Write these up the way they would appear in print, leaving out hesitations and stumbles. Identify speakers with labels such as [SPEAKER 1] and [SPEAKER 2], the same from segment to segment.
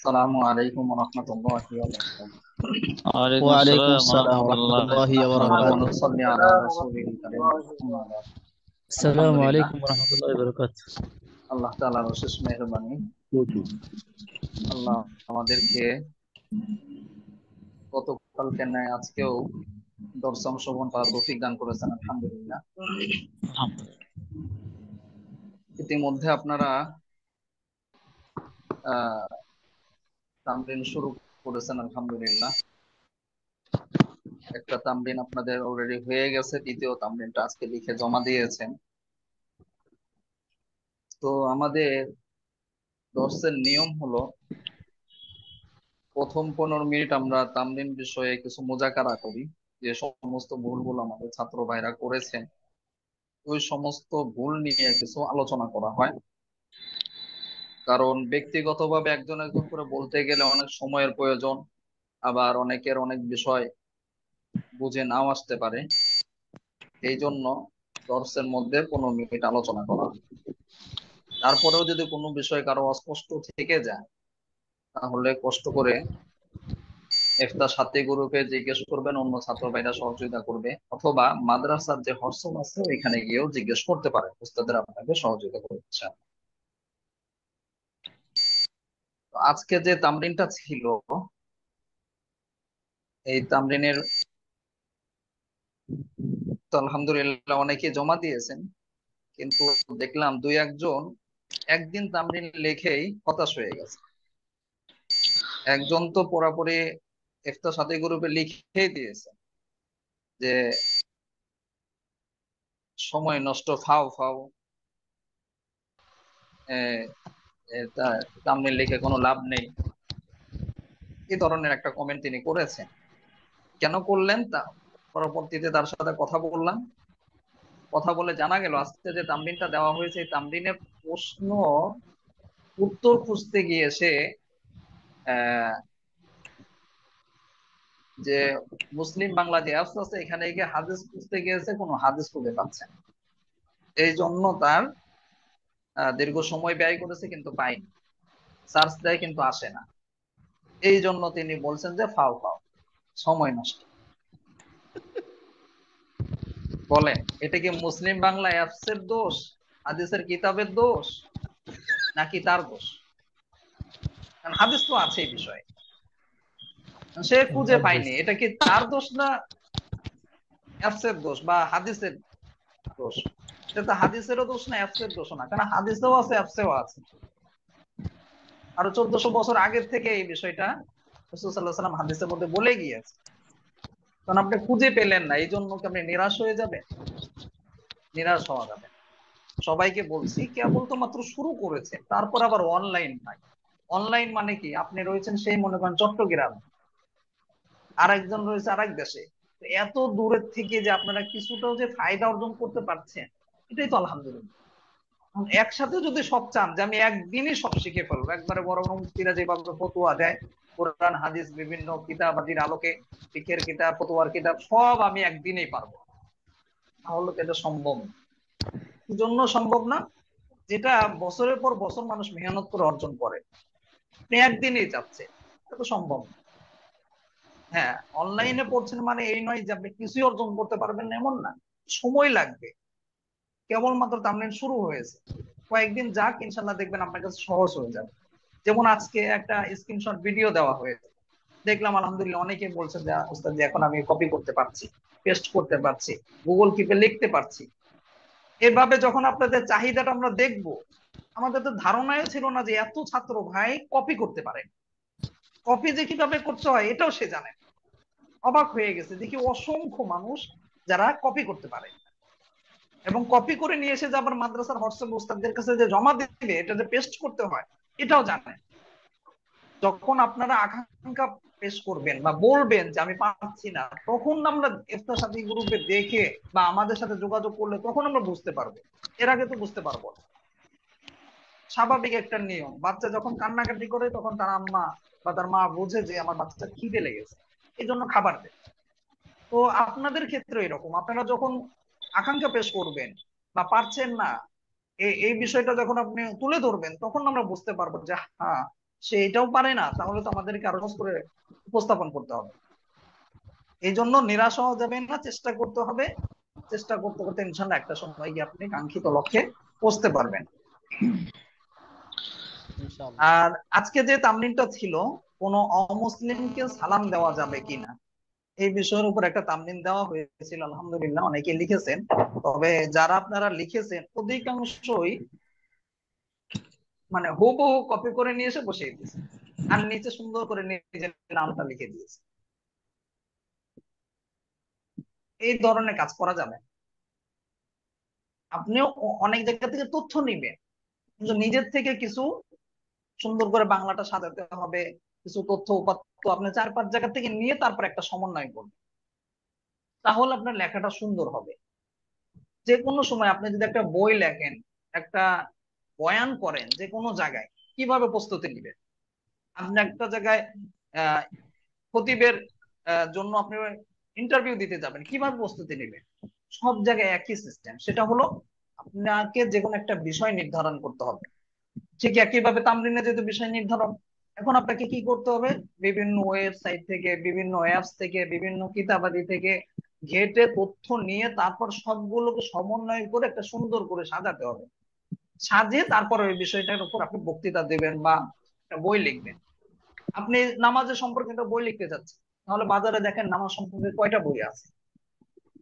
[SPEAKER 1] আসসালামু আলাইকুম রহমতুল্লাহি ওয়া বারাকাতুহু।
[SPEAKER 2] ওয়ালাইকুম
[SPEAKER 3] ওয়ালাইকুম
[SPEAKER 2] আসসালাম
[SPEAKER 3] আসসালাম
[SPEAKER 2] রহমতুল্লাহ।
[SPEAKER 3] রহমতুল্লাহি
[SPEAKER 1] নাহমাদুহু ওয়া
[SPEAKER 3] ওয়া
[SPEAKER 1] নুসাল্লি আলা রাসূলিল কারীম। আম্মা বা'দ।
[SPEAKER 2] আসসালামু
[SPEAKER 1] আলহামদুলিল্লাহ,
[SPEAKER 2] আলাইকুম রহমতুল্লাহি বারাকাতুহু।
[SPEAKER 1] আল্লাহ তাআলার অশেষ মেহেরবানি। আল্লাহ আমাদেরকে গতকালকে ন্যায় আজকেও দর্শন শ্রবণ করার তৌফিক দান করেছেন, আলহামদুলিল্লাহ।
[SPEAKER 2] আলহামদুলিল্লাহ।
[SPEAKER 1] ইতিমধ্যে আপনারা আহ তামরিন শুরু করেছেন, আলহামদুলিল্লাহ। একটা তামরিন আপনাদের অলরেডি হয়ে গেছে, দ্বিতীয় তামরিনটা আজকে লিখে জমা দিয়েছেন। তো আমাদের দর্সের নিয়ম হলো প্রথম 15 মিনিট আমরা তামরিন বিষয়ে কিছু মোজাকারা করি। যে সমস্ত ভুলগুলো আমাদের ছাত্র ভাইরা করেছেন ওই সমস্ত ভুল নিয়ে কিছু আলোচনা করা হয়। কারণ ব্যক্তিগতভাবে একজন একজন করে বলতে গেলে অনেক সময়ের প্রয়োজন, আবার অনেকের অনেক বিষয় বুঝে নাও আসতে পারে। এই জন্য দর্সের মধ্যে 15 মিনিট আলোচনা করা হয়। তারপরেও যদি কোনো বিষয় কারো অস্পষ্ট থেকে যায় তাহলে কষ্ট করে একটা সাথী গ্রুপে জিজ্ঞেস করবেন, অন্য ছাত্র ভাইরা সহযোগিতা করবে, অথবা মাদ্রাসার যে হোয়াটসঅ্যাপ আছে ওইখানে গিয়েও জিজ্ঞেস করতে পারেন, উস্তাদের আপনাকে সহযোগিতা করছেন। তো আজকে যে তামরিনটা ছিল, এই তামরিনের তো আলহামদুলিল্লাহ অনেকে জমা দিয়েছেন, কিন্তু দেখলাম দুই একজন একদিন তামরিন লিখেই হতাশ হয়ে গেছে। একজন তো পুরোপুরি একটা সাথী গ্রুপে লিখেই দিয়েছে যে সময় নষ্ট, ফাও ফাও, তামরিন লিখে কোনো লাভ নেই, এই ধরনের একটা কমেন্ট তিনি করেছেন। কেন করলেন তা পরবর্তীতে তার সাথে কথা বললাম। কথা বলে জানা গেল আজকে যে তামরিনটা দেওয়া হয়েছে এই তামরিনের প্রশ্ন উত্তর খুঁজতে গিয়ে সে আহ, যে মুসলিম বাংলা যে অ্যাপস আছে এখানে গিয়ে হাদিস খুঁজতে গিয়েছে, কোনো হাদিস খুঁজে পাচ্ছে না। এই জন্য তার দীর্ঘ সময় ব্যয় করেছে কিন্তু পাইনি, সার্চ দেয় কিন্তু আসে না। এই জন্য তিনি বলছেন যে ফাও ফাও, সময় নষ্ট। বলেন, এটা কি মুসলিম বাংলা অ্যাপস এর দোষ, হাদিসের কিতাবের দোষ, নাকি তার দোষ? কারণ হাদিস তো আছে এই বিষয়ে, সে খুঁজে
[SPEAKER 2] তার দোষ।
[SPEAKER 1] পায়নি, এটা কি তার দোষ না অ্যাপসের দোষ বা হাদিসের দোষ? এটা তো হাদিসেরও দোষ না, অ্যাপসের দোষ না, কারণ হাদিসেও আছে অ্যাপসেও আছে। আরো 1400 বছর আগের থেকে এই বিষয়টা রাসূল সাল্লাল্লাহু আলাইহি ওয়াসাল্লাম হাদিসের মধ্যে বলে গিয়েছে। কারণ আপনি খুঁজে পেলেন না এই জন্য কি আপনি নিরাশ হয়ে যাবেন? নিরাশ হওয়া যাবে না। সবাইকে বলছি কেবল তো মাত্র শুরু করেছে, তারপর আবার অনলাইন নাই। অনলাইন মানে কি, আপনি রয়েছেন সেই মনে করেন চট্টগ্রাম, আর একজন রয়েছে আরেক দেশে। তো এত দূরের থেকে যে আপনারা কিছুটাও যে ফায়দা অর্জন করতে পারছেন, এটাই তো আলহামদুলিল্লাহ। এখন একসাথে যদি সব চান যে আমি একদিনই সব শিখে ফেলবো, একবারে বড় বড় মুফতিরা যেভাবে ফতোয়া দেয় কোরআন হাদিস বিভিন্ন কিতাবাদির আলোকে, ফিকহের কিতাব ফতোয়ার কিতাব সব আমি একদিনেই পারবো, তাহলে তো এটা সম্ভব না। কি জন্য সম্ভব না? যেটা বছরের পর বছর মানুষ মেহনত করে অর্জন করে, আপনি একদিনেই চাচ্ছে, এটা তো সম্ভব না। হ্যাঁ, অনলাইনে পড়ছেন মানে এই নয় যে আপনি কিছুই অর্জন করতে পারবেন না, এমন না, সময় লাগবে। কেবলমাত্র তামলিন শুরু হয়েছে, কয়েকদিন যাক, ইনশাল্লাহ দেখবেন আপনার কাছে সহজ হয়ে যাবে। যেমন আজকে একটা স্ক্রিনশট ভিডিও দেওয়া হয়েছে, দেখলাম আলহামদুলিল্লাহ অনেকে বলছে যে উস্তাদ জি, এখন আমি কপি করতে পারছি, পেস্ট করতে পারছি, গুগল কিপে লিখতে পারছি। এভাবে যখন আপনাদের চাহিদাটা আমরা দেখব, আমাদের তো ধারণাই ছিল না যে এত ছাত্র ভাই কপি করতে পারে, কপি যে কিভাবে করতে হয় এটাও সে জানে। অবাক হয়ে গেছে দেখি অসংখ্য মানুষ যারা কপি করতে পারে, এবং কপি করে নিয়ে এসে যে আবার মাদ্রাসার হোয়াটসঅ্যাপ উস্তাদদের কাছে যে জমা দিবে, এটা যে পেস্ট করতে হয় এটাও জানে। যখন আপনারা আকাঙ্ক্ষা পেশ করবেন বা বলবেন যে আমি পারছি না, তখন আমরা ইফতার সাথী গ্রুপে দেখে বা আমাদের সাথে যোগাযোগ করলে তখন আমরা বুঝতে পারবো, এর আগে তো বুঝতে পারবো না। স্বাভাবিক একটা নিয়ম, বাচ্চা যখন কান্নাকাটি করে তখন তার আম্মা বা তার মা বোঝে যে আমার বাচ্চা খিদে লেগেছে, এই জন্য খাবার দেয়। তো আপনাদের ক্ষেত্রে এরকম, আপনারা যখন আকাঙ্ক্ষা পেশ করবেন বা পারছেন না, এই বিষয়টা যখন আপনি তুলে ধরবেন তখন আমরা বুঝতে পারবো যে হ্যাঁ, সে এটাও পারে না, তাহলে তো আমাদেরকে আরো সহজ করে উপস্থাপন করতে হবে। এই জন্য নিরাশ হওয়া যাবে না, চেষ্টা করতে হবে। চেষ্টা করতে করতে ইনশাল্লাহ একটা সময় গিয়ে আপনি কাঙ্ক্ষিত লক্ষ্যে পৌঁছতে পারবেন।
[SPEAKER 3] ইনশাআল্লাহ।
[SPEAKER 1] আর আজকে যে তামরিনটা ছিল, কোন অমুসলিমকে সালাম দেওয়া যাবে কিনা, এই বিষয়ের উপর একটা তামরিন দেওয়া হয়েছিল। আলহামদুলিল্লাহ অনেকে লিখেছেন, তবে যারা আপনারা লিখেছেন অধিকাংশই মানে হুবহু কপি করে নিয়ে এসে বসিয়ে দিয়েছে, আর নিচে সুন্দর করে নিজের নামটা লিখে দিয়েছে। এই ধরনের কাজ করা যাবে। আপনিও অনেক জায়গা থেকে তথ্য নিবেন, কিন্তু নিজের থেকে কিছু সুন্দর করে বাংলাটা সাজাতে হবে। কিছু তথ্য উপাত্ত আপনি 4-5 জায়গা থেকে নিয়ে তারপর একটা সমন্বয় করবেন, তাহলে আপনার লেখাটা সুন্দর হবে। যে কোনো সময় আপনি যদি একটা বই লেখেন, একটা বয়ান করেন, যে কোনো জায়গায় কিভাবে প্রস্তুতি নেবেন? আপনি একটা জায়গায় আহ খতিবের জন্য আপনি ইন্টারভিউ দিতে যাবেন, কিভাবে প্রস্তুতি নেবেন? সব জায়গায় একই সিস্টেম, সেটা হলো আপনাকে যে কোনো একটা বিষয় নির্ধারণ করতে হবে। ঠিক একইভাবে তামরিনে যেহেতু বিষয় নির্ধারণ, এখন আপনাকে কি করতে হবে? বিভিন্ন ওয়েবসাইট থেকে, বিভিন্ন অ্যাপস থেকে, বিভিন্ন কিতাবাদি থেকে ঘেটে তথ্য নিয়ে তারপর সবগুলোকে সমন্বয় করে একটা সুন্দর করে সাজাতে হবে। সাজিয়ে তারপর ওই বিষয়টার উপর আপনি বক্তৃতা দেবেন বা একটা বই লিখবেন। আপনি নামাজের সম্পর্কে একটা বই লিখতে চাচ্ছেন, তাহলে বাজারে দেখেন নামাজ সম্পর্কে কয়টা বই আছে,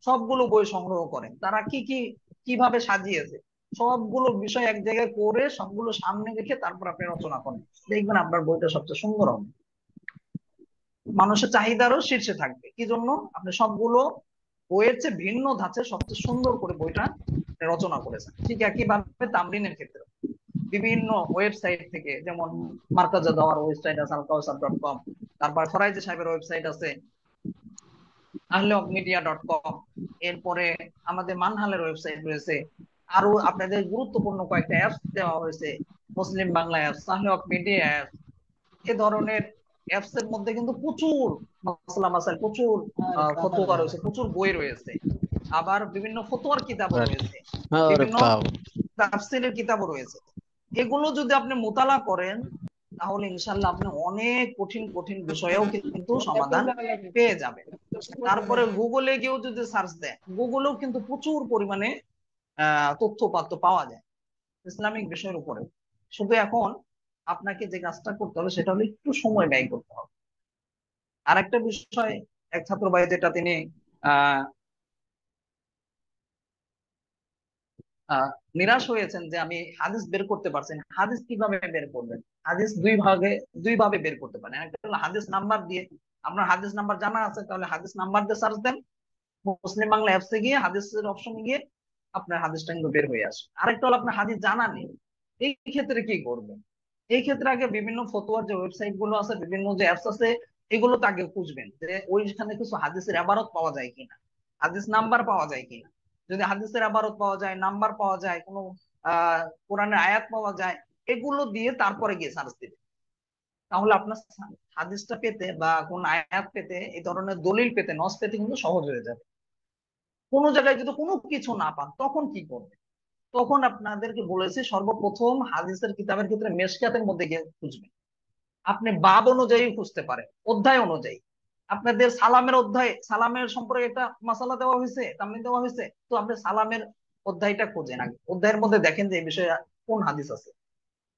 [SPEAKER 1] সবগুলো বই সংগ্রহ করেন, তারা কি কি কিভাবে সাজিয়েছে, সবগুলো বিষয় এক জায়গায় করে সবগুলো সামনে রেখে তারপর আপনি রচনা করেন। দেখবেন আপনার বইটা সবচেয়ে সুন্দর হবে, মানুষের চাহিদারও শীর্ষে থাকবে। কি জন্য? আপনি সবগুলো বইয়ের চেয়ে ভিন্ন ধাঁচে সবচেয়ে সুন্দর করে বইটা রচনা করেছেন। ঠিক একইভাবে তামরিনের ক্ষেত্রে বিভিন্ন ওয়েবসাইট থেকে, যেমন মার্কাজা দাওয়ার ওয়েবসাইট আছে alkausar.com, তারপর ফরাইজি সাহেবের ওয়েবসাইট আছে ahleofmedia.com, এরপরে আমাদের মানহালের ওয়েবসাইট রয়েছে, আরো আপনাদের গুরুত্বপূর্ণ কয়েকটা অ্যাপস দেওয়া হয়েছে, মুসলিম বাংলা অ্যাপস, আহলে অফ মিডিয়া অ্যাপস। এ ধরনের অ্যাপস এর মধ্যে কিন্তু প্রচুর মাসলা মাসাইল, প্রচুর ফতোয়া রয়েছে, প্রচুর বই রয়েছে, আবার বিভিন্ন ফতোয়ার কিতাবও রয়েছে, বিভিন্ন তাফসীরের কিতাবও রয়েছে। এগুলো যদি আপনি মোতালা করেন, তাহলে ইনশাল্লাহ আপনি অনেক কঠিন কঠিন বিষয়েও কিন্তু সমাধান পেয়ে যাবেন। তারপরে গুগলে গিয়েও যদি সার্চ দেন, গুগলেও কিন্তু প্রচুর পরিমাণে তথ্য উপাত্ত পাওয়া যায় ইসলামিক বিষয়ের উপরে। শুধু এখন আপনাকে যে কাজটা করতে হবে সেটা হলো একটু সময় ব্যয় করতে হবে। আর একটা বিষয়, এক ছাত্র ভাই যেটা তিনি আহ আহ নিরাশ হয়েছেন যে আমি হাদিস বের করতে পারছি না। হাদিস কিভাবে বের করবেন? হাদিস দুই ভাবে বের করতে পারেন। একটা হলো হাদিস নাম্বার দিয়ে, আপনার হাদিস নাম্বার জানা আছে, তাহলে হাদিস নাম্বার দিয়ে সার্চ দেন, মুসলিম বাংলা অ্যাপসে গিয়ে হাদিসের অপশনে গিয়ে আপনার হাদিসটা কিন্তু বের হয়ে আসে। আরেকটা হলো আপনার হাদিস জানা নেই, এই ক্ষেত্রে কি করবেন? এই ক্ষেত্রে আগে বিভিন্ন ফতোয়ার যে ওয়েবসাইট গুলো আছে, বিভিন্ন যে অ্যাপস আছে, এগুলোতে আগে খুঁজবেন যে ওইখানে কিছু হাদিসের ইবারত পাওয়া যায় কিনা, হাদিস নাম্বার পাওয়া যায় কিনা। যদি হাদিসের ইবারত পাওয়া যায়, নাম্বার পাওয়া যায়, কোনো কোরআনের আয়াত পাওয়া যায়, এগুলো দিয়ে তারপরে গিয়ে সার্চ দিবেন। তাহলে আপনার হাদিসটা পেতে বা কোন আয়াত পেতে, এই ধরনের দলিল পেতে, নস পেতে কিন্তু সহজ হয়ে যাবে। কোনো জায়গায় যদি কোনো কিছু না পান, তখন কি করবেন? তখন আপনাদেরকে বলেছি, সর্বপ্রথম হাদিসের কিতাবের ক্ষেত্রে মেশকাতের মধ্যে গিয়ে খুঁজবেন। আপনি বাব অনুযায়ী খুঁজতে পারেন, অধ্যায় অনুযায়ী। আপনাদের সালামের অধ্যায়, সালামের সম্পর্কে একটা মাসালা দেওয়া হয়েছে, তামলিন দেওয়া হয়েছে, তো আপনি সালামের অধ্যায়টা খুঁজেন আগে, অধ্যায়ের মধ্যে দেখেন যে এই বিষয়ে কোন হাদিস আছে,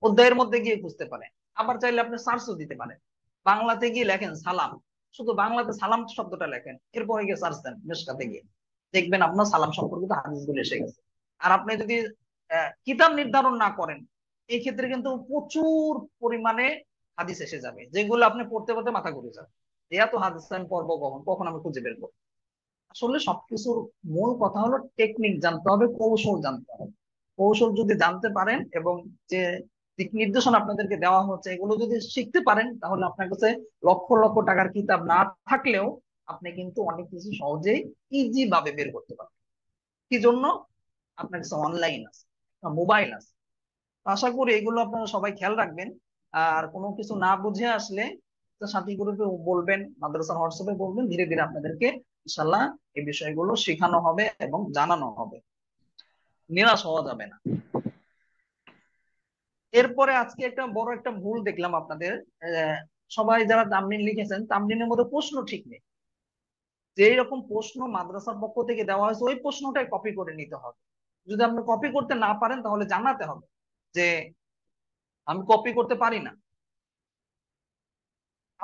[SPEAKER 1] অধ্যায়ের মধ্যে গিয়ে খুঁজতে পারেন। আবার চাইলে আপনি সার্চও দিতে পারেন, বাংলাতে গিয়ে লেখেন সালাম, শুধু বাংলাতে সালাম শব্দটা লেখেন, এরপরে গিয়ে সার্চ দেন মেশকাতে গিয়ে, দেখবেন আপনার সালাম সম্পর্কিত হাদিসগুলো এসে গেছে। আর আপনি যদি কিতাব নির্ধারণ না করেন, এই ক্ষেত্রে কিন্তু প্রচুর পরিমাণে হাদিস এসে যাবে, যেগুলো আপনি পড়তে পড়তে মাথা ঘুরে যাবে, এত হাদিস আমি পড়বো কখন, কখন আমি খুঁজে বের করবো। আসলে সবকিছুর মূল কথা হলো টেকনিক জানতে হবে, কৌশল জানতে হবে। কৌশল যদি জানতে পারেন এবং যে দিক নির্দেশনা আপনাদেরকে দেওয়া হচ্ছে এগুলো যদি শিখতে পারেন, তাহলে আপনার কাছে লক্ষ লক্ষ টাকার কিতাব না থাকলেও আপনি কিন্তু অনেক কিছু সহজেই ইজি ভাবে বের করতে পারবেন। কি জন্য? আপনার কাছে অনলাইন আছে, মোবাইল আছে। তো আশা করি এগুলো আপনারা সবাই খেয়াল রাখবেন। আর কোনো কিছু না বুঝে আসলে সাথী গ্রুপে বলবেন, মাদ্রাসার হোয়াটসঅ্যাপে বলবেন, ধীরে ধীরে আপনাদেরকে ইনশাল্লাহ এই বিষয়গুলো শেখানো হবে এবং জানানো হবে। নিরাশ হওয়া যাবে না। এরপরে আজকে একটা বড় একটা ভুল দেখলাম আপনাদের। সবাই যারা তামরিন লিখেছেন, তামরিনের মধ্যে প্রশ্ন ঠিক নেই। যে রকম প্রশ্ন মাদ্রাসার পক্ষ থেকে দেওয়া হয়েছে ওই প্রশ্নটাই কপি করে নিতে হবে। যদি আপনি কপি করতে না পারেন তাহলে জানাতে হবে যে আমি কপি করতে পারি না।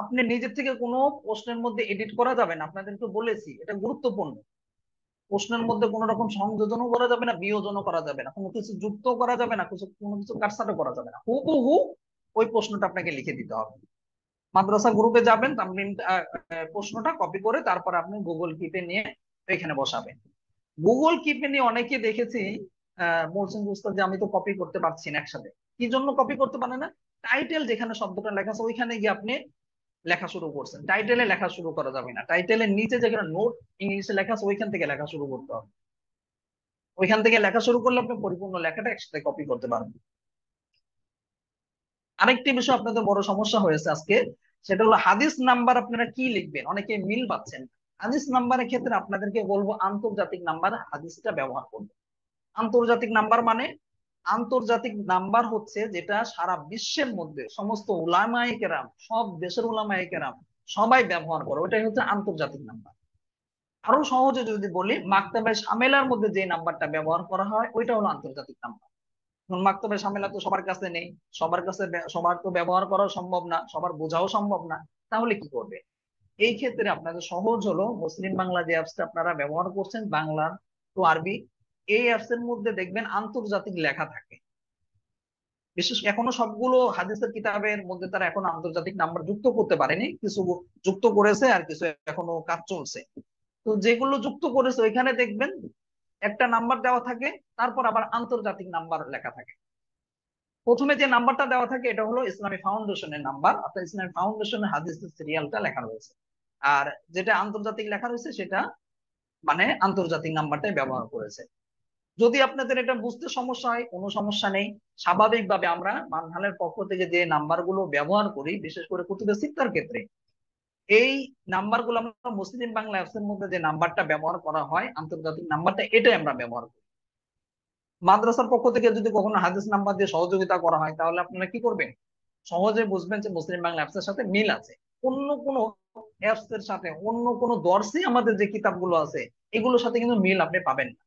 [SPEAKER 1] আপনি নিজের থেকে কোনো প্রশ্নের মধ্যে এডিট করা যাবে না, আপনাদেরকে বলেছি এটা গুরুত্বপূর্ণ। প্রশ্নের মধ্যে কোনো রকম সংযোজনও করা যাবে না, বিয়োজনও করা যাবে না, কোনো কিছু যুক্ত করা যাবে না, কোনো কিছু কাটছাঁটও করা যাবে না। হুবহু ওই প্রশ্নটা আপনাকে লিখে দিতে হবে। মাদ্রাসা গ্রুপে যাবেন, তামরিন প্রশ্নটা কপি করে তারপর আপনি গুগল কিপে নিয়ে এখানে বসাবেন। গুগল কিপে নিয়ে অনেকে দেখেছি বলছেন যে উস্তাদ যে আমি তো কপি করতে পারছি না একসাথে। কি জন্য কপি করতে পারে না? টাইটেল যেখানে শব্দটা লেখা আছে ওইখানে গিয়ে আপনি লেখা শুরু করছেন, টাইটেলে লেখা শুরু করা যাবে না। টাইটেলের নিচে যেখানে নোট ইংলিশে লেখা আছে ওইখান থেকে লেখা শুরু করতে হবে। ওইখান থেকে লেখা শুরু করলে আপনি পরিপূর্ণ লেখাটা একসাথে কপি করতে পারবেন। আরেকটি বিষয় আপনাদের বড় সমস্যা হয়েছে আজকে, সেটা হলো হাদিস নাম্বার আপনারা কি লিখবেন, অনেকে মিল পাচ্ছেন। হাদিস নাম্বারের ক্ষেত্রে আপনাদেরকে বলবো আন্তর্জাতিক নাম্বার হাদিসটা ব্যবহার করবে। আন্তর্জাতিক নাম্বার মানে, আন্তর্জাতিক নাম্বার হচ্ছে যেটা সারা বিশ্বের মধ্যে সমস্ত উলামায়ে কেরাম, সব দেশের উলামায়ে কেরাম সবাই ব্যবহার করে, ওটাই হচ্ছে আন্তর্জাতিক নাম্বার। আরো সহজে যদি বলি, মাকতাবে শামেলার মধ্যে যে নাম্বারটা ব্যবহার করা হয় ওইটা হলো আন্তর্জাতিক নাম্বার। মাকতাবে শামেলা তো সবার কাছে নেই, সবার কাছে সবার তো ব্যবহার করা সম্ভব না, সবার বোঝাও সম্ভব না। তাহলে কি করবে? এই ক্ষেত্রে আপনাদের সহজ হলো, মুসলিম বাংলা যে অ্যাপসটা আপনারা ব্যবহার করছেন, বাংলা টু আরবি, এই অ্যাপস এর মধ্যে দেখবেন আন্তর্জাতিক লেখা থাকে। বিশেষ এখনো সবগুলো হাদিসের কিতাবের মধ্যে তারা এখন আন্তর্জাতিক নাম্বার যুক্ত করতে পারেনি, কিছু যুক্ত করেছে আর কিছু এখনো কাজ চলছে। তো যেগুলো যুক্ত করেছে ওইখানে দেখবেন একটা নাম্বার দেওয়া থাকে, তারপর আবার আন্তর্জাতিক নাম্বার লেখা থাকে। প্রথমে যে নাম্বারটা দেওয়া থাকে এটা হলো ইসলামী ফাউন্ডেশনের নাম্বার, অর্থাৎ ইসলামী ফাউন্ডেশনের হাদিসের সিরিয়ালটা লেখা রয়েছে। আর যেটা আন্তর্জাতিক লেখা রয়েছে সেটা মানে আন্তর্জাতিক নাম্বারটাই ব্যবহার করেছে। যদি আপনাদের এটা বুঝতে সমস্যা হয়, কোনো সমস্যা নেই। স্বাভাবিকভাবে আমরা মানহালের পক্ষ থেকে যে নাম্বারগুলো ব্যবহার করি, বিশেষ করে কুতুবে সিত্তার ক্ষেত্রে এই নাম্বারগুলো আমরা মুসলিম বাংলা অ্যাপস এর মধ্যে যে নাম্বারটা ব্যবহার করা হয় আন্তর্জাতিক নাম্বারটা, এটাই আমরা ব্যবহার করি। মাদ্রাসার পক্ষ থেকে যদি কখনো হাদিস নাম্বার দিয়ে সহযোগিতা করা হয় তাহলে আপনারা কি করবেন? সহজে বুঝবেন যে মুসলিম বাংলা অ্যাপস এর সাথে মিল আছে। অন্য কোনো অ্যাপস এর সাথে, অন্য কোনো দর্শে আমাদের যে কিতাবগুলো আছে এগুলোর সাথে কিন্তু মিল আপনি পাবেন না।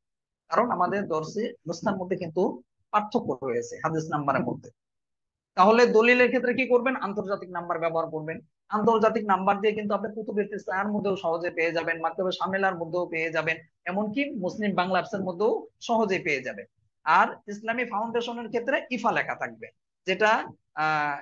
[SPEAKER 1] কারণ আমাদের দর্শে নুসখার মধ্যে কিন্তু পার্থক্য রয়েছে হাদিস নাম্বারের মধ্যে। তাহলে দলিলের ক্ষেত্রে কি করবেন? আন্তর্জাতিক নাম্বার ব্যবহার করবেন। আন্তর্জাতিক নাম্বার দিয়ে কিন্তু আপনি কুতুবে তিসআর মধ্যেও সহজে পেয়ে যাবেন, মাকতাবে শামেলার মধ্যেও পেয়ে যাবেন, এমনকি মুসলিম বাংলা অ্যাপসের মধ্যেও সহজে পেয়ে যাবেন। আর ইসলামী ফাউন্ডেশনের ক্ষেত্রে ইফা লেখা থাকবে, যেটা আহ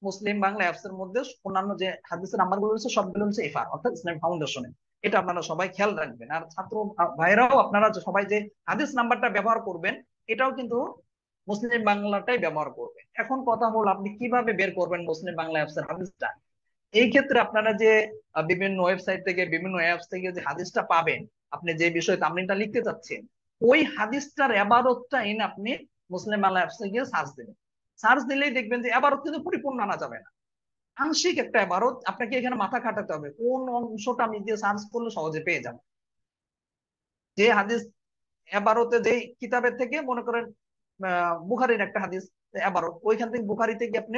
[SPEAKER 1] মুসলিম বাংলা অ্যাপস এর মধ্যে অন্যান্য যে হাদিসের নাম্বারগুলো রয়েছে সবগুলো হচ্ছে ইফা, অর্থাৎ ইসলামী ফাউন্ডেশনে। এটা আপনারা সবাই খেয়াল রাখবেন। আর ছাত্র ভাইরাও আপনারা সবাই যে হাদিস নাম্বারটা ব্যবহার করবেন এটাও কিন্তু মুসলিম বাংলাটাই ব্যবহার করবেন। এখন কথা হলো আপনি কিভাবে বের করবেন মুসলিম বাংলা অ্যাপস এর হাদিসটা। এই ক্ষেত্রে আপনারা যে বিভিন্ন ওয়েবসাইট থেকে, বিভিন্ন অ্যাপস থেকে যে হাদিসটা পাবেন, আপনি যে বিষয়ে তামরিনটা লিখতে চাচ্ছেন ওই হাদিসটার এবারতটা এনে আপনি মুসলিম বাংলা অ্যাপসে গিয়ে সার্চ দেবেন। সার্চ দিলেই দেখবেন যে এবারত কিন্তু পরিপূর্ণ আনা যাবে না, আংশিক একটা এবারত। আপনাকে এখানে মাথা খাটাতে হবে কোন অংশটা আমি দিয়ে সার্চ করলে সহজে পেয়ে যাবো। যে হাদিস এবারতে যে কিতাবের থেকে মনে করেন বুখারীর একটা হাদিস এবারত, ওইখান থেকে বুখারী থেকে আপনি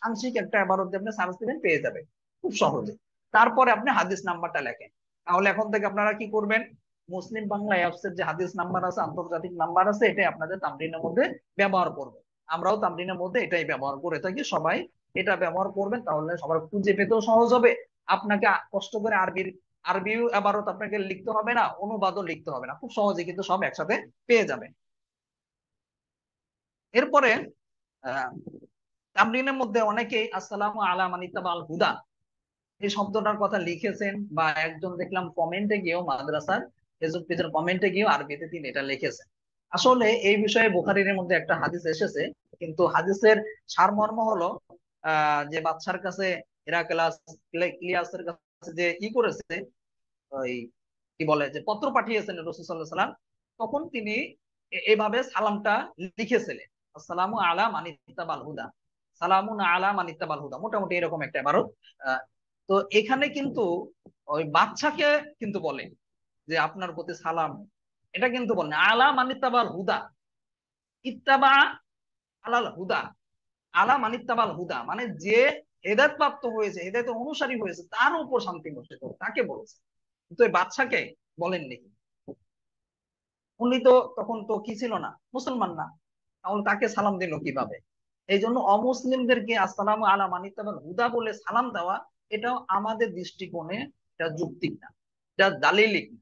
[SPEAKER 1] আংশিক একটা এবারত দিয়ে আপনি সার্চ দিবেন, পেয়ে যাবেন খুব সহজে। তারপরে আপনি হাদিস নাম্বারটা লেখেন। তাহলে এখন থেকে আপনারা কি করবেন? মুসলিম বাংলা অ্যাপস এর যে হাদিস নাম্বার আছে, আন্তর্জাতিক নাম্বার আছে, এটাই আপনাদের তামরিনের মধ্যে ব্যবহার করবেন। আমরাও তামরিনের মধ্যে এটাই ব্যবহার করে থাকি, সবাই এটা ব্যবহার করবেন। তাহলে সবার খুঁজে পেতেও সহজ হবে। আপনাকে কষ্ট করে আরবিও এবারত আপনাকে লিখতে হবে না, অনুবাদও লিখতে হবে না, খুব সহজে কিন্তু সব একসাথে পেয়ে যাবেন। এরপরে আহ তামরিনের মধ্যে অনেকেই আসসালামু আলা মান ইত্তাবাল হুদা এই শব্দটার কথা লিখেছেন, বা একজন দেখলাম কমেন্টে গিয়েও, মাদ্রাসার ফেসবুক পেজের কমেন্টে গিয়েও আরবিতে তিনি এটা লিখেছেন। আসলে এই বিষয়ে বুখারীর মধ্যে একটা হাদিস এসেছে, কিন্তু হাদিসের সারমর্ম হলো যে বাদশার কাছে হিরাক্লিয়াসের কাছে যে করেছে, ওই কি বলে যে পত্র পাঠিয়েছেন রাসূল সাল্লাল্লাহু আলাইহি সাল্লাম, তখন তিনি এইভাবে সালামটা লিখেছিলেন, আসসালামু আলা মান ইত্তাবাল হুদা, সালামুন আলা মান ইত্তাবাল হুদা, মোটামুটি এরকম একটা ইবারত। তো এখানে কিন্তু ওই বাদশাকে কিন্তু বলে যে আপনার প্রতি সালাম, এটা কিন্তু বলেন আলা মান ইত্তাবাল হুদা, ইত্তাবা আলাল হুদা, আলা মানিত্তাবাল হুদা, মানে যে হেদায়েত প্রাপ্ত হয়েছে, হেদায়েতের অনুসারী হয়েছে, তার উপর শান্তি বর্ষিত হোক, তাকে বলেছে। কিন্তু এই বাদশাকে বলেননি। উনি তো তখন তো কি ছিল না, মুসলমান না, তাহলে তাকে সালাম দিল কিভাবে? এই জন্য অমুসলিমদেরকে আসসালামু আলা মানিত্তাবাল হুদা বলে সালাম দেওয়া, এটাও আমাদের দৃষ্টিকোণে এটা যৌক্তিক না, এটা দালিলিক না।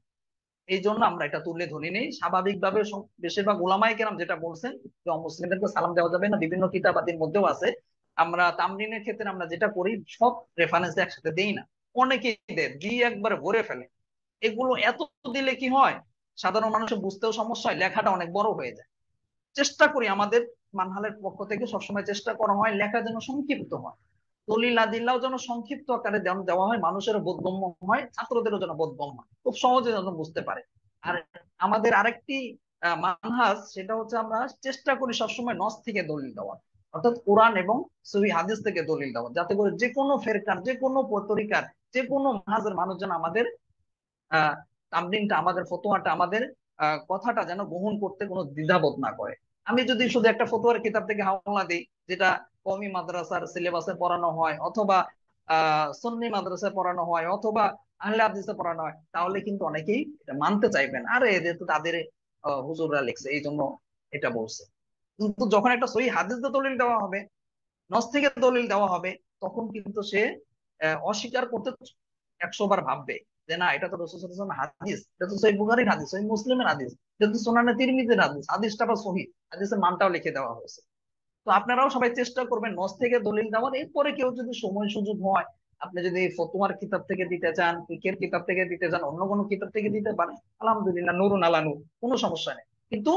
[SPEAKER 1] এই জন্য আমরা এটা তুলে ধরি নেই। স্বাভাবিকভাবে বেশিরভাগ উলামায়ে কেরাম যেটা বলছেন যে অমুসলিমদেরকে সালাম দেওয়া যাবে না, বিভিন্ন কিতাবাদির মধ্যেও আছে। আমরা তামরিনের ক্ষেত্রে আমরা যেটা করি, সব রেফারেন্স একসাথে দেই না, অনেকেই দেয়, দিয়ে একবারে ভরে ফেলে। এগুলো এত দিলে কি হয়, সাধারণ মানুষের বুঝতেও সমস্যা হয়, লেখাটা অনেক বড় হয়ে যায়। চেষ্টা করি আমাদের মানহালের পক্ষ থেকে সবসময় চেষ্টা করা হয় লেখা যেন সংক্ষিপ্ত হয়, দলিল আদিল্লাও যেন সংক্ষিপ্ত আকারে দেওয়া হয়, মানুষের বোধগম্য হয়, ছাত্রদেরও যেন বোধগম্য হয়, খুব সহজে যেন বুঝতে পারে। আর আমাদের আরেকটি মানহাজ, সেটা হচ্ছে আমরা চেষ্টা করি সবসময় নস থেকে দলিল দেওয়া, অর্থাৎ কোরআন এবং সহিহ হাদিস থেকে দলিল দেওয়া, যাতে করে যে কোনো ফেরকার, যে কোনো তরিকার, যে কোনো মানহাজের মানুষ যেন আমাদের আহ তামরিনটা, আমাদের ফতোয়াটা, আমাদের কথাটা যেন গ্রহণ করতে কোনো দ্বিধাবোধ না করে। আমি যদি শুধু একটা ফতোয়ার কিতাব থেকে হাওলা দিই, যেটা কওমি মাদ্রাসার সিলেবাসে পড়ানো হয়, অথবা সুন্নি মাদ্রাসায় পড়ানো হয়, অথবা আহলে হাদিসে পড়ানো হয়, তাহলে কিন্তু অনেকেই এটা মানতে চাইবেন, আরে এদের তো তাদের হুজুররা লিখছে এই জন্য এটা বলছে। কিন্তু যখন একটা সহিহ হাদিস দিয়ে দলিল দেওয়া হবে, নস থেকে দলিল দেওয়া হবে, তখন কিন্তু সে অস্বীকার করতে 100 বার ভাববে যে না, এটা তো রাসূল সাল্লাল্লাহু আলাইহি ওয়াসাল্লাম হাদিস, এটা তো সহিহ বুখারীর হাদিস, সহিহ মুসলিমের হাদিস, এটা তো সুনানে তিরমিজির হাদিস, হাদিসটা বা সহিহ, হাদিসের মানটাও লিখে দেওয়া হয়েছে। তো আপনারাও সবাই চেষ্টা করবেন নস থেকে দলিল দেওয়ার। এরপরে কেউ যদি সময় সুযোগ হয়, আপনি যদি ফতোয়ার কিতাব থেকে দিতে চান, ফিকহের কিতাব থেকে দিতে চান, অন্য কোনো কিতাব থেকে দিতে পারেন, আলহামদুলিল্লাহ, নুরুন আলা নূর, কোনো সমস্যা নেই। কিন্তু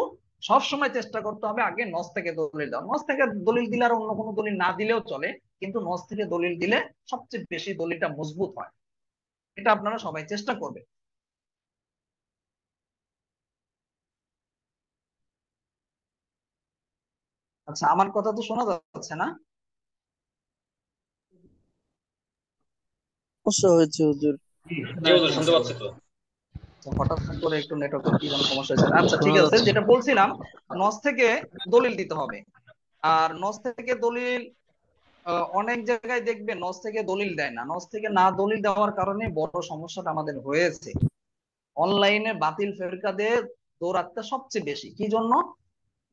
[SPEAKER 1] সব সময় চেষ্টা করতে হবে আগে নস থেকে দলিল দেওয়া। নস থেকে দলিল দিলে আর অন্য কোনো দলিল না দিলেও চলে, কিন্তু নস থেকে দলিল দিলে সবচেয়ে বেশি দলিলটা মজবুত হয়। এটা আপনারা সবাই চেষ্টা করবেন। আচ্ছা, আমার কথা তো শোনা যাচ্ছে না?
[SPEAKER 3] সমস্যা হয়েছে হুজুর।
[SPEAKER 4] জি হুজুর, শুনতে পাচ্ছি তো।
[SPEAKER 1] হঠাৎ করে একটু নেটওয়ার্কের কি যেন সমস্যা হয়েছে। আচ্ছা, ঠিক
[SPEAKER 2] শোনা
[SPEAKER 1] আছে,
[SPEAKER 2] যাচ্ছে।
[SPEAKER 1] যেটা বলছিলাম, নস থেকে দলিল দিতে হবে। আর নস থেকে দলিল অনেক জায়গায় দেখবে নস থেকে দলিল দেয় না। নস থেকে না দলিল দেওয়ার কারণে বড় সমস্যাটা আমাদের হয়েছে, অনলাইনে বাতিল ফেরকাদের দৌরাত্মা সবচেয়ে বেশি। কি জন্য?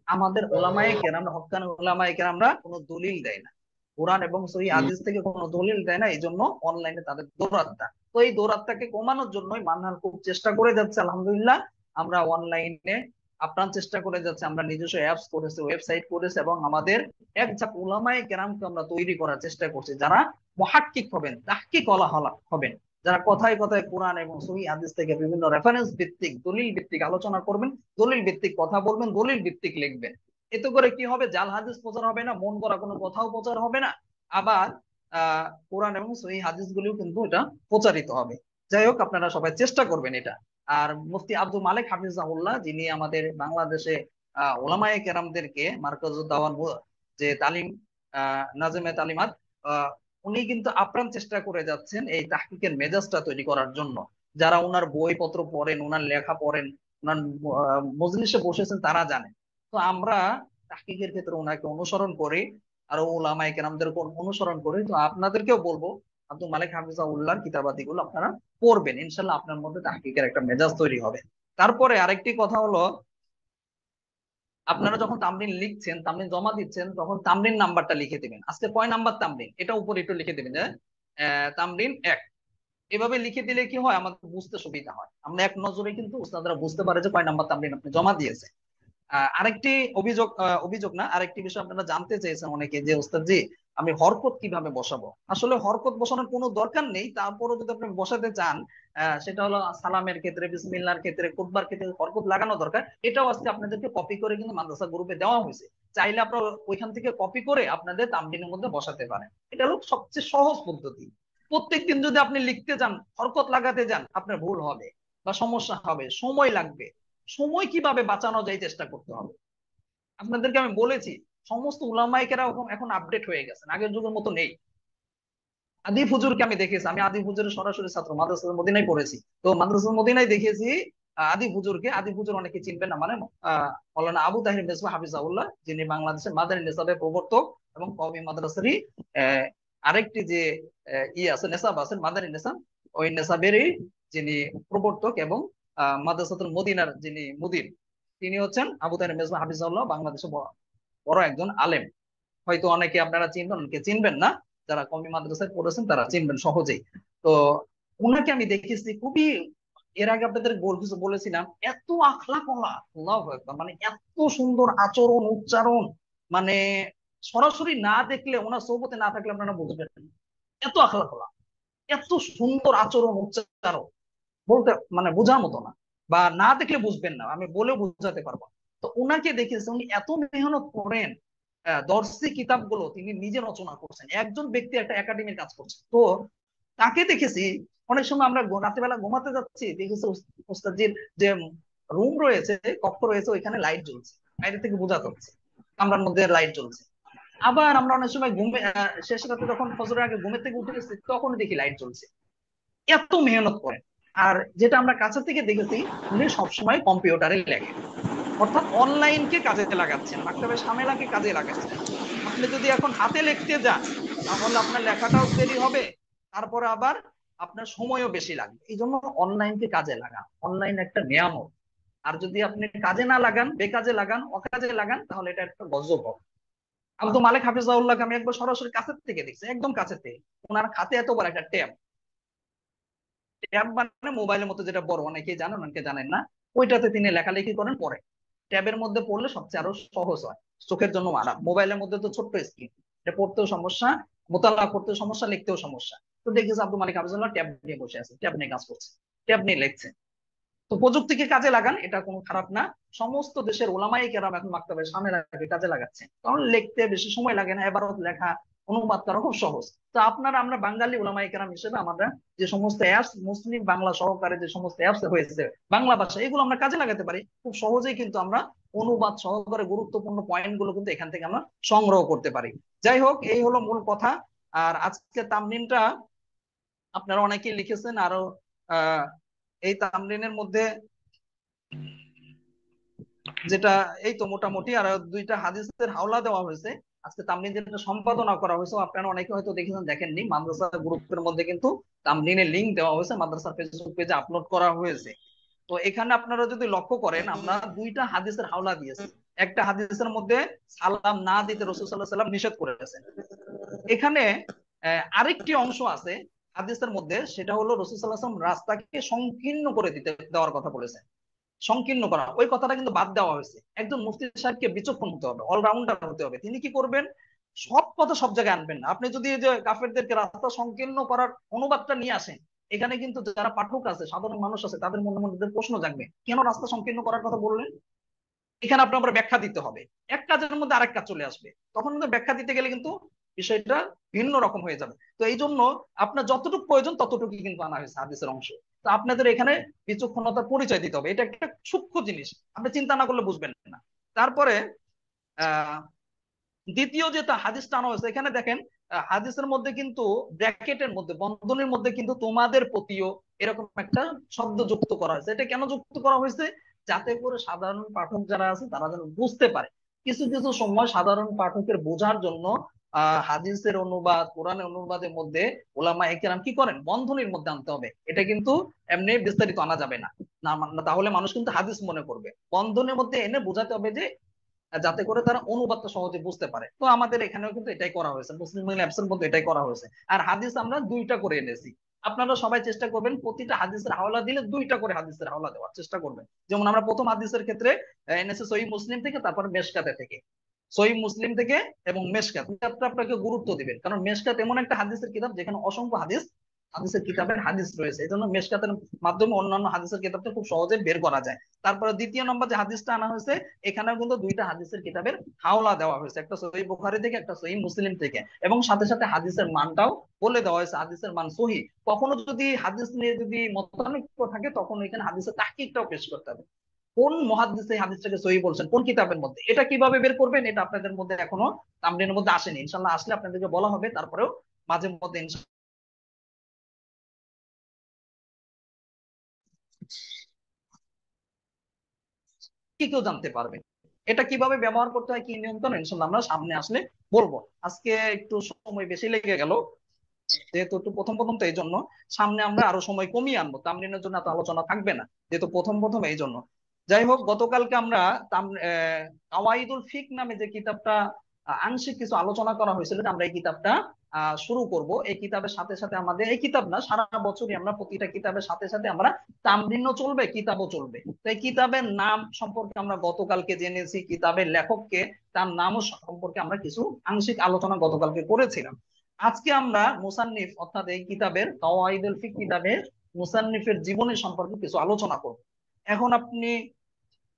[SPEAKER 1] আমাদের ওলামায়ে কেরাম, হক্কানি ওলামায়ে কেরামরা কোনো দলিল দেয় না, কোরআন এবং সহিহ হাদিস থেকে কোনো দলিল দেয় না, এই জন্য অনলাইনে তাদের দৌরাত্মা। তো এই দৌরাত্মাকে কমানোর জন্যই মানহাল খুব চেষ্টা করে যাচ্ছে, আলহামদুলিল্লাহ। আমরা অনলাইনে আপ্রাণ চেষ্টা করে যাচ্ছে, আমরা নিজস্ব অ্যাপস করেছি, ওয়েবসাইট করেছি, এবং আমাদের এক ঝাঁক উলামায়ে কেরামকে আমরা তৈরি করার চেষ্টা করছি, যারা মুহাক্কিক হবেন, তাহকিক ওয়ালা হবেন, যারা কথায় কথায় কোরআন এবং সহিহ হাদিস থেকে বিভিন্ন রেফারেন্স ভিত্তিক, দলিল ভিত্তিক আলোচনা করবেন, দলিল ভিত্তিক কথা বলবেন, দলিল ভিত্তিক লিখবেন। এতে করে কি হবে, জাল হাদিস প্রচার হবে না, মন করা কোনো কথাও প্রচার হবে না, আবার কোরআন এবং সহিহ হাদিস গুলিও কিন্তু এটা প্রচারিত হবে। যাই হোক, আপনারা সবাই চেষ্টা করবেন এটা। আর মুফতি আব্দুল মালিক হাফিজাহুল্লাহ, যিনি আমাদের বাংলাদেশে ওলামায়ে কেরামদেরকে মার্কাজুদ দাওয়ার যে তালিম, নাজমে তালিমাত, আহ, উনি কিন্তু আপ্রাণ চেষ্টা করে যাচ্ছেন এই তাহকিকের মেজাজটা তৈরি করার জন্য। যারা ওনার বইপত্র পড়েন, ওনার লেখা পড়েন, ওনার মজলিসে বসেছেন, তারা জানেন। তো আমরা তাহকিকের ক্ষেত্রে ওনাকে অনুসরণ করি, আর ওলামায়ে কেরামদেরকে অনুসরণ করি। তো আপনাদেরকেও বলবো, আব্দুল মালিক হাফিজাউল্লাহর কিতাবাদি গুলো আপনারা পড়বেন, ইনশাল্লাহ আপনার মধ্যে তাহকিকের একটা মেজাজ তৈরি হবে। তারপরে আরেকটি কথা হলো, আপনারা যখন তামরিন লিখছেন, তামরিন জমা দিচ্ছেন, তখন তামরিন নাম্বারটা লিখে দিবেন। আজকে কয় নাম্বার তামরিন, এটা উপরে একটু লিখে দিবেন যে তামরিন 1। এভাবে লিখে দিলে কি হয়, আমাদের বুঝতে সুবিধা হয়, আমরা এক নজরে কিন্তু উস্তাদরা বুঝতে পারে যে কয় নাম্বার তামরিন আপনি জমা দিয়েছেন। আরেকটি অভিযোগ না, আরেকটি বিষয় আপনারা জানতে চেয়েছেন অনেকে, যে ওস্তাদ জি, আমি হরকত কিভাবে বসাবো। আসলে হরকত বসানোর কোনো দরকার নেই, তারপরও যদি আপনি বসাতে চান, সেটা হলো সালামের ক্ষেত্রে, বিসমিল্লাহর ক্ষেত্রে, খুতবার ক্ষেত্রে হরকত লাগানো দরকার। এটাও আজকে আপনাদেরকে কপি করে কিন্তু মাদ্রাসা গ্রুপে দেওয়া হয়েছে, চাইলে আপনারা ওইখান থেকে কপি করে আপনাদের তামরিনের মধ্যে বসাতে পারেন। এটা হলো সবচেয়ে সহজ পদ্ধতি। প্রত্যেকদিন যদি আপনি লিখতে যান, হরকত লাগাতে যান, আপনার ভুল হবে বা সমস্যা হবে, সময় লাগবে। সময় কিভাবে বাঁচানো যায় চেষ্টা করতে হবে। আপনাদেরকে আমি বলেছি, সমস্ত উলামায়ে এখন আপডেট হয়ে গেছেন, আগের যুগের মতো নেই। আদিফ হুজুরকে আমি দেখেছি, আমি আদিফ হুজুরের সরাসরি ছাত্র, মাদ্রাসাতুল মদিনায় পড়েছি। তো মাদ্রাসাতুল মদিনায় দেখেছি, আদি হুজুরকে, আদি হুজুর অনেকে চিনবেন না, মানে মৌলানা আবু তাহির মেজবা হাফিজাউল্লাহ, যিনি বাংলাদেশের মাদানী নিসাবের প্রবর্তক এবং কওমি মাদ্রাসারই আহ, আরেকটি যে আছে নেসাব আছেন মাদানী নেসাব, ওই নেসাবেরই যিনি প্রবর্তক এবং মাদ্রাসাতুল মদিনার যিনি মুদির, তিনি হচ্ছেন আবু তাহির মেজবা হাফিজাউল্লাহ, বাংলাদেশের বড় একজন আলেম। হয়তো অনেকে আপনারা চিনবেন, অনেকে চিনবেন না, যারা কওমি মাদ্রাসায় পড়েছেন তারা চিনবেন সহজেই। তো উনাকে আমি দেখেছি খুবই, এর আগে আপনাদের কিছু বলেছিলাম, এত আখলাক ওয়ালা, আল্লাহু আকবার, মানে এত সুন্দর আচরণ উচ্চারণ, মানে সরাসরি না দেখলে, ওনার সোহবতে না থাকলে আপনারা বুঝবেন না। এত আখলাক ওয়ালা, এত সুন্দর আচরণ উচ্চারণ, বলতে মানে বোঝার মতো না, বা না দেখলে বুঝবেন না, আমি বলে বোঝাতে পারবো না। তো উনাকে দেখেছি উনি এত মেহনত করেন, দর্শি কিতাবগুলো তিনি নিজে রচনা করছেন, একজন ব্যক্তি একটা একাডেমির কাজ করছেন। তো তাকে দেখেছি, অনেক সময় আমরা রাত্রিবেলা ঘুমাতে যাচ্ছি, দেখেছি ওস্তাদজির যে রুম রয়েছে, কক্ষ রয়েছে, ওইখানে লাইট জ্বলছে, বাইরে থেকে বোঝা যাচ্ছে কামরার মধ্যে লাইট জ্বলছে। আবার আমরা অনেক সময় ঘুমে শেষ রাতে যখন ফজরের আগে ঘুমের থেকে উঠে গেছি, তখন দেখি লাইট জ্বলছে। এত মেহনত করেন। আর যেটা আমরা কাছে থেকে দেখেছি, উনি সবসময় কম্পিউটারে লেখেন, অর্থাৎ অনলাইনকে কাজে লাগাচ্ছেন, মাকতাবের ঝামেলাকে কাজে লাগাচ্ছেন। আপনি যদি এখন হাতে লিখতে যান, তাহলে আপনার লেখাটাও দেরি হবে, তারপরে আবার আপনার সময়ও বেশি লাগবে। এই জন্য অনলাইনকে কাজে লাগান, অনলাইন একটা নিয়ামত। আর যদি আপনি কাজে না লাগান, বেকাজে লাগান, অকাজে লাগান, তাহলে এটা একটা গজব হবে। আব্দুল মালিক হাফিজাউল্লাহকে আমি একবার সরাসরি কাছের থেকে দেখছি, একদম কাছের থেকে। ওনার হাতে এত বড় একটা ট্যাব, ট্যাব মানে মোবাইলের মতো যেটা বড়, অনেকেই জানেন অনেকে জানেন না, ওইটাতে তিনি লেখালেখি করেন পরে। ট্যাবের মধ্যে পড়লে সবচেয়ে আরো সহজ হয়, চোখের জন্য আরাম। মোবাইলের মধ্যে তো ছোট্ট স্ক্রিন, এটা পড়তেও সমস্যা, মোতালা করতেও সমস্যা, লিখতেও সমস্যা। তো দেখেছি আব্দুল মালিক হাফিজুল্লাহ ট্যাব নিয়ে বসে আছে, ট্যাব নিয়ে কাজ করছে, ট্যাব নিয়ে লিখছে। তো প্রযুক্তিকে কাজে লাগান, এটা কোনো খারাপ না। সমস্ত দেশের ওলামায়ে কেরাম এখন মাকতাবের সামনে লাগে কাজে লাগাচ্ছে, কারণ লিখতে বেশি সময় লাগে না, এবারত লেখা, অনুবাদ করা খুব সহজ। তো আপনারা, আমরা বাঙালি ওলামায়ে কেরাম হিসেবে আমরা যে সমস্ত অ্যাপস, মুসলিম বাংলা সহকারে যে সমস্ত অ্যাপস হয়েছে বাংলা ভাষা, এগুলো আমরা কাজে লাগাতে পারি খুব সহজেই, কিন্তু আমরা অনুবাদ সহকারে গুরুত্বপূর্ণ পয়েন্ট গুলো কিন্তু এখান থেকে আমরা সংগ্রহ করতে পারি। যাই হোক, এই হলো মূল কথা। আর আজকে তামরিনটা আপনারা অনেকেই লিখেছেন, আরো আহ এই তামরিনের মধ্যে যেটা, এই তো মোটামুটি আর দুইটা হাদিসের হাওলা দেওয়া হয়েছে। আজকে তামরিন যেটা সম্পাদনা করা হয়েছে, আপনারা অনেকে হয়তো দেখেছেন, দেখেননি, মাদ্রাসা গ্রুপের মধ্যে কিন্তু তামরিনের লিংক দেওয়া হয়েছে, মাদ্রাসার ফেসবুক পেজে আপলোড করা হয়েছে। তো এখানে আপনারা যদি লক্ষ্য করেন, আমরা দুইটা হাদিসের হাওলা দিয়েছি। একটা হাদিসের মধ্যে সালাম না দিতে রাসূল সাল্লাল্লাহু আলাইহি ওয়াসাল্লাম নিষেধ করেছেন। এখানে আরেকটি অংশ আছে হাদিসের মধ্যে, সেটা হলো রাসূল সাল্লাল্লাহু আলাইহি ওয়াসাল্লাম রাস্তাকে সংকীর্ণ করে দিতে দেওয়ার কথা বলেছেন। সংকীর্ণ করা, ওই কথাটা কিন্তু বাদ দেওয়া হয়েছে। একজন মুফতি সাহেবকে বিচক্ষণ হতে হবে, অলরাউন্ডার হতে হবে। তিনি কি করবেন, সব কথা সব জায়গায় আনবেন না। আপনি যদি এই যে কাফেরদেরকে রাস্তা সংকীর্ণ করার অনুবাদটা নিয়ে আসেন, এখানে কিন্তু যারা পাঠক আছে, সাধারণ মানুষ আছে, তাদের মনে মধ্যে প্রশ্ন জাগবে, কেন রাস্তা সংকীর্ণ করার কথা বললেন। এখানে আপনার আবার ব্যাখ্যা দিতে হবে, এক কাজের মধ্যে আরেক কাজ চলে আসবে, তখন কিন্তু ব্যাখ্যা দিতে গেলে কিন্তু বিষয়টা ভিন্ন রকম হয়ে যাবে। তো এই জন্য আপনার যতটুকু প্রয়োজন ততটুকু কিন্তু আনা হয়েছে হাদিসের অংশ। তো আপনাদের এখানে বিচক্ষণতার পরিচয় দিতে হবে, এটা একটা সূক্ষ্ম জিনিস, আপনি চিন্তা না করলে বুঝবেন না। তারপরে আহ দ্বিতীয় যেটা হাদিসটা আনা হয়েছে, এখানে দেখেন হাদিসের মধ্যে কিন্তু ব্র্যাকেটের মধ্যে, বন্ধনীর মধ্যে কিন্তু তোমাদের প্রতিও এরকম একটা শব্দ যুক্ত করা হয়েছে। এটা কেন যুক্ত করা হয়েছে, যাতে করে সাধারণ পাঠক যারা আছে তারা যেন বুঝতে পারে। কিছু কিছু সময় সাধারণ পাঠকের বোঝার জন্য হাদিসের অনুবাদ, কোরআনের অনুবাদের মধ্যে ওলামায়ে কেরাম কি করেন, বন্ধনীর মধ্যে আনতে হবে। এটা কিন্তু এমনি বিস্তারিত আনা যাবে না, তাহলে মানুষ কিন্তু হাদিস মনে করবে। বন্ধনের মধ্যে এনে বোঝাতে হবে, যে যাতে করে তারা অনুবাদটা সহজে বুঝতে পারে। তো আমাদের এখানেও কিন্তু এটাই করা হয়েছে, মুসলিম অ্যাপসের মধ্যে এটাই করা হয়েছে। আর হাদিস আমরা দুইটা করে এনেছি। আপনারা সবাই চেষ্টা করবেন প্রতিটা হাদিসের হাওলা দিলে দুইটা করে হাদিসের হাওলা দেওয়ার চেষ্টা করবেন। যেমন আমরা প্রথম হাদিসের ক্ষেত্রে এনেছি সহিহ মুসলিম থেকে, তারপর মেশকাতে থেকে। সহিহ মুসলিম থেকে এবং মেশকাত, আপনাকে গুরুত্ব দিবেন, কারণ মেশকাত এমন একটা হাদিসের কিতাব যেখানে অসংখ্য হাদিস, হাদিসের কিতাবের হাদিস রয়েছে, এই জন্য মেশকাতের মাধ্যমে অন্যান্য হাদিসের কিতাবটা খুব সহজে বের করা যায়। তারপরে দ্বিতীয় নম্বর যে হাদিসটা আনা হয়েছে, এখানেও কিন্তু দুইটা হাদিসের কিতাবের হাওলা দেওয়া হয়েছে, একটা সহিহ বুখারী থেকে, একটা সহিহ মুসলিম থেকে, এবং সাথে সাথে হাদিসের মানটাও বলে দেওয়া হয়েছে, হাদিসের মান সহিহ। কখনো যদি হাদিস নিয়ে যদি মতানৈক্য থাকে, তখন এখানে হাদিসের তাহকিকটাও পেশ করতে হবে, কোন মুহাদ্দিস এই হাদিসটাকে সহিহ বলছেন, কোন কিতাবের মধ্যে। এটা কিভাবে বের করবেন, এটা আপনাদের মধ্যে এখনো তামরিনের মধ্যে আসেনি, ইনশাআল্লাহ আসলে আপনাদেরকে বলা হবে। তারপরেও মাঝে মধ্যে কি কেউ জানতে পারবে। এটা কিভাবে ব্যবহার করতে হয়, কি নিয়ন্ত্রণ, ইনশাল্লাহ আমরা সামনে আসলে বলবো। আজকে একটু সময় বেশি লেগে গেল, যেহেতু একটু প্রথম প্রথম, তো এই জন্য সামনে আমরা আরো সময় কমিয়ে আনবো, তামরিনের জন্য এত আলোচনা থাকবে না, যেহেতু প্রথম প্রথম এই জন্য। যাই হোক, গতকালকে আমরা কাওয়াইদুল ফিক নামে যে কিতাবটা আংশিক কিছু আলোচনা করা হয়েছিল, যে আমরা এই কিতাবটা শুরু করব। এই কিতাবের সাথে সাথে আমাদের, এই কিতাব না, সারা বছরই আমরা প্রতিটা কিতাবের সাথে সাথে আমরা তামরিনও চলবে, কিতাবও চলবে। তো এই কিতাবের নাম সম্পর্কে আমরা গতকালকে জেনেছি, কিতাবের লেখককে, তার নামও সম্পর্কে আমরা কিছু আংশিক আলোচনা গতকালকে করেছিলাম। আজকে আমরা মুসান্নিফ অর্থাৎ এই কিতাবের কাওয়াইদুল ফিক কিতাবের মুসান্নিফের জীবনী সম্পর্কে কিছু আলোচনা করব। এখন আপনি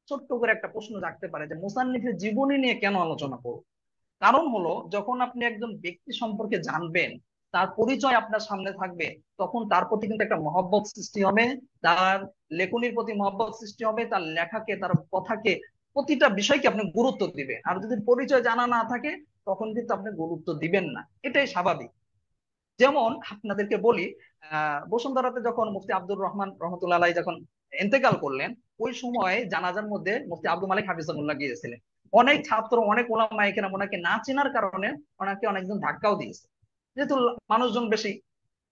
[SPEAKER 1] ছোট্ট করে একটা প্রশ্ন রাখতে পারে যে মুসান্নিফের জীবনী নিয়ে কেন আলোচনা করব? কারণ হলো, যখন আপনি একজন ব্যক্তি সম্পর্কে জানবেন, তার পরিচয় আপনার সামনে থাকবে, তখন তার প্রতি কিন্তু একটা মহব্বত সৃষ্টি হবে, তার লেখনির প্রতি মহব্বত সৃষ্টি হবে, তার লেখাকে, তার কথাকে, প্রতিটা বিষয়কে আপনি গুরুত্ব দিবেন। আর যদি পরিচয় জানা না থাকে, তখন কিন্তু আপনি গুরুত্ব দিবেন না, এটাই স্বাভাবিক। যেমন আপনাদেরকে বলি, বসুন্ধরাতে যখন মুফতি আব্দুর রহমান রহমতুল্লাহ আলাইহি যখন ইন্তেকাল করলেন, ওই সময় জানাজার মধ্যে মুফতি আব্দুল মালিক হাফিজাহুল্লাহ গিয়েছিলেন। অনেক ছাত্র, অনেক ওলামায়ে কেরাম ওনাকে না চেনার কারণে ওনাকে অনেকজন ধাক্কাও দিয়েছে, যেহেতু মানুষজন বেশি।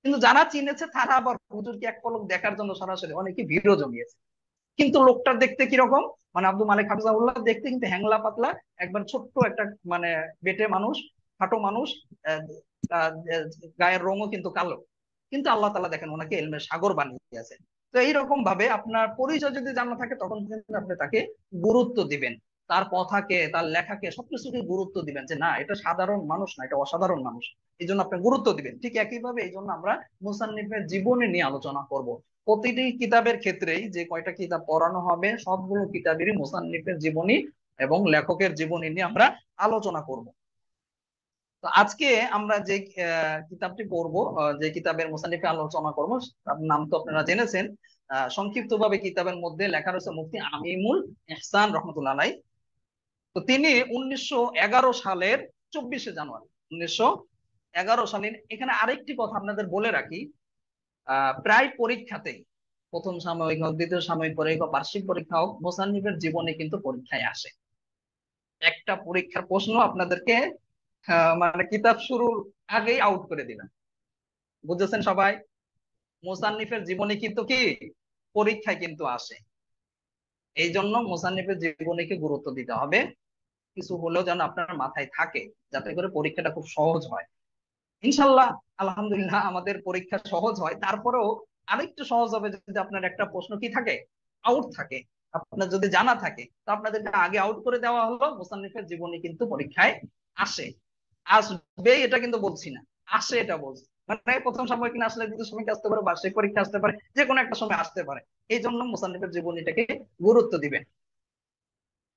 [SPEAKER 1] কিন্তু যারা চিনেছে তারা আবার হুজুরকে এক পলক দেখার জন্য সরাসরি অনেকে ভিড়ও জমিয়েছে। কিন্তু লোকটা দেখতে কিরকম, মানে আব্দুল মালিক হাফিজাহুল্লাহ দেখতে কিন্তু হ্যাংলা পাতলা, একবার ছোট্ট একটা, মানে বেটে মানুষ, খাটো মানুষ, আহ, আহ, গায়ের রঙও কিন্তু কালো। কিন্তু আল্লাহ তাআলা দেখেন ওনাকে ইলমের সাগর বানিয়ে দিয়েছেন। তো এইরকম ভাবে আপনার পরিচয় যদি জানা থাকে, তখন কিন্তু আপনি তাকে গুরুত্ব দিবেন, তার কথাকে, তার লেখাকে, সবকিছুকে গুরুত্ব দিবেন, যে না, এটা সাধারণ মানুষ না, এটা অসাধারণ মানুষ। এই জন্য আপনি গুরুত্ব দিবেন। ঠিক একইভাবে এই জন্য আমরা মুসান্নিফের জীবনী নিয়ে আলোচনা করব। প্রতিটি কিতাবের ক্ষেত্রেই যে কয়টা কিতাব পড়ানো হবে, সবগুলো কিতাবেরই মুসান্নিফের জীবনী এবং লেখকের জীবনী নিয়ে আমরা আলোচনা করব। তো আজকে আমরা যে কিতাবটি পড়ব, যে কিতাবের মুসান্নিফে আলোচনা করব, তার নাম তো আপনারা জেনেছেন। সংক্ষিপ্ত ভাবে কিতাবের মধ্যে লেখা রয়েছে মুফতি আমিমুল ইহসান রহমতুল্লাহ আলাইহি। তো তিনি 1911 সালের 24শে জানুয়ারি, 1911 সালের, এখানে আরেকটি কথা আপনাদের বলে রাখি, প্রায় পরীক্ষাতেই, প্রথম সাময়িক হোক, দ্বিতীয় সাময়িক পরীক্ষা হোক, বার্ষিক পরীক্ষা হোক, মোসান্নিফের জীবনে কিন্তু পরীক্ষায় আসে। একটা পরীক্ষার প্রশ্ন আপনাদেরকে মানে কিতাব শুরুর আগেই আউট করে দিলাম, বুঝেছেন সবাই? মোসান্নিফের জীবনী কিন্তু কি পরীক্ষায় কিন্তু আসে। এই জন্য মোসান্নিফের জীবনীকে গুরুত্ব দিতে হবে, কিছু হলেও যেন আপনার মাথায় থাকে, যাতে করে পরীক্ষাটা খুব সহজ হয়। ইনশাল্লাহ, আলহামদুলিল্লাহ, আমাদের পরীক্ষা সহজ হয়, তারপরেও আরেকটু সহজ হবে যদি আপনার একটা প্রশ্ন কি থাকে, আউট থাকে। আপনার যদি জানা থাকে, তো আপনাদেরকে আগে আউট করে দেওয়া হলো। মুসান্নিফের জীবনী কিন্তু পরীক্ষায় আসে, আসবে এটা কিন্তু বলছি না, আসে এটা বলছি। মানে প্রথম সময় কিনা আসলে, দ্বিতীয় সময় আসতে পারে, বার্ষিক পরীক্ষা আসতে পারে, যে কোনো একটা সময় আসতে পারে। এই জন্য মুসান্নিফের জীবনীটাকে গুরুত্ব দিবেন।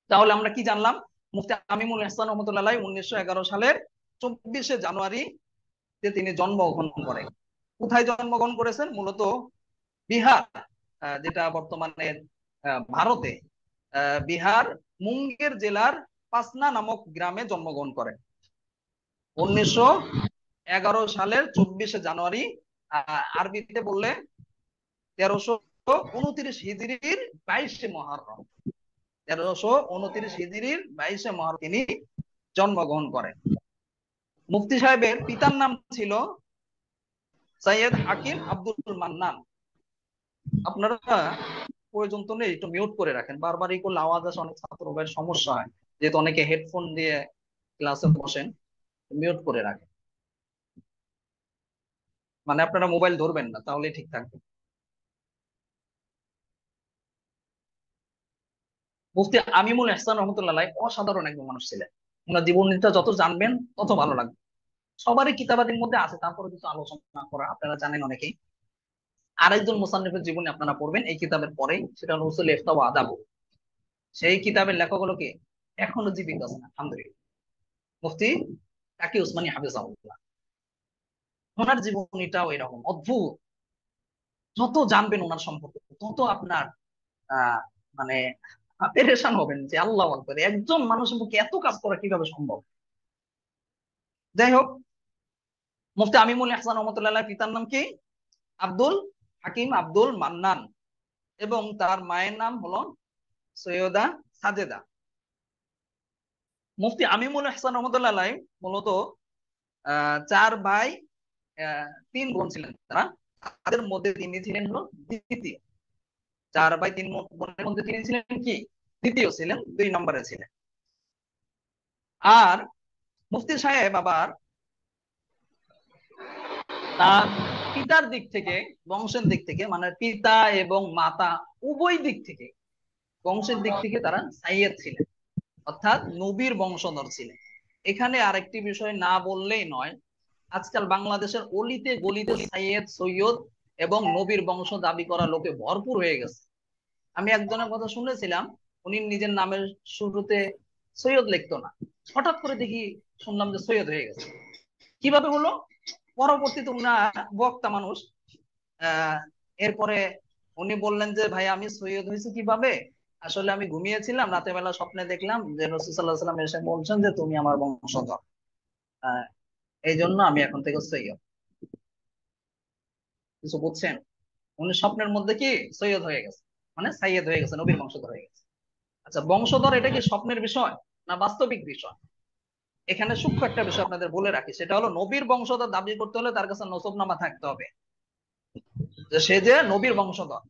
[SPEAKER 1] তাহলে আমরা কি জানলাম? মুফতি আমিমুল ইহসান রহমতুল্লাহ আলাইহি 1911 সালের 24শে জানুয়ারি তিনি জন্মগ্রহণ করেন। কোথায় জন্মগ্রহণ করেছেন? মূলত বিহার, যেটা বর্তমানে ভারতে, বিহার মুঙ্গের জেলার পাসনা নামক গ্রামে জন্মগ্রহণ করেন 1911 সালের 24শে জানুয়ারি। আরবিতে বললে 1329 হিজরির 22শে মহররম, 1329 হিজরির 22শে মহররম তিনি জন্মগ্রহণ করেন। মুফতি সাহেবের পিতার নাম ছিল সৈয়দ হাকিম আব্দুল মান্নান। আপনারা প্রয়োজন তো নেই, একটু মিউট করে রাখেন, বারবার এই করলে আওয়াজ আসে, অনেক ছাত্র ভাইয়ের সমস্যা হয়, যেহেতু অনেকে হেডফোন দিয়ে ক্লাসে বসেন। মিউট করে রাখেন, মানে আপনারা মোবাইল ধরবেন না, তাহলে ঠিক থাকবে। মুফতি আমিমুল ইহসান রহমতুল্লাহ আলাইহি অসাধারণ একজন মানুষ ছিলেন। ওনার জীবনীটা যত জানবেন তত ভালো লাগবে। সবারই কিতাবাদির মধ্যে আছে, তারপরে কিছু আলোচনা করা, আপনারা জানেন অনেকেই। আরেকজন মুসান্নিফের জীবনী আপনারা পড়বেন এই কিতাবের পরেই, সেটা হলো উসুল ইফতা ওয়া আদাব। সেই কিতাবের লেখক হলো কে? এখনো জীবিত আছেন আলহামদুলিল্লাহ, মুফতি তাকি উসমানী হাফিজাহুল্লাহ। ওনার জীবনীটাও এরকম অদ্ভুত। যত জানবেন ওনার সম্পর্কে, তত আপনার আহ মানে পেরেশান হবেন যে আল্লাহু আকবার, একজন মানুষের পক্ষে এত কাজ করা কিভাবে সম্ভব। যাই হোক, মুফতি আমিমুল ইহসান রহমতুল্লাহ পিতার নাম কি? আব্দুল হাকিম আব্দুল মান্নান, এবং তার মায়ের নাম হলো সৈয়দা সাজেদা। মুফতি আমিমুল ইহসান রহমতুল্লাহ আলাইহি মূলত 4 ভাই 3 বোন ছিলেন তারা। তাদের মধ্যে তিনি ছিলেন হলো দ্বিতীয়। 4 ভাই 3 বোনের মধ্যে তিনি ছিলেন কি দ্বিতীয় ছিলেন, 2 নম্বরে ছিলেন। আর মুফতি সাহেব আবার তার পিতার দিক থেকে, বংশের দিক থেকে, মানে পিতা এবং মাতা উভয় দিক থেকে, বংশের দিক থেকে তারা সাইয়্যেদ ছিলেন, অর্থাৎ নবীর বংশধর ছিলেন। এখানে আরেকটি বিষয় না বললেই নয়, আজকাল বাংলাদেশের অলিতে গলিতে সাইয়্যেদ, সৈয়দ এবং নবীর বংশ দাবি করা লোকে ভরপুর হয়ে গেছে। আমি একজনের কথা শুনেছিলাম, উনি নিজের নামের শুরুতে সৈয়দ লিখতো না, হঠাৎ করে দেখি শুনলাম যে সৈয়দ হয়ে গেছে। কিভাবে হলো? পরবর্তীতে উনার বক্তা মানুষ, এরপরে উনি বললেন যে ভাই আমি সৈয়দ হয়েছি কিভাবে, আসলে আমি ঘুমিয়েছিলাম, রাতের বেলা স্বপ্নে দেখলাম যে রাসূল সাল্লাল্লাহু আলাইহি ওয়াসাল্লাম এসে বলছেন যে তুমি আমার বংশধর, এই জন্য আমি এখন থেকে সৈয়দ। কিছু বুঝছেন? উনি স্বপ্নের মধ্যে কি সৈয়দ হয়ে গেছে, মানে সাইয়্যেদ হয়ে গেছে, নবীর বংশধর হয়ে গেছে। আচ্ছা, বংশধর এটা কি স্বপ্নের বিষয় না বাস্তবিক বিষয়? এখানে সূক্ষ্ম একটা বিষয় আপনাদের বলে রাখি, সেটা হলো নবীর বংশধর দাবি করতে হলে তার কাছে নসবনামা থাকতে হবে, যে সে যে নবীর বংশধর,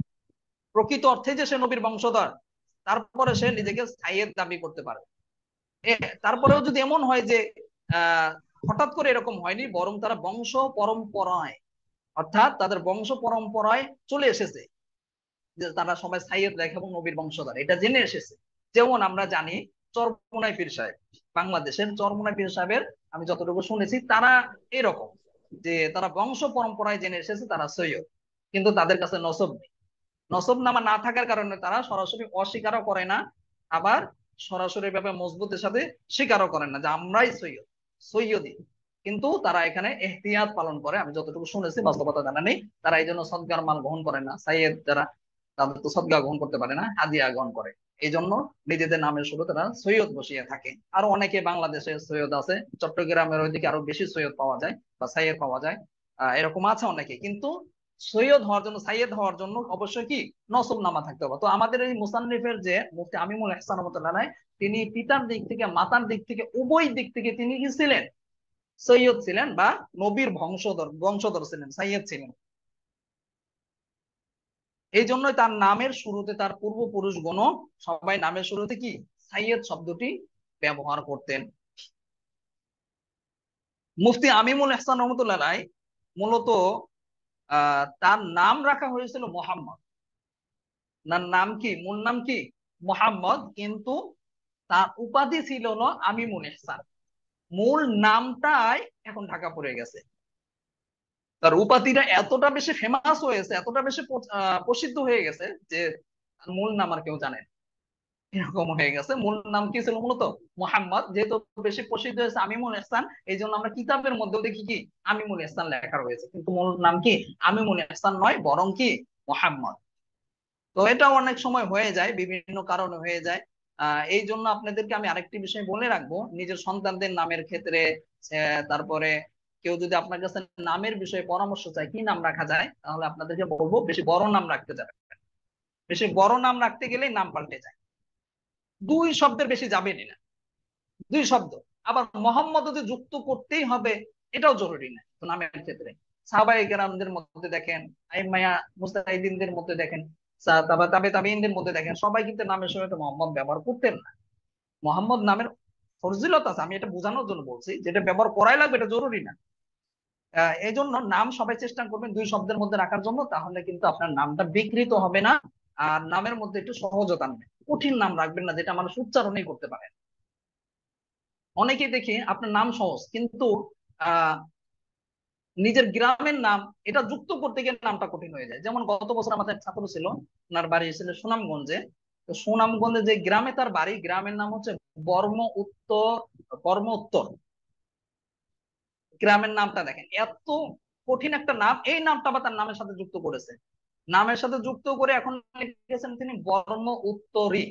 [SPEAKER 1] প্রকৃত অর্থে যে সে নবীর বংশধর, তারপরে সে নিজেকে সাইয়্যেদ দাবি করতে পারে। তারপরেও যদি এমন হয় যে আহ হঠাৎ করে এরকম হয়নি, বরং তারা বংশ পরম্পরায়, অর্থাৎ তাদের বংশ পরম্পরায় চলে এসেছে যে তারা সবাই সাইয়্যেদ লেখা এবং নবীর বংশধর, এটা জেনে এসেছে। যেমন আমরা জানি চরমোনাই পীর সাহেব, বাংলাদেশের চরমোনাই পীর সাহেবের আমি যতটুকু শুনেছি তারা এরকম যে তারা বংশ পরম্পরায় জেনে এসেছে তারা সৈয়দ, কিন্তু তাদের কাছে নসব নেই। নসবনামা না থাকার কারণে তারা সরাসরি অস্বীকারও করে না, আবার সরাসরি ভাবে মজবুতের সাথে স্বীকারও করেন না যে আমরাই সৈয়দ, সৈয়দি। কিন্তু তারা এখানে এহতিয়াত পালন করে, আমি যতটুকু শুনেছি, বাস্তবতা জানা নেই। তারা এই জন্য সদকার মাল গ্রহণ করে না, সাইয়্যেদ যারা তাদের তো সদকা গ্রহণ করতে পারে না, হাদিয়া গ্রহণ করে। এই জন্য নিজেদের নামের শুরু তারা সৈয়দ বসিয়ে থাকে। আরো অনেকে বাংলাদেশে সৈয়দ আছে, চট্টগ্রামের ওইদিকে আরো বেশি সৈয়দ পাওয়া যায় বা সাইয়্যেদ পাওয়া যায়, এরকম আছে অনেকে। কিন্তু সৈয়দ হওয়ার জন্য, সাইয়্যেদ হওয়ার জন্য অবশ্যই কি নসব নামা থাকতে হবে। তো আমাদের এই মুসান্নিফের যে মুফতি আমিমুল ইহসান রহমাতুল্লাহ আলাইহি, তিনি পিতার দিক থেকে মাতার দিক থেকে উভয় দিক থেকে তিনি কি ছিলেন? সৈয়দ ছিলেন, বা নবীর বংশধর ছিলেন, সাইয়্যেদ ছিলেন। এই জন্যই তার নামের শুরুতে তার পূর্বপুরুষগণ সবাই নামের শুরুতে কি সাইয়্যেদ শব্দটি ব্যবহার করতেন। মুফতি আমিমুল ইহসান রহমাতুল্লাহ আলাইহি মূলত তার নাম রাখা হয়েছিল মোহাম্মদ। তার নাম কি, মূল নাম কি মোহাম্মদ, কিন্তু তার উপাধি ছিল না আমিমুল ইহসান। মূল নামটাই এখন ঢাকা পড়ে গেছে, তার উপাধিটা এতটা বেশি ফেমাস হয়েছে, এতটা বেশি প্রসিদ্ধ হয়ে গেছে যে মূল নাম আর কেউ জানে না, এরকম হয়ে গেছে। মূল নাম কি ছিল মূলত মোহাম্মদ, যেহেতু বেশি প্রসিদ্ধ হয়েছে আমিমুল ইহসান, এই জন্য আমরা কিতাবের মধ্যেও দেখি কি আমিমুল ইহসান লেখা রয়েছে, কিন্তু মূল নাম কি আমিমুল ইহসান নয়, বরং কি মোহাম্মদ। তো এটা অনেক সময় হয়ে যায়, বিভিন্ন কারণে হয়ে যায়। এই জন্য আপনাদেরকে আমি আরেকটি বিষয় বলে রাখবো, নিজের সন্তানদের নামের ক্ষেত্রে তারপরে কেউ যদি আপনার কাছে নামের বিষয়ে পরামর্শ চায় কি নাম রাখা যায়, তাহলে আপনাদেরকে বলবো বেশি বড় নাম রাখতে যাবে। বেশি বড় নাম রাখতে গেলেই নাম পাল্টে যায়, 2 শব্দের বেশি যাবেনি না, 2 শব্দ। আবার মোহাম্মদ যুক্ত করতেই হবে এটাও জরুরি না তো নামের ক্ষেত্রে। সাহাবায়ে কেরামদের মধ্যে দেখেন, আইম্মায়ে মুজতাহিদিনদের মধ্যে দেখেন, তাবে তাবেঈনদের মধ্যে দেখেন, সবাই কিন্তু নামের সঙ্গে মোহাম্মদ ব্যবহার করতেন না। মোহাম্মদ নামের ফজিলত আছে, আমি এটা বোঝানোর জন্য বলছি, যেটা ব্যবহার করাই লাগবে এটা জরুরি না। এই জন্য নাম সবাই চেষ্টা করবেন 2 শব্দের মধ্যে রাখার জন্য, তাহলে কিন্তু আপনার নামটা বিকৃত হবে না। আর নামের মধ্যে একটু সহজতা আনবে, কঠিন নাম রাখবেন না যেটা মানুষ উচ্চারণই করতে পারে। অনেকেই দেখি আপনার নাম সহজ, কিন্তু আহ নিজের গ্রামের নাম এটা যুক্ত করতে গিয়ে নামটা কঠিন হয়ে যায়। যেমন গত বছর আমাদের ছাত্র ছিল, ওনার বাড়ি ছিল সুনামগঞ্জে। তো সুনামগঞ্জে যে গ্রামে তার বাড়ি, গ্রামের নাম হচ্ছে বর্ম উত্তর, বর্ম উত্তর। গ্রামের নামটা দেখেন এত কঠিন একটা নাম, এই নামটা আবার তার নামের সাথে যুক্ত করেছে, নামের সাথে যুক্ত করে এখন লিখেছেন তিনি বর্ম উত্তরী।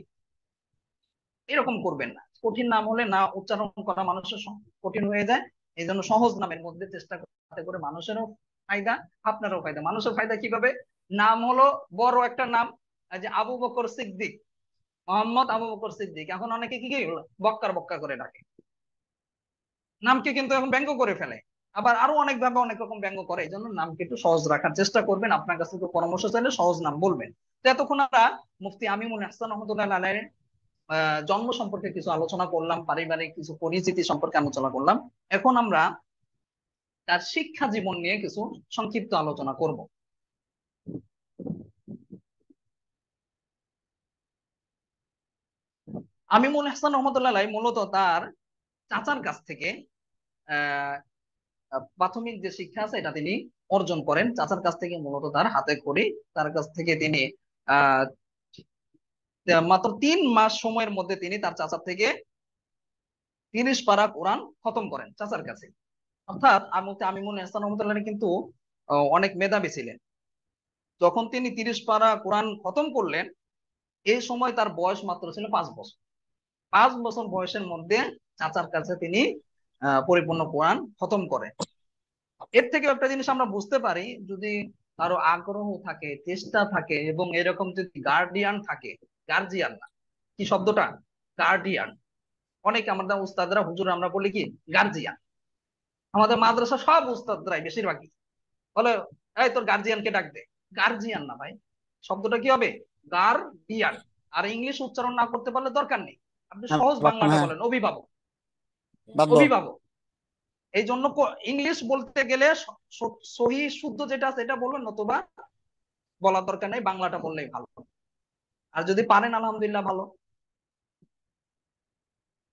[SPEAKER 1] এরকম করবেন না, কঠিন নাম হলে না উচ্চারণ করা মানুষের কঠিন হয়ে যায়। এই জন্য সহজ নামের মধ্যে চেষ্টা করতে করে মানুষেরও ফায়দা, আপনারও ফায়দা। মানুষের ফায়দা কিভাবে? নাম হলো বড় একটা নাম, যে আবু বকর সিদ্দিক, মোহাম্মদ আবু বকর সিদ্দিক। এখন অনেকে কি বক্কার বক্কা করে ডাকে, নামকে কিন্তু এখন ব্যঙ্গ করে ফেলে, আবার আরো অনেক ভাবে অনেক রকম ব্যঙ্গ করে। এই জন্য নামকে একটু সহজ রাখার চেষ্টা করবেন। আপনার কাছে তো পরামর্শ চাইলে সহজ নাম বলবেন। তো এতক্ষণ আমরা মুফতি আমিনুল ইহসান রহমতুল্লাহ আলাইহির জন্ম সম্পর্কে কিছু আলোচনা করলাম, পারিবারিক কিছু পরিচিতি সম্পর্কে আলোচনা করলাম। এখন আমরা তার শিক্ষা জীবন নিয়ে কিছু সংক্ষিপ্ত আলোচনা করব। আমিনুল ইহসান রহমতুল্লাহ আলাইহি মূলত তার চাচার কাছ থেকে আহ প্রাথমিক যে শিক্ষা আছে এটা তিনি অর্জন করেন। চাচার কাছ থেকে মূলত তার হাতে খড়ি, তার কাছ থেকে তিনি আহ মাত্র 3 মাস সময়ের মধ্যে তিনি তার চাচার থেকে 30 পারা কোরআন খতম করেন চাচার কাছে। অর্থাৎ আমিনুল ইহসান রহমতুল্লাহ আলাইহি কিন্তু অনেক মেধাবী ছিলেন। যখন তিনি 30 পারা কোরআন খতম করলেন, এই সময় তার বয়স মাত্র ছিল 5 বছর। 5 বছর বয়সের মধ্যে চাচার কাছে তিনি পরিপূর্ণ কোরআন খতম করেন। এর থেকে একটা জিনিস আমরা বুঝতে পারি, যদি কারো আগ্রহ থাকে, চেষ্টা থাকে, এবং এরকম যদি গার্ডিয়ান থাকে, গার্জিয়ান না, কি শব্দটা, গার্ডিয়ান। অনেকে আমাদের উস্তাদরা হুজুর আমরা বলি কি গার্জিয়ান। আমাদের মাদ্রাসা সব উস্তাদরাই বেশিরভাগই বলে এই তোর গার্জিয়ানকে ডাক দে। গার্জিয়ান না ভাই, শব্দটা কি হবে, গার্ডিয়ান। আর ইংলিশ উচ্চারণ না করতে পারলে দরকার নেই, আপনি সহজ বাংলাটা বলেন, অভিভাবক। অভিভাবক। এই জন্য ইংলিশ বলতে গেলে সহি শুদ্ধ যেটা আছে এটা বলবেন, নতুবা বলার দরকার নেই, বাংলাটা বললেই ভালো। আর যদি পারেন আলহামদুলিল্লাহ ভালো।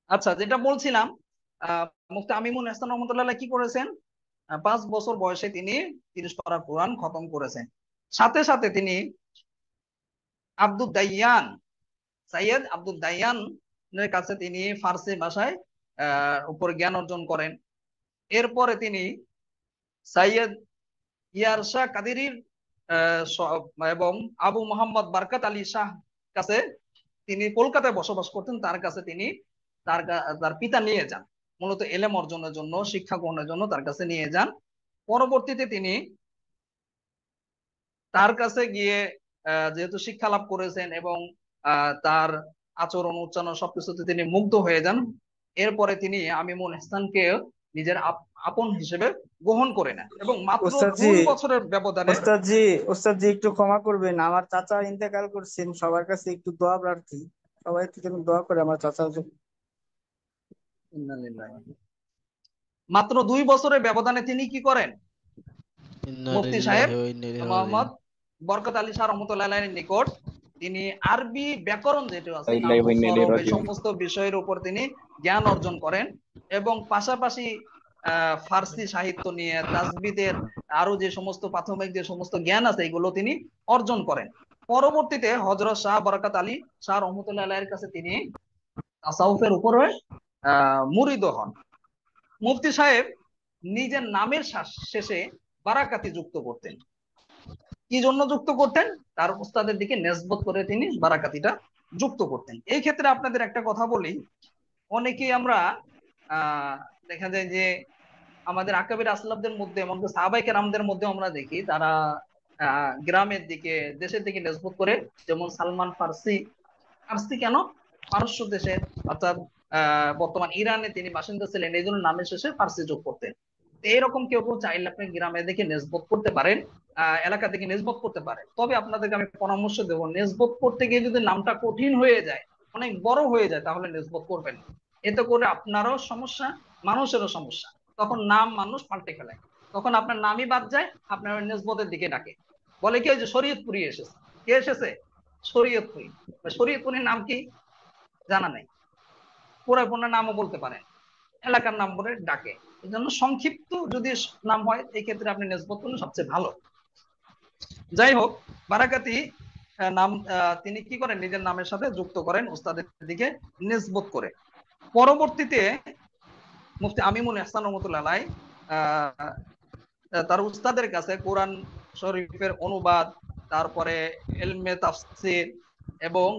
[SPEAKER 1] আচ্ছা, যেটা বলছিলাম, মুফতি আমিনুল ইহসান রহমতুল্লাহ কি করেছেন, 5 বছর বয়সে তিনি 30 পারা কোরআন খতম করেছেন। সাথে সাথে তিনি আব্দুল দাইয়ান, সৈয়দ আব্দুল দাইয়ানের কাছে তিনি ফার্সি ভাষায় উপর জ্ঞান অর্জন করেন। এরপরে তিনি সৈয়দ ইয়ারশা কাদেরীর এবং আবু মোহাম্মদ বরকত আলী শাহ কাছে, তিনি কলকাতায় বসবাস করতেন, তার কাছে তিনি তার পিতা নিয়ে যান, মূলত এলেম অর্জনের জন্য, শিক্ষা গ্রহণের জন্য তার কাছে নিয়ে যান। পরবর্তীতে তিনি তার কাছে গিয়ে যেহেতু শিক্ষা লাভ করেছেন এবং তার আচরণ উচ্চারণ সবকিছুতে তিনি মুগ্ধ হয়ে যান। এরপরে তিনি আমিনুল ইহসানকে নিজের আপন হিসেবে গ্রহণ করে নেন এবং মাত্র 2 বছরের ব্যবধানে।
[SPEAKER 3] ওস্তাদজি একটু ক্ষমা করবেন, আমার চাচা ইন্তেকাল করছেন, সবার কাছে একটু দোয়া প্রার্থী, সবাই একটু যেন দোয়া করে আমার চাচার জন্য।
[SPEAKER 1] মাত্র 2 বছরের ব্যবধানে তিনি কি করেন, মুফতি সাহেব মোহাম্মদ বরকত আলী শাহ রহমতুল্লাহ আলাইহির নিকট তিনি আরবি ব্যাকরণ যেটা আছে, এই সমস্ত বিষয়ের উপর তিনি জ্ঞান অর্জন করেন এবং পাশাপাশি ফার্সি সাহিত্য নিয়ে তাজবিদের আরো যে সমস্ত প্রাথমিক যে সমস্ত জ্ঞান আছে এগুলো তিনি অর্জন করেন। পরবর্তীতে হযরত শাহ বরকত আলী শাহ রহমতুল্লাহ আলাইহির কাছে তিনি তাসাউফের উপরে মুরিদ হন। মুফতি সাহেব নিজের নামের শেষে বারাকাতি যুক্ত করতেন। কি জন্য যুক্ত করতেন, তার উস্তাদের দিকে নেসবত করে তিনি বারাকাতিটা যুক্ত করতেন। এই ক্ষেত্রে আপনাদের একটা কথা বলি, অনেকেই আমরা দেখা যায় যে আমাদের আকাবির আসলাফদের মধ্যে, এমনকি সাহাবায়ে কেরামদের মধ্যে আমরা দেখি তারা গ্রামের দিকে, দেশের দিকে নেসবত করে। যেমন সালমান ফার্সি, ফার্সি কেন, পারস্য দেশের, অর্থাৎ বর্তমান ইরানে তিনি বাসিন্দা ছিলেন, এই জন্য নামের শেষে ফার্সি যোগ করতেন। এইরকম কেউ কেউ চাইলে আপনি গ্রামে দেখে নেসবত করতে পারেন, এলাকা থেকে নেসবত করতে পারেন। তবে আপনাদেরকে আমি পরামর্শ দেবো, নেসবত করতে গিয়ে যদি নামটা কঠিন হয়ে যায়, অনেক বড় হয়ে যায়, তাহলে নেসবত করবেন। এতে করে আপনারও সমস্যা, মানুষেরও সমস্যা। তখন নাম মানুষ পাল্টে ফেলে, তখন আপনার নামই বাদ যায়, আপনার নেসবতের দিকে ডাকে, বলে কি যে শরীয়তপুরি এসেছে। কে এসেছে? শরীয়তপুরি। শরীয়তপুরীর নাম কি জানা নাই, পুরো নামও বলতে পারেন, এলাকার নাম বলে ডাকে। এই জন্য সংক্ষিপ্ত যদি নাম হয়, এই ক্ষেত্রে আপনি নেসবত করলে সবচেয়ে ভালো। যাই হোক, বারাকাতি নাম তিনি কি করেন, নিজের নামের সাথে যুক্ত করেন উস্তাদের দিকে নেসবত করে। পরবর্তীতে মুফতি আমিনুল ইহসান রহমতুল্লাহ আলাইহি তার উস্তাদের কাছে কোরআন শরীফের অনুবাদ, তারপরে ইলমে তাফসীর এবং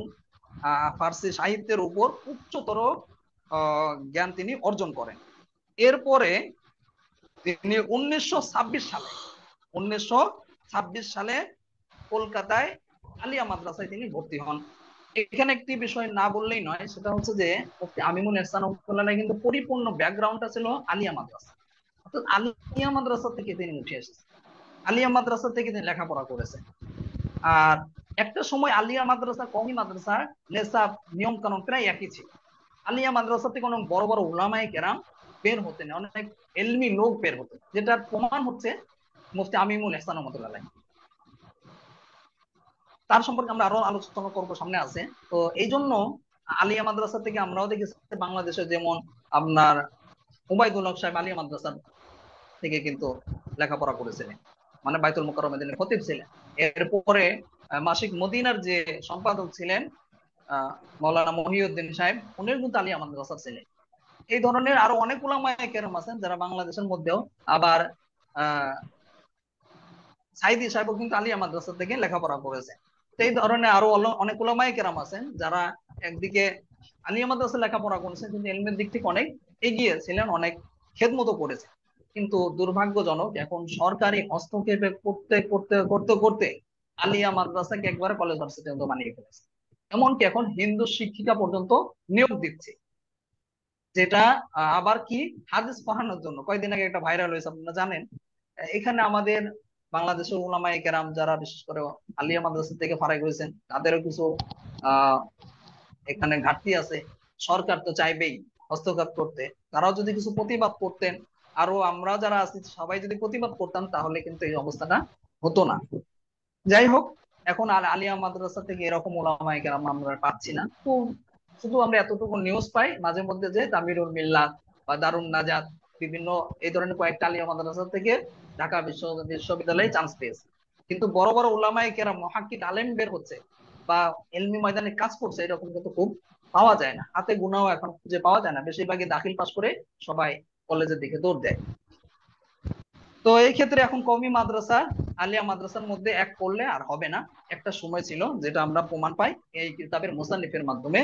[SPEAKER 1] ফার্সি সাহিত্যের উপর উচ্চতর জ্ঞান তিনি অর্জন করেন। এরপরে তিনি 1926 সালে কলকাতায় আলিয়া মাদ্রাসায় তিনি ভর্তি হন। এখানে একটি বিষয় না বললেই নয়, সেটা হচ্ছে যে মুফতি আমিনুল ইহসান রহমাতুল্লাহ কিন্তু পরিপূর্ণ ব্যাকগ্রাউন্ডটা ছিল আলিয়া মাদ্রাসা, অর্থাৎ আলিয়া মাদ্রাসা থেকে তিনি উঠে এসেছেন, আলিয়া মাদ্রাসা থেকে তিনি লেখাপড়া করেছেন। আর একটা সময় আলিয়া মাদ্রাসা কওমি মাদ্রাসার নেশাব নিয়ম কানুন প্রায় একই ছিল। আলিয়া মাদ্রাসা থেকে অনেক বড় বড় উলামায়ে কেরাম বের হতেন, অনেক এলমি লোক বের হতেন, যেটার প্রমাণ হচ্ছে মুফতি আমিনুল ইহসান রহমাতুল্লাহ। তার সম্পর্কে আমরা আরো আলোচনা করবো, সামনে আছে। তো এই জন্য আলিয়া মাদ্রাসা থেকে আমরাও দেখেছি বাংলাদেশে, যেমন আপনার উবাইদুল হক সাহেব আলিয়া মাদ্রাসা থেকে কিন্তু লেখাপড়া করেছিলেন, মানে বাইতুল মুকাররমে তিনি খতিব ছিলেন। এরপরে মাসিক মদিনার যে সম্পাদক ছিলেন মাওলানা মহিউদ্দিন সাহেব, উনিও কিন্তু আলিয়া মাদ্রাসা ছিলেন। এই ধরনের আরো অনেক উলামায়ে কেরাম আছেন যারা বাংলাদেশের মধ্যেও, আবার আহ সাইদি সাহেবও কিন্তু আলিয়া মাদ্রাসা থেকে লেখাপড়া করেছেন। এই ধরনের আরো অনেক উলামায়ে কেরাম আছেন যারা একদিকে আলিয়া মাদ্রাসা লেখাপড়া করেছেন কিন্তু ইলমের দিক থেকে অনেক এগিয়ে ছিলেন, অনেক খেদমতো করেছেন। কিন্তু দুর্ভাগ্যজনক এখন সরকারি হস্তক্ষেপে করতে করতে করতে করতে আলিয়া মাদ্রাসাকে একবারে কলেজ ভার্সিটি বানিয়ে ফেলেছে। এমনকি এখন হিন্দু শিক্ষিকা পর্যন্ত নিয়োগ দিচ্ছে, যেটা আবার কি হাদিস পড়ানোর জন্য। কয়েকদিন আগে একটা ভাইরাল হয়েছে, আপনারা জানেন। এখানে আমাদের বাংলাদেশের উলামায়ে কেরাম যারা বিশেষ করে আলিয়া মাদ্রাসা থেকে ফারাক হয়েছেন, তাদেরও কিছু আহ এখানে ঘাটতি আছে। সরকার তো চাইবেই হস্তক্ষেপ করতে, তারাও যদি কিছু প্রতিবাদ করতেন, আরো আমরা যারা আছি সবাই যদি প্রতিবাদ করতাম, তাহলে কিন্তু এই অবস্থাটা হতো না। যাই হোক, এখন আর আলিয়া মাদ্রাসা থেকে এরকম ওলামায়ে কেরাম আমরা পাচ্ছি না। তো শুধু আমরা এতটুকু নিউজ পাই মাঝে মধ্যে যে তামিরুল মিল্লাত বা দারুন নাজাত বিভিন্ন এই ধরনের কয়েকটা আলিয়া মাদ্রাসা থেকে ঢাকা বিশ্ববিদ্যালয়ে চান্স পেয়েছে। কিন্তু বড় বড় উলামায়ে কেরাম মুহাক্কিক আলেম বের হচ্ছে বা এলমি ময়দানে কাজ করছে, এরকম কিন্তু খুব পাওয়া যায় না, হাতে গোনাও এখন খুঁজে পাওয়া যায় না। বেশিরভাগই দাখিল পাস করে সবাই কলেজের দিকে দৌড় দেয়। তো এই ক্ষেত্রে এখন কওমি মাদ্রাসা আলিয়া মাদ্রাসার মধ্যে এক করলে আর হবে না। একটা সময় ছিল, যেটা আমরা প্রমাণ পাই এই কিতাবের মুসান্নিফের মাধ্যমে।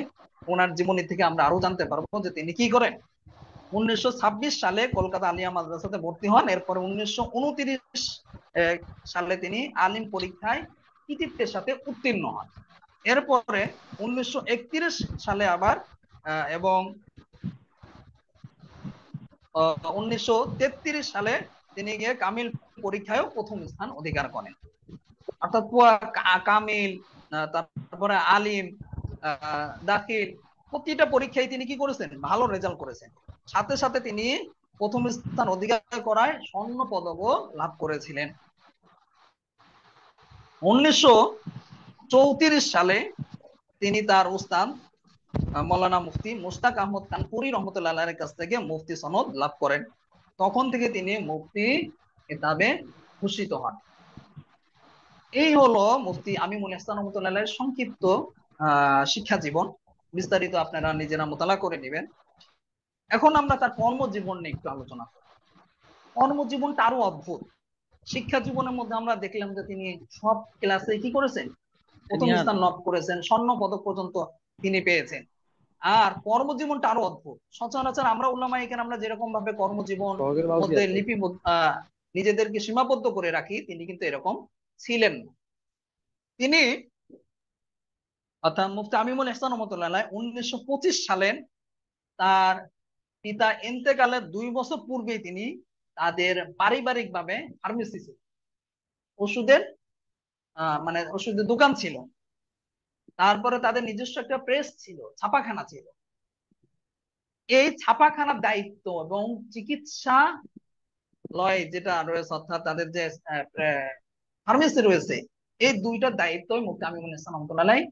[SPEAKER 1] ওনার জীবনী থেকে আমরা আরো জানতে পারবো যে তিনি কি করেন। 1926 সালে কলকাতা আলিয়া মাদ্রাসাতে ভর্তি হন। এরপরে 1929 সালে তিনি আলিম পরীক্ষায় কৃতিত্বের সাথে উত্তীর্ণ হন। এরপরে 1931 সালে আবার এবং 1933 সালে তিনি গিয়ে কামিল পরীক্ষায়ও প্রথম স্থান অধিকার করেন। অর্থাৎ কামিল, তারপরে আলিম, দাখিল, প্রতিটা পরীক্ষায় তিনি কি করেছেন, ভালো রেজাল্ট করেছেন। সাথে সাথে তিনি প্রথম স্থান অধিকার করায় স্বর্ণ পদকও লাভ করেছিলেন। 1934 সালে তিনি তার উস্তাদ মৌলানা মুফতি মুশতাক আহমদ কানপুরি রহমতুল্লাহ আলাইহির কাছ থেকে মুফতি সনদ লাভ করেন। তখন থেকে তিনি মুফতি খেতাবে ভূষিত হন। এই হলো মুফতি আমিনুল ইহসান রহমতুল্লাহ আলাইহির সংক্ষিপ্ত শিক্ষা জীবন। বিস্তারিত আপনারা নিজেরা মোতালা করে নেবেন। এখন আমরা তার কর্মজীবন নিয়ে একটু আলোচনা করব। কর্মজীবনটা আরো অদ্ভুত। শিক্ষা জীবনের মধ্যে আমরা দেখলাম যে তিনি সব ক্লাসে কি করেছেন, প্রথম স্থান লাভ করেছেন, স্বর্ণ পদক পর্যন্ত তিনি পেয়েছেন। আর কর্মজীবনটা আরো অদ্ভুত। সচরাচর আমরা উলামায়ে কেরাম আমরা যেরকম ভাবে কর্মজীবন মধ্যে নিজেদেরকে সীমাবদ্ধ করে রাখি, তিনি কিন্তু এরকম ছিলেন না। তিনি অর্থাৎ মুফতি আমিনুল ইহসান রহমতুল্লাহ আলাইহি 1925 সালে তার পিতা ইন্তেকালের 2 বছর পূর্বে তিনি তাদের পারিবারিক ভাবে ফার্মেসি ছিল, ওষুধের মানে ওষুধের দোকান ছিল। তারপরে তাদের নিজস্ব একটা প্রেস ছিল, ছাপাখানা ছিল। এই ছাপাখানার দায়িত্ব এবং চিকিৎসালয় যেটা রয়েছে, অর্থাৎ তাদের যে ফার্মেসি রয়েছে, এই দুইটার দায়িত্ব মুফতি আমিনুল ইহসান রহমতুল্লাহ আলাইহি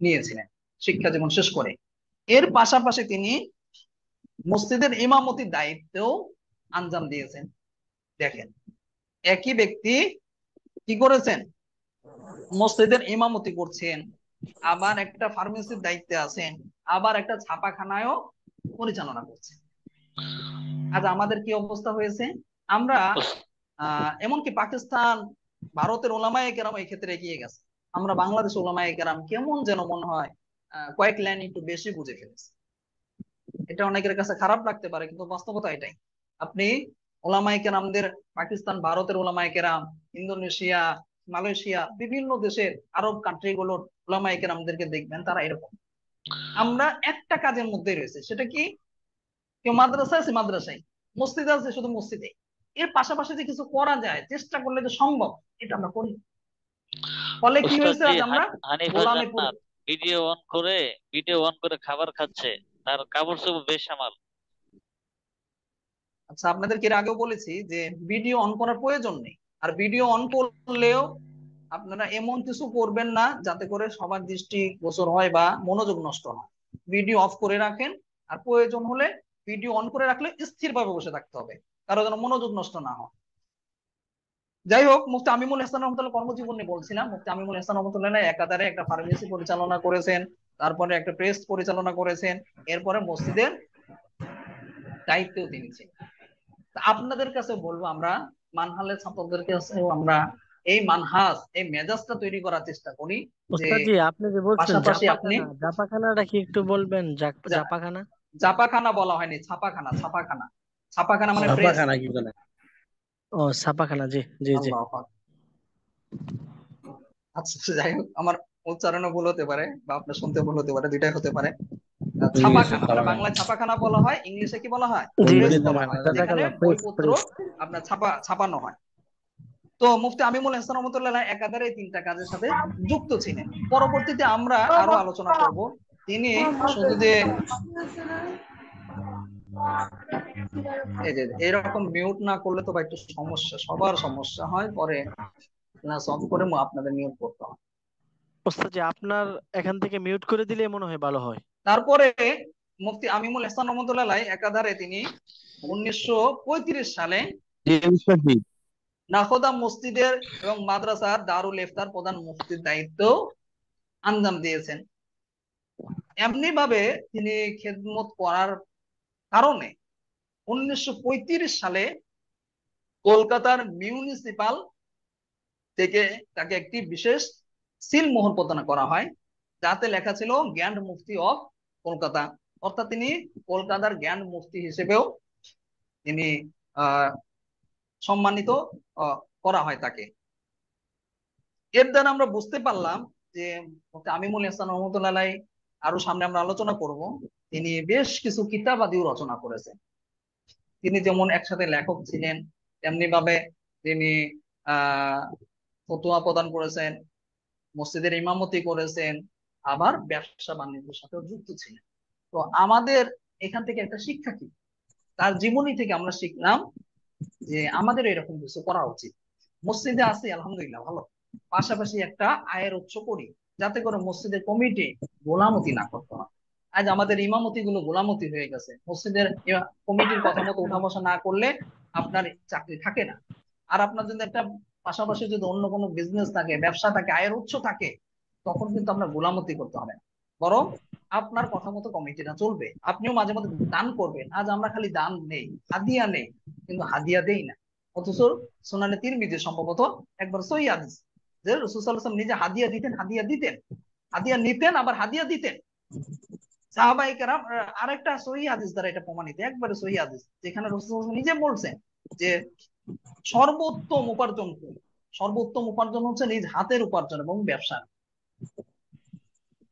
[SPEAKER 1] নিয়েছিলেন শিক্ষা জীবন শেষ করে। এর পাশাপাশি তিনি মসজিদের ইমামতির দায়িত্বও আঞ্জাম দিয়েছেন। দেখেন, একই ব্যক্তি কি করেছেন, মসজিদের ইমামতি করছেন, আবার একটা ফার্মেসির দায়িত্বে আছেন, আবার একটা ছাপাখানায়ও পরিচালনা করছেন। আজ আমাদের কি অবস্থা হয়েছে, আমরা এমনকি পাকিস্তান, ভারতের ওলামায়ে কেরাম এই ক্ষেত্রে এগিয়ে গেছে। আমরা বাংলাদেশ ওলামায়ে কেরাম কেমন যেন মনে হয় কয়েক লাইন একটু বেশি বুঝে ফেলেছি। এটা অনেকের কাছে খারাপ লাগতে পারে, কিন্তু বাস্তবতা এটাই। আপনি ওলামায়ে কেরামদের পাকিস্তান, ভারতের ওলামায়ে কেরাম, ইন্দোনেশিয়া, মালয়েশিয়া, বিভিন্ন দেশের আরব কান্ট্রি গুলোর উলামায়ে কেরামদেরকে দেখবেন তারা এরকম। আমরা একটা কাজের মধ্যে রয়েছে, সেটা কি? কেউ মাদ্রাসা আছে মাদ্রাসায়, মসজিদ আছে শুধু মসজিদে, এর পাশাপাশি যে কিছু করা যায়, চেষ্টা করলে যে সম্ভব, এটা আমরা করি। ফলে কি
[SPEAKER 2] উস্তাদ
[SPEAKER 1] হয়েছে,
[SPEAKER 2] জি,
[SPEAKER 1] আজ আমরা
[SPEAKER 2] হানিফা
[SPEAKER 1] গোলামে
[SPEAKER 2] জান্নাত ভিডিও অন করে খাবার খাচ্ছে, তার কাপড় চোপড় বেসামাল।
[SPEAKER 1] আচ্ছা, আপনাদেরকে এর আগেও বলেছি যে ভিডিও অন করার প্রয়োজন নেই, আর ভিডিও অন করলেও আপনারা এমন কিছু করবেন না যাতে করে সবার দৃষ্টি গোচর হয় বা মনোযোগ নষ্ট হয়। ভিডিও অফ করে রাখেন, আর প্রয়োজন হলে ভিডিও অন করে রাখলে স্থিরভাবে বসে থাকতে হবে, কারো যেন মনোযোগ নষ্ট না হয়। যাই হোক, মুফতি আমিমুল ইহসান রহমতুল্লাহ কর্মজীবন নিয়ে বলছিলাম। মুফতি আমিমুল ইহসান রহমতুল্লাহ একাধারে একটা ফার্মেসি পরিচালনা করেছেন, তারপরে একটা প্রেস পরিচালনা করেছেন, এরপরে মসজিদের দায়িত্বেও তিনি ছিলেন। আপনাদের কাছে বলবো, আমরা মানহালের ছাত্রদের কাছেও আমরা এই মানহাজ, এই মেজাজটা তৈরি করার চেষ্টা করি যে
[SPEAKER 5] ওস্তাদ জি, আপনি যে বলছেন
[SPEAKER 1] পাশাপাশি আপনি
[SPEAKER 5] জাপাখানা, জাপাখানাটা কি একটু বলবেন? জাপাখানা।
[SPEAKER 1] জাপাখানা বলা হয়নি, ছাপাখানা। ছাপাখানা, ছাপাখানা মানে প্রেস।
[SPEAKER 3] ছাপাখানা কি বলে?
[SPEAKER 5] ও, ছাপাখানা, জি জি জি।
[SPEAKER 1] আল্লাহ আকবার। আচ্ছা, যাই হোক, আমার উচ্চারণও ভুল হতে পারে বা আপনার শুনতে ভুল হতে পারে, দুইটাই হতে পারে। ছাপাখানা মানে বাংলায় ছাপাখানা বলা হয়, ইংলিশে কি বলা হয়?
[SPEAKER 5] জি
[SPEAKER 1] প্রেস
[SPEAKER 5] জি,
[SPEAKER 1] বলা হয়, যেখানে
[SPEAKER 5] জাজাকাল্লাহ, প্রেস
[SPEAKER 1] বইপত্র
[SPEAKER 5] প্রেস।
[SPEAKER 1] আপনার ছাপানো হয়। তো মুফতি আমিমুল ইহসান রহমতুল্লাহ একাধারে এই তিনটা কাজের সাথে যুক্ত ছিলেন। পরবর্তীতে আমরা আরো আলোচনা করব। তিনি শুধু যে এই যে এরকম মিউট না করলে তো একটু সমস্যা, সবার সমস্যা হয়, পরে ক্লাস অফ করে আপনাদের মিউট করতে হয়।
[SPEAKER 5] ওস্তাদ জি, আপনার এখান থেকে মিউট করে দিলে মনে হয় ভালো হয়।
[SPEAKER 1] তারপরে মুফতি আমিমুল ইহসান রহমতুল্লাহ একাধারে তিনি 1935 সালে নাখোদা মসজিদের এবং মাদ্রাসার দারুল ইফতার প্রধান মুফতির দায়িত্ব আঞ্জাম দিয়েছেন। এমনি ভাবে তিনি খেদমত করার কারণে 1935 সালে কলকাতার মিউনিসিপাল থেকে তাকে একটি বিশেষ সিল মোহর প্রদান করা হয়, যাতে লেখা ছিল গ্র্যান্ড মুফতি অফ কলকাতা। অর্থাৎ তিনি কলকাতার গ্র্যান্ড মুফতি হিসেবেও তিনি সম্মানিত করা হয় তাকে। এর দ্বারা আমরা বুঝতে পারলাম যে আমিমুল ইহসান রহমতুল্লাহ, আরো সামনে আমরা আলোচনা করব, তিনি বেশ কিছু কিতাবাদিও রচনা করেছেন। তিনি যেমন একসাথে লেখক ছিলেন, তেমনি ভাবে তিনি ফতোয়া প্রদান করেছেন, মসজিদের ইমামতি করেছেন, আবার ব্যবসা বাণিজ্যের সাথেও যুক্ত ছিলেন। তো আমাদের এখান থেকে একটা শিক্ষা কি, তার জীবনী থেকে আমরা শিখলাম যে আমাদের এরকম কিছু করা উচিত। মসজিদে আছি আলহামদুলিল্লাহ ভালো, পাশাপাশি একটা আয়ের উৎস করি, যাতে করে মসজিদের কমিটি গোলামতি না করতে হয়। আজ আমাদের ইমামতি গুলো গোলামতি হয়ে গেছে, মসজিদের কমিটির কথা মতো উঠা বসা না করলে আপনার চাকরি থাকে না। আর আপনার যদি একটা পাশাপাশি যদি অন্য কোনো বিজনেস থাকে, ব্যবসা থাকে, আয়ের উৎস থাকে, তখন কিন্তু আপনার গোলামতি করতে হবে না, বরং আপনার কথা মতো কমিটিটা চলবে। আপনিও মাঝে মাঝে দান করবেন। আজ আমরা খালি দান নেই, হাদিয়া নেই, কিন্তু হাদিয়া দেই না। অথচ সুনানে তিরমিজি সম্ভবত একবার সহিহ হাদিস যে রাসূল সাল্লাল্লাহু আলাইহি ওয়াসাল্লাম নিজে হাদিয়া দিতেন, হাদিয়া দিতেন, হাদিয়া নিতেন, আবার হাদিয়া দিতেন। সাহাবায়ে কেরাম, আরেকটা সহিহ হাদিস দ্বারা এটা প্রমাণিত, একবারে সহিহ হাদিস, যেখানে রাসূল সাল্লাল্লাহু আলাইহি ওয়াসাল্লাম নিজে বলছেন যে সর্বোত্তম উপার্জন কি? সর্বোত্তম উপার্জন হচ্ছে নিজ হাতের উপার্জন এবং ব্যবসা।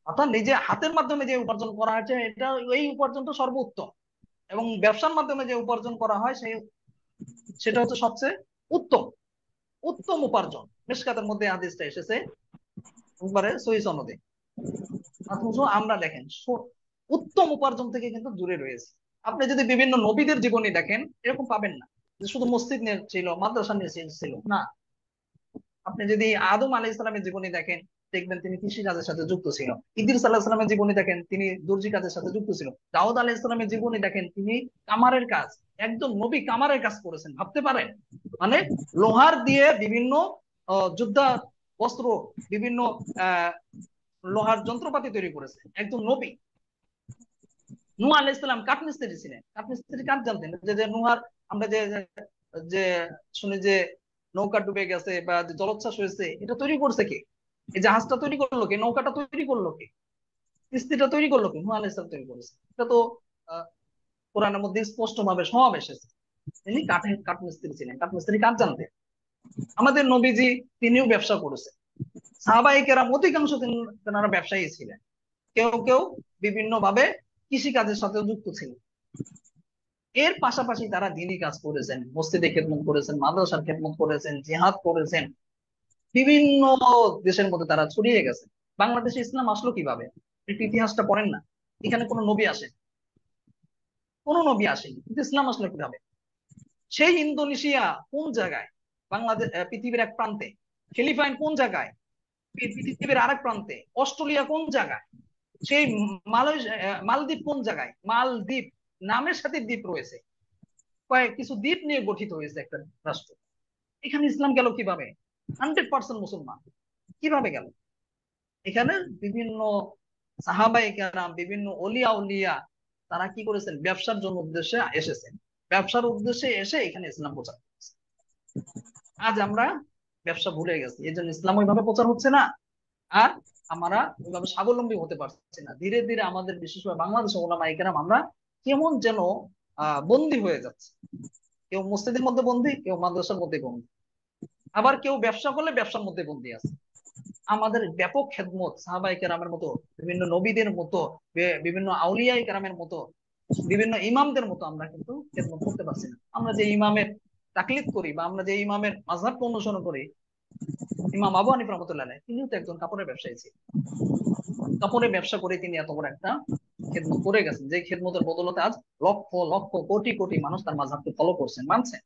[SPEAKER 1] অর্থাৎ নিজে হাতের মাধ্যমে যে উপার্জন করা হয়েছে, এটা এই উপার্জনটা সর্বোত্তম, এবং ব্যবসার মাধ্যমে যে উপার্জন করা হয় সেটা হচ্ছে সবচেয়ে উত্তম উত্তম উপার্জন। মিশকাতের মধ্যে হাদিসটা এসেছে একবারে সহিহ সনদে। অথচ আমরা দেখেন উত্তম উপার্জন থেকে কিন্তু দূরে রয়েছে। আপনি যদি বিভিন্ন নবীদের জীবনী দেখেন, এরকম পাবেন না যে শুধু মসজিদ নিয়ে ছিল, মাদ্রাসা নিয়ে ছিল না। আপনি যদি আদম আলাইহিস সালামের জীবনী দেখেন, দেখবেন তিনি কৃষি কাজের সাথে যুক্ত ছিল। ইদ্রিস আলাইহিস সালামের জীবনী দেখেন, তিনি দর্জি কাজের সাথে যুক্ত ছিল। দাউদ আলাইহিস সালামের জীবনী দেখেন, তিনি কামারের কাজ, একদম নবী কামারের কাজ করেছেন, ভাবতে পারেন? মানে লোহার দিয়ে বিভিন্ন যোদ্ধা বস্ত্র, বিভিন্ন লোহার যন্ত্রপাতি তৈরি করেছে, একদম নবী। নূহ আলাইহিস সালাম কাঠমিস্ত্রি ছিলেন, কাঠমিস্ত্রি কাজ জানতেন। যে নূহার আমরা যে যে শুনি যে নৌকা ডুবে গেছে বা জলোচ্ছ্বাস হয়েছে, এটা তৈরি করছে কে? এই জাহাজটা তৈরি করলো কে? নৌকাটা তৈরি করলো কে? কিস্তিটা তৈরি করলো কে? নূহ আলাইহিস সালাম তৈরি করেছে। এটা তো কোরআনের মধ্যে স্পষ্ট ভাবে সমাবেশ এসেছে। তিনি কাঠমিস্ত্রি ছিলেন, কাঠমিস্ত্রি কাজ জানতেন। আমাদের নবীজি তিনিও ব্যবসা করেছেন, সাহাবায়ে কেরাম অধিকাংশ তেনারা ব্যবসায়ী ছিলেন, কেউ কেউ বিভিন্ন ভাবে কৃষি কাজের সাথে যুক্ত ছিলেন। এর পাশাপাশি তারা দিনী কাজ করেছেন, মসজিদে খেদমত করেছেন, মাদ্রাসার খেদমত করেছেন, জিহাদ করেছেন, বিভিন্ন দেশের মধ্যে তারা ছড়িয়ে গেছে। বাংলাদেশে ইসলাম আসলো কিভাবে? একটু ইতিহাসটা পড়েন না। এখানে কোনো নবী আসেন, কোনো নবী আসেনি, কিন্তু ইসলাম আসলো কিভাবে? সেই ইন্দোনেশিয়া কোন জায়গায়, বাংলাদেশ পৃথিবীর এক প্রান্তে, ফিলিপাইন কোন জায়গায়, পৃথিবীর আরেক প্রান্তে, অস্ট্রেলিয়া কোন জায়গায়, সেই মালদ্বীপ কোন জায়গায়। মালদ্বীপ নামের সাথে দ্বীপ রয়েছে, কয়েক কিছু দ্বীপ নিয়ে গঠিত হয়েছে একটা রাষ্ট্র। এখানে ইসলাম গেল কিভাবে? 100% মুসলমান কিভাবে গেল? এখানে বিভিন্ন সাহাবায়ে কেরাম, বিভিন্ন ওলিয়া উলিয়া তারা কি করেছেন? ব্যবসার জন্য উদ্দেশ্যে এসেছেন, ব্যবসার উদ্দেশ্যে এসে এখানে ইসলাম প্রচার করেছে। আজ আমরা ব্যবসা ভুলে গেছি, এই জন্য ইসলাম ওইভাবে প্রচার হচ্ছে না, আর আমরা ওইভাবে স্বাবলম্বী হতে পারছি না। ধীরে ধীরে আমাদের বিশেষ করে বাংলাদেশের ওলামায়ে কেরাম আমরা কেমন যেন বন্দী হয়ে যাচ্ছে। কেউ মসজিদের মধ্যে বন্দী, কেউ মাদ্রাসার মধ্যে বন্দী, আবার কেউ ব্যবসা করলে ব্যবসার মধ্যে বন্দী আছে। আমাদের ব্যাপক খেদমত সাহাবায়ে কেরামের মতো, বিভিন্ন নবীদের মতো, বিভিন্ন আউলিয়ায়ে কেরামের মতো, বিভিন্ন ইমামদের মতো আমরা কিন্তু খেদমত করতে পারছি না। আমরা যে ইমামের তাকলিদ করি বা আমরা যে ইমামের মাযহাবকে অনুসরণ করি, ইমাম আবু হানিফা রাহমাতুল্লাহ আলাইহি, তিনিও তো একজন কাপড়ের ব্যবসায়ী ছিলেন। কাপড়ের ব্যবসা করে তিনি এত বড় একটা খেদমত করে গেছেন, যে খেদমতের বদলতে আজ লক্ষ লক্ষ কোটি কোটি মানুষ তার মাযহাবকে ফলো করছেন, মানছেন।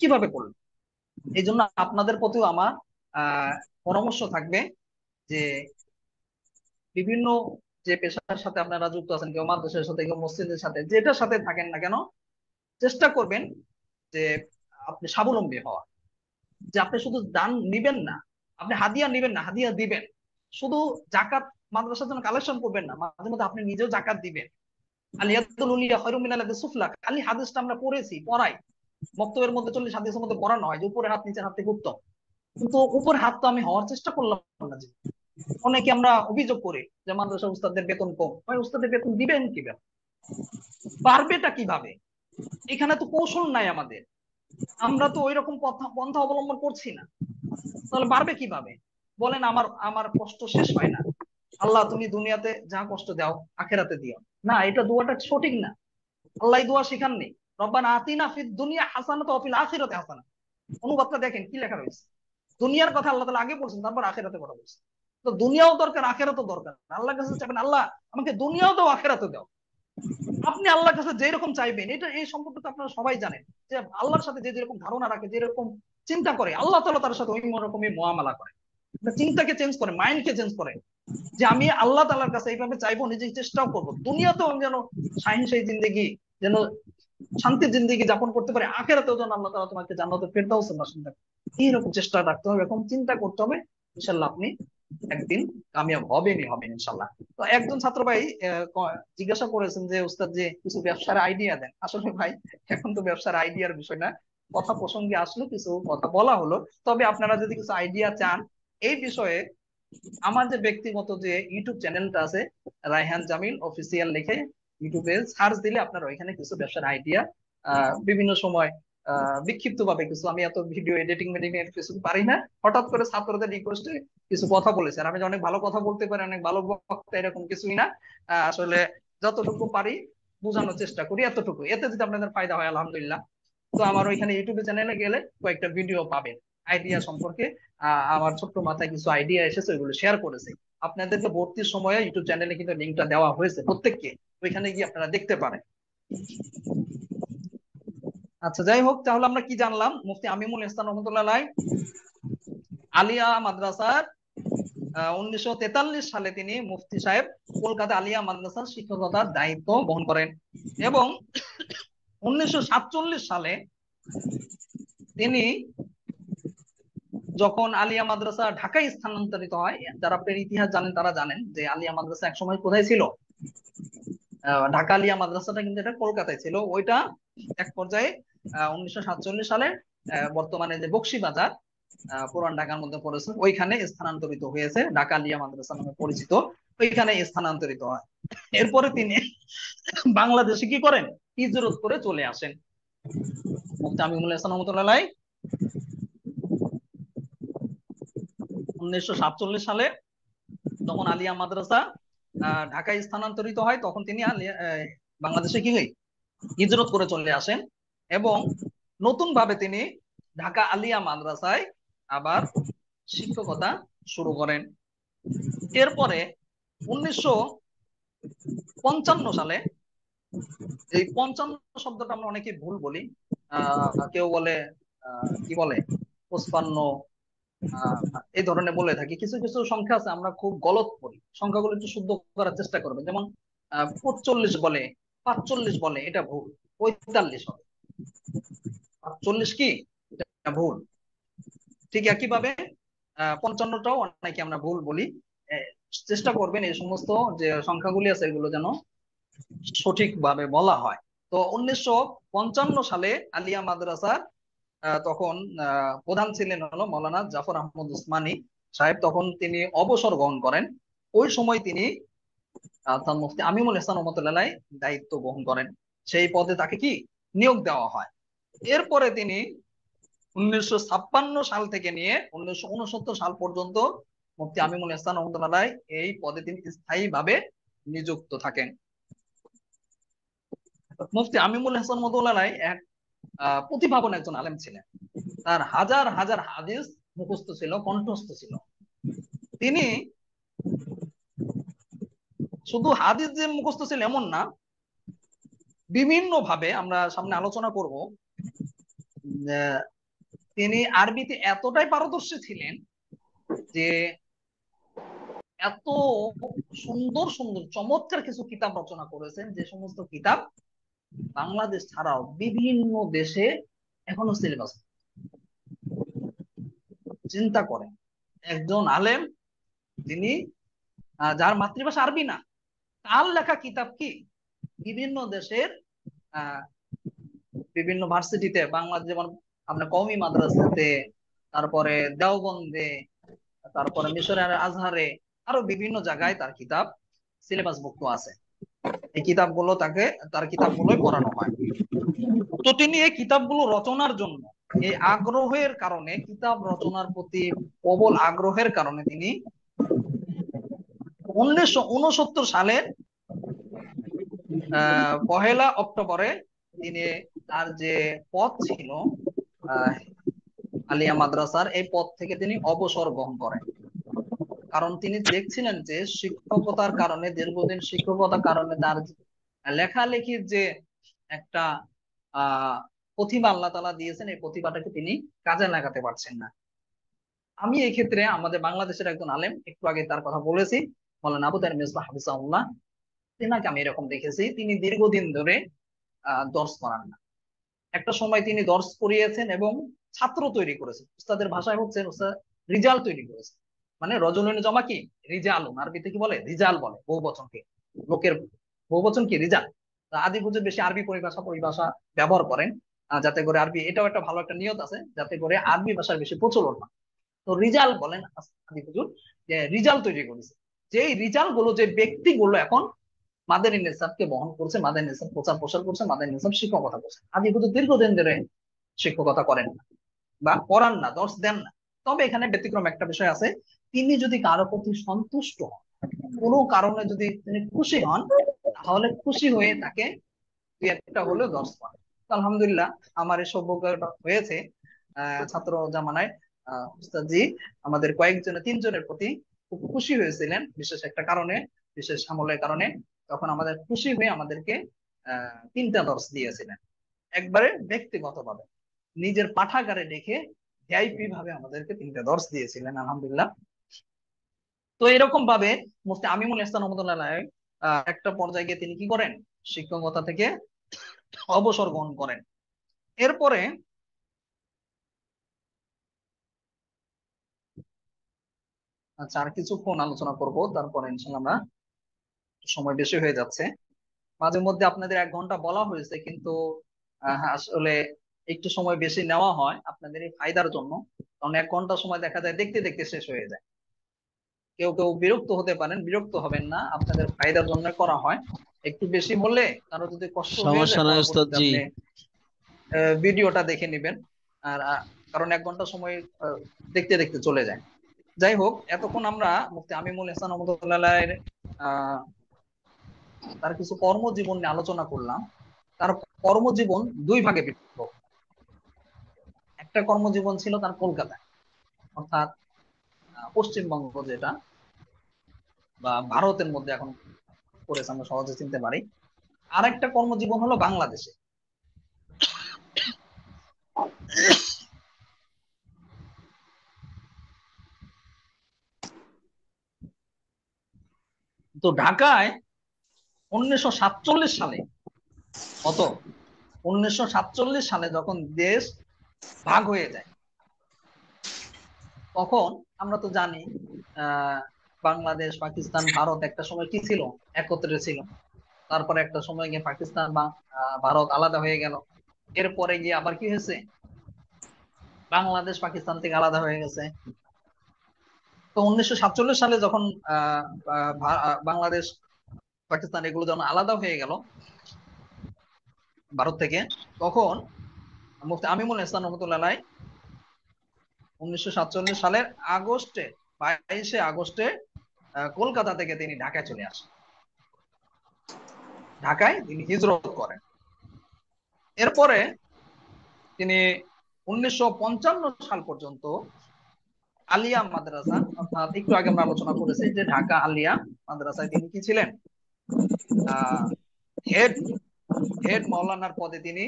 [SPEAKER 1] কিভাবে করলেন? এই জন্য আপনাদের প্রতিও আমার পরামর্শ থাকবে যে বিভিন্ন যে পেশার সাথে আপনারা যুক্ত আছেন, কেউ মাদ্রাসার সাথে, কেউ মসজিদের সাথে, যেটার সাথে থাকেন না কেন, চেষ্টা করবেন যে আপনি স্বাবলম্বী হওয়া। যে আপনি শুধু দান নিবেন না, আপনি হাদিয়া নিবেন না, হাদিয়া দিবেন। শুধু জাকাত মাদ্রাসার জন্য কালেকশন করবেন না, মাঝে মধ্যে আপনি নিজেও জাকাত দিবেন। আলিয়াতুল উলিয়া খায়রুম মিনাল ইয়াদিস সুফলা, খালি হাদিসটা আমরা পড়েছি, পড়াই, বক্তব্যের মধ্যে 40 হাদিসের মধ্যে পড়ানো হয় যে উপরে হাত নিচের হাত থেকে উত্তম, কিন্তু উপরে হাত তো আমি হওয়ার চেষ্টা করলাম না। যে অনেকে আমরা অভিযোগ করি যে মাদ্রাসা উস্তাদদের বেতন কম, ভাই উস্তাদের বেতন দিবেন কিভাবে, পারবেটা কিভাবে? এখানে তো কৌশল নাই আমাদের, আমরা তো ওই রকম পন্থা অবলম্বন করছি না, তাহলে পারবে কিভাবে? বলেন, আমার আমার কষ্ট শেষ হয় না, আল্লাহ তুমি দুনিয়াতে যা কষ্ট দাও আখেরাতে দিও না, এটা দোয়াটা সঠিক না। আল্লাহ দোয়া শিখাননি, রব্বানা আতিনা ফিদ দুনিয়া হাসানাত ওয়া ফিল আখিরাতি হাসানাত। অনুবাদটা দেখেন কি লেখা রয়েছে, দুনিয়ার কথা আল্লাহ তাআলা আগে বলছেন, তারপর আখিরাতের কথা বলছেন। তো দুনিয়াও দরকার, আখিরাতও দরকার। আল্লাহর কাছে চাইবেন, আল্লাহ আমাকে দুনিয়াও দাও আখিরাতও দাও। আপনি আল্লাহর কাছে যেরকম চাইবেন, এটা এই সম্পর্কে তো আপনারা সবাই জানেন যে আল্লাহর সাথে যে যেরকম ধারণা রাখে, যেরকম চিন্তা করে, আল্লাহ তাআলা তার সাথে ওই রকমই মুআমালা করে। চিন্তাকে চেঞ্জ করে, মাইন্ডকে চেঞ্জ করে, যে আমি আল্লাহ তাআলার কাছে এইভাবে চাইবো, নিজেকে চেষ্টাও করবো, দুনিয়াতেও যেন শাহিনশাহী জিন্দেগি, যেন শান্তির জিন্দেগি যাপন করতে পারে, আখিরাতেও যেন আল্লাহ তাআলা তোমাকে জান্নাতুল ফেরদাউসের বাসিন্দা করে। এইরকম চেষ্টা রাখতে হবে, এরকম চিন্তা করতে হবে, ইনশাআল্লাহ আপনি একদিন কামিয়াব হবেনই হবেন ইনশাআল্লাহ। তো একজন ছাত্র ভাই জিজ্ঞাসা করেছেন যে উস্তাদ যে কিছু ব্যবসার আইডিয়া দেন। আসলে ভাই এখন তো ব্যবসার আইডিয়ার বিষয় না, কথা প্রসঙ্গে আসলে কিছু কথা বলা হলো। তবে আপনারা যদি কিছু আইডিয়া চান এই বিষয়ে, আমার যে ব্যক্তিগত যে ইউটিউব চ্যানেলটা আছে, রায়হান জামিল অফিসিয়াল লিখে ইউটিউবে সার্চ দিলে আপনারা ওইখানে কিছু ব্যবসার আইডিয়া বিভিন্ন সময় বিক্ষিপ্ত ভাবে কিছু, আমি এত ভিডিও এডিটিং মেডিটিং কিছু পারি না, হঠাৎ করে ছাত্রদের রিকোয়েস্টে কিছু কথা বলেছে। আর আমি যে অনেক ভালো কথা বলতে পারি, অনেক ভালো বক্তা, এরকম কিছুই না। আসলে যতটুকু পারি বোঝানোর চেষ্টা করি, এতটুকু। এতে যদি আপনাদের ফায়দা হয় আলহামদুলিল্লাহ। তো আমার ওইখানে ইউটিউবে চ্যানেলে গেলে কয়েকটা ভিডিও পাবেন আইডিয়া সম্পর্কে। আমার ছোট্ট মাথায় কিছু আইডিয়া এসেছে, ওইগুলো শেয়ার করেছে আপনাদেরকে। ভর্তির সময় ইউটিউব চ্যানেলে কিন্তু লিঙ্কটা দেওয়া হয়েছে প্রত্যেককে, ওইখানে গিয়ে আপনারা দেখতে পারেন। আচ্ছা, যাই হোক, তাহলে আমরা কি জানলাম? মুফতি আমিমুল ইহসান রহমতুল্লাহ আলাইহি আলিয়া মাদ্রাসার 1943 সালে তিনি মুফতি সাহেব কলকাতা আলিয়া মাদ্রাসার শিক্ষকতার দায়িত্ব বহন করেন, এবং 1947 সালে তিনি যখন আলিয়া মাদ্রাসা ঢাকায় স্থানান্তরিত হয়, যারা আপনার ইতিহাস জানেন তারা জানেন যে আলিয়া মাদ্রাসা একসময় কোথায় ছিল। ঢাকা আলিয়া মাদ্রাসাটা কিন্তু এটা কলকাতায় ছিল। ওইটা এক পর্যায়ে 1947 সালে বর্তমানে যে বকশীবাজার পুরান ঢাকার মধ্যে পড়েছে, ওইখানে স্থানান্তরিত হয়েছে, ঢাকা আলিয়া মাদ্রাসা নামে পরিচিত, ওইখানে স্থানান্তরিত হয়। এরপরে তিনি বাংলাদেশে কি করেন? হিজরত করে চলে আসেন। মুফতি আমিনুল ইহসান রহমতুল্লাহ আলাইহি 1947 সালে যখন আলিয়া মাদ্রাসা ঢাকায় স্থানান্তরিত হয়, তখন তিনি বাংলাদেশে কি হয় হিজরত করে চলে আসেন এবং নতুন ভাবে তিনি ঢাকা আলিয়া মাদ্রাসায় আবার শিক্ষকতা শুরু করেন। এরপরে 1955 সালে, এই 55 শব্দটা আমরা অনেকে ভুল বলি, কেউ বলে কি বলে 55, এই ধরনের বলে থাকি। কিছু কিছু সংখ্যা আছে আমরা খুব গলত পড়ি, সংখ্যাগুলো একটু শুদ্ধ করার চেষ্টা করবেন। যেমন 45 বলে, 45 বলে, এটা ভুল, 45 হবে। 45 কি, এটা ভুল। ঠিক একইভাবে 55টাও অনেকে আমরা ভুল বলি। চেষ্টা করবেন এই সমস্ত যে সংখ্যাগুলি আছে এগুলো যেন সঠিকভাবে বলা হয়। তো 1955 সালে আলিয়া মাদ্রাসার তখন প্রধান ছিলেন হলো মৌলানা জাফর আহমদ উসমানী সাহেব। তখন তিনি অবসর গ্রহণ করেন। ওই সময় তিনি মুফতি আমিনুল ইহসান রহমতুল্লাহ দায়িত্ব গ্রহণ করেন। সেই পদে তাকে কি নিয়োগ দেওয়া হয়। এরপরে তিনি 1956 সাল থেকে নিয়ে 1969 সাল পর্যন্ত মুফতি আমিনুল ইহসান রহমতুল্লাহ এই পদে তিনি স্থায়ীভাবে নিযুক্ত থাকেন। মুফতি আমিনুল ইহসান রহমতুল্লাহ এক প্রতিভাবান একজন আলেম ছিলেন। তার হাজার হাজার হাদিস মুখস্থ ছিল, কণ্ঠস্থ ছিল। তিনি শুধু হাদিস যে মুখস্থ ছিল এমন না, বিভিন্ন ভাবে আমরা সামনে আলোচনা করব, তিনি আরবিতে এতটাই পারদর্শী ছিলেন যে এত সুন্দর সুন্দর চমৎকার কিছু কিতাব রচনা করেছেন, যে সমস্ত কিতাব বাংলাদেশ ছাড়াও বিভিন্ন দেশে এখনো সিলেবাস। চিন্তা করেন, একজন আলেম যিনি যার মাতৃভাষা আরবি না, তার লেখা কিতাব কি বিভিন্ন দেশের বিভিন্ন ভার্সিটিতে, বাংলাদেশ যেমন আপনার কওমি মাদ্রাসাতে, তারপরে দেওবন্দে, তারপরে মিশরের আজহারে, আরো বিভিন্ন জায়গায় তার কিতাব সিলেবাসভুক্ত আছে। এই কিতাবগুলো তার কিতাবগুলোই পড়ানো হয়। তো তিনি এই কিতাবগুলো রচনার জন্য, এই আগ্রহের কারণে, কিতাব রচনার প্রতি প্রবল আগ্রহের কারণে তিনি 1969 সালের 1 অক্টোবরে তিনি তার যে পদ ছিল আলিয়া মাদ্রাসার, এই পদ থেকে তিনি অবসর গ্রহণ করেন। কারণ তিনি দেখছিলেন যে শিক্ষকতার কারণে, দীর্ঘদিন শিক্ষকতার কারণে তার লেখালেখির যে একটা প্রতিভা আল্লাহ তাআলা দিয়েছেন, এই প্রতিভাটাকে তিনি কাজে লাগাতে পারছেন না। আমি এই ক্ষেত্রে আমাদের বাংলাদেশের একজন আলেম, একটু আগে তার কথা বলেছি, মাওলানা আবু তাহের মিসবাহ হাফিজাহুল্লাহ, তেনাকে আমি এরকম দেখেছি, তিনি দীর্ঘদিন ধরে দর্স করান না। একটা সময় তিনি দর্স করিয়েছেন এবং ছাত্র তৈরি করেছেন। উস্তাদের ভাষায় হচ্ছে উস্তাদ রিজাল তৈরি করেছেন। মানে রজনীন জমা কি রিজালুন, আরবিতে কি বলে রিজাল বলে বহুবচনকে, লোকের বহুবচন কি রিজাল। আদি বুঝে বেশি আরবি পরিভাষা ব্যবহার করেন, যাতে করে আরবি, এটাও একটা ভালো একটা নিয়ত আছে, যাতে করে আরবি ভাষার বেশি প্রচলন হয়। তো রিজাল বলেন আদি হুজুর, যে রিজাল তৈরি করেছে, যে রিজাল গুলো, যে ব্যক্তিগুলো এখন মাদানী নিসাবকে বহন করছে, মাদানী নিসাব প্রচার প্রসার করছে, মাদানী নিসাব শিক্ষকতা করছে। আদি হুজুর দীর্ঘদিন ধরে শিক্ষকতা করেন না বা করান না, দর্শ দেন না। তবে এখানে ব্যতিক্রম একটা বিষয় আছে, তিনি যদি কারো প্রতি সন্তুষ্ট হন, কোনো কারণে যদি তিনি খুশি হন, তাহলে খুশি হয়ে তাকে একটা হলেও দর্শ পান। আলহামদুলিল্লাহ আমার এই সৌভাগ্যটা হয়েছে। ছাত্র জামানায় উস্তাদজি আমাদের কয়েকজনের, 3 জনের প্রতি খুব খুশি হয়েছিলেন বিশেষ একটা কারণে, বিশেষ আমলের কারণে। তখন আমাদের খুশি হয়ে আমাদেরকে 3টা দর্শ দিয়েছিলেন, একবারে ব্যক্তিগতভাবে নিজের পাঠাগারে রেখে ভিআইপি ভাবে আমাদেরকে 3টা দর্শ দিয়েছিলেন। আলহামদুলিল্লাহ। তো এরকম ভাবে মুফতি আমিনুল ইহসান রহমতুল্লাহ একটা পর্যায়ে গিয়ে তিনি কি করেন, শিক্ষকতা থেকে অবসর গ্রহণ করেন। এরপরে আচ্ছা আর কিছুক্ষণ আলোচনা করব, তারপরে ইনশাআল্লাহ আমরা, সময় বেশি হয়ে যাচ্ছে। মাঝে মধ্যে আপনাদের 1 ঘন্টা বলা হয়েছে, কিন্তু আসলে একটু সময় বেশি নেওয়া হয় আপনাদের এই ফায়দার জন্য, কারণ 1 ঘন্টা সময় দেখা যায় দেখতে দেখতে শেষ হয়ে যায়। কেউ কেউ বিরক্ত হতে পারেন, বিরক্ত হবেন না, আপনাদের ফায়দার জন্য করা হয়। একটু বেশি বললে কারো যদি কষ্ট হয়ে যায়,
[SPEAKER 5] সমস্যা নাই
[SPEAKER 1] পরবর্তীতে
[SPEAKER 5] উস্তাদজি।
[SPEAKER 1] আপনি ভিডিওটা দেখে নেবেন। আর কারণ 1 ঘন্টা সময় দেখতে দেখতে চলে যায়। যাই হোক, এতক্ষণ আমরা মুফতি আমিনুল ইহসান রহমতুল্লাহ আহ তার কিছু কর্মজীবন নিয়ে আলোচনা করলাম। তার কর্মজীবন দুই ভাগে বিভক্ত। একটা কর্মজীবন ছিল তার কলকাতায়, অর্থাৎ পশ্চিমবঙ্গ যেটা বা ভারতের মধ্যে এখন করেছে, আমরা সহজে চিনতে পারি। আর একটা কর্মজীবন হলো বাংলাদেশে। তো ঢাকায় 1947 সালে, কত 1947 সালে যখন দেশ ভাগ হয়ে যায়, তখন আমরা তো জানি বাংলাদেশ, পাকিস্তান, ভারত একটা সময় কি ছিল, একত্রে ছিল। তারপরে একটা সময় গিয়ে পাকিস্তান বা ভারত আলাদা হয়ে গেল। এরপরে গিয়ে আবার কি হয়েছে, বাংলাদেশ পাকিস্তান থেকে আলাদা হয়ে গেছে। তো 1947 সালে যখন আহ বাংলাদেশ পাকিস্তান এগুলো যখন আলাদা হয়ে গেল ভারত থেকে, তখন মুফতি আমিনুল ইহসান রহমতুল্লাহ 1947 সালের আগস্টে, 22শে আগস্টে কলকাতা থেকে তিনি ঢাকায় চলে আসেন। ঢাকায় তিনি হিজরত করেন। এরপরে তিনি 1955 সাল পর্যন্ত আলিয়া মাদ্রাসা, অর্থাৎ একটু আগে আমরা আলোচনা করেছি যে ঢাকা আলিয়া মাদ্রাসায় তিনি কি ছিলেন, হেড হেড মাওলানার পদে তিনি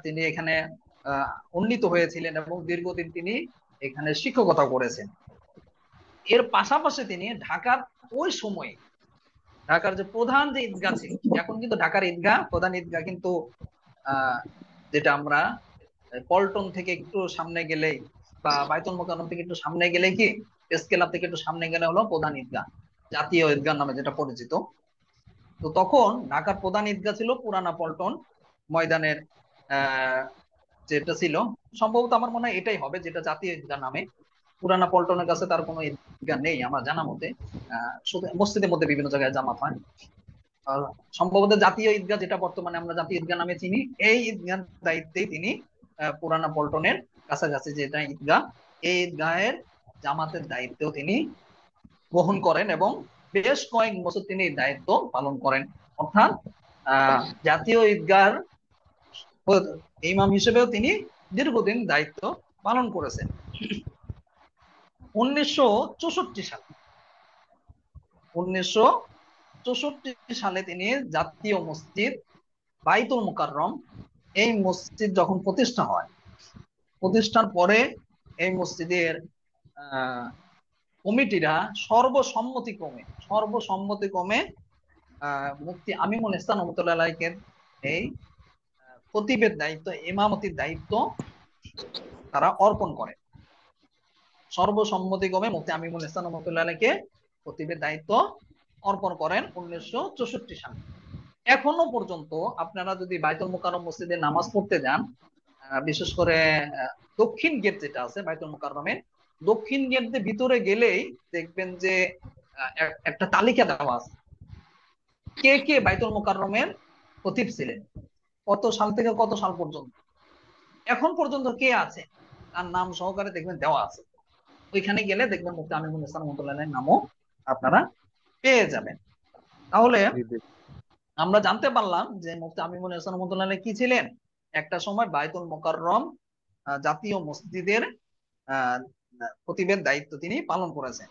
[SPEAKER 1] তিনি এখানে উন্নীত হয়েছিলেন এবং দীর্ঘদিন তিনি এখানে শিক্ষকতা করেছেন। এর পাশাপাশি তিনি ঢাকার ওই সময়ে ঢাকার যে প্রধান যে ঈদগাহ ছিল, এখন কিন্তু ঢাকার ঈদগাহ, প্রধান ঈদগাহ কিন্তু যেটা আমরা পল্টন থেকে একটু সামনে গেলেই বা বায়তুল মোকাররম থেকে একটু সামনে গেলে কি, প্রেস ক্লাব থেকে একটু সামনে গেলে হলো প্রধান ঈদগাহ, জাতীয় ঈদগাহ নামে যেটা পরিচিত। তো তখন ঢাকার প্রধান ঈদগাহ ছিল পুরানা পল্টন ময়দানের যেটা ছিল, সম্ভবত আমার মনে হয় এটাই হবে যেটা জাতীয় ঈদগাহ নামে। পুরানা পল্টনের কাছে তার কোনো ঈদগাহ নেই আমার জানা মতে, শুধু মসজিদের মধ্যে বিভিন্ন জায়গায় জামাত হয়। সম্ভবত জাতীয় ঈদগাহ, যেটা বর্তমানে আমরা জাতীয় ঈদগাহ নামে চিনি, এই ঈদগাহ দায়িত্বেই তিনি পুরানা পল্টনের কাছাকাছি যেটা ঈদগাহ, এই ঈদগাহের জামাতের দায়িত্বও তিনি বহন করেন এবং বেশ কয়েক বছর তিনি এই দায়িত্ব পালন করেন। অর্থাৎ জাতীয় ঈদগাহর ইমাম হিসেবেও তিনি দীর্ঘদিন দায়িত্ব পালন করেছেন। 1964 সালে 1964 সালে তিনি জাতীয় মসজিদ বাইতুল মুকাররম, এই মসজিদ যখন প্রতিষ্ঠা হয়, প্রতিষ্ঠার পরে এই মসজিদের কমিটিরা সর্বসম্মতিক্রমে মুফতি আমিনুল ইহসান রহমতুল্লাহকে এই খতিবের দায়িত্ব, ইমামতির দায়িত্ব তারা অর্পণ করে। সর্বসম্মতিক্রমে মুফতি আমিনুল ইহসান রহমতুল্লাহকে খতিবের দায়িত্ব অর্পণ করেন 1964 সালে। এখনো পর্যন্ত আপনারা যদি বাইতুল মুকাররম মসজিদে নামাজ পড়তে যান, বিশেষ করে দক্ষিণ গেট যেটা আছে বাইতুল মুকাররমের, দক্ষিণ গেট দিয়ে ভিতরে গেলেই দেখবেন যে একটা তালিকা দেওয়া আছে কে কে বাইতুল মুকাররমের খতিব ছিলেন, কত সাল থেকে কত সাল পর্যন্ত, এখন পর্যন্ত কে আছে, তার নাম সহকারে দেখবেন দেওয়া আছে। ওইখানে গেলে দেখবেন মুফতি আমিনুল ইহসান রহমতুল্লাহর নামও আপনারা পেয়ে যাবেন। তাহলে আমরা জানতে পারলাম যে মুফতি আমিনুল ইহসান রহমতুল্লাহ কি ছিলেন, একটা সময় বাইতুল মুকাররম জাতীয় মসজিদের খতিবের দায়িত্ব তিনি পালন করেছেন।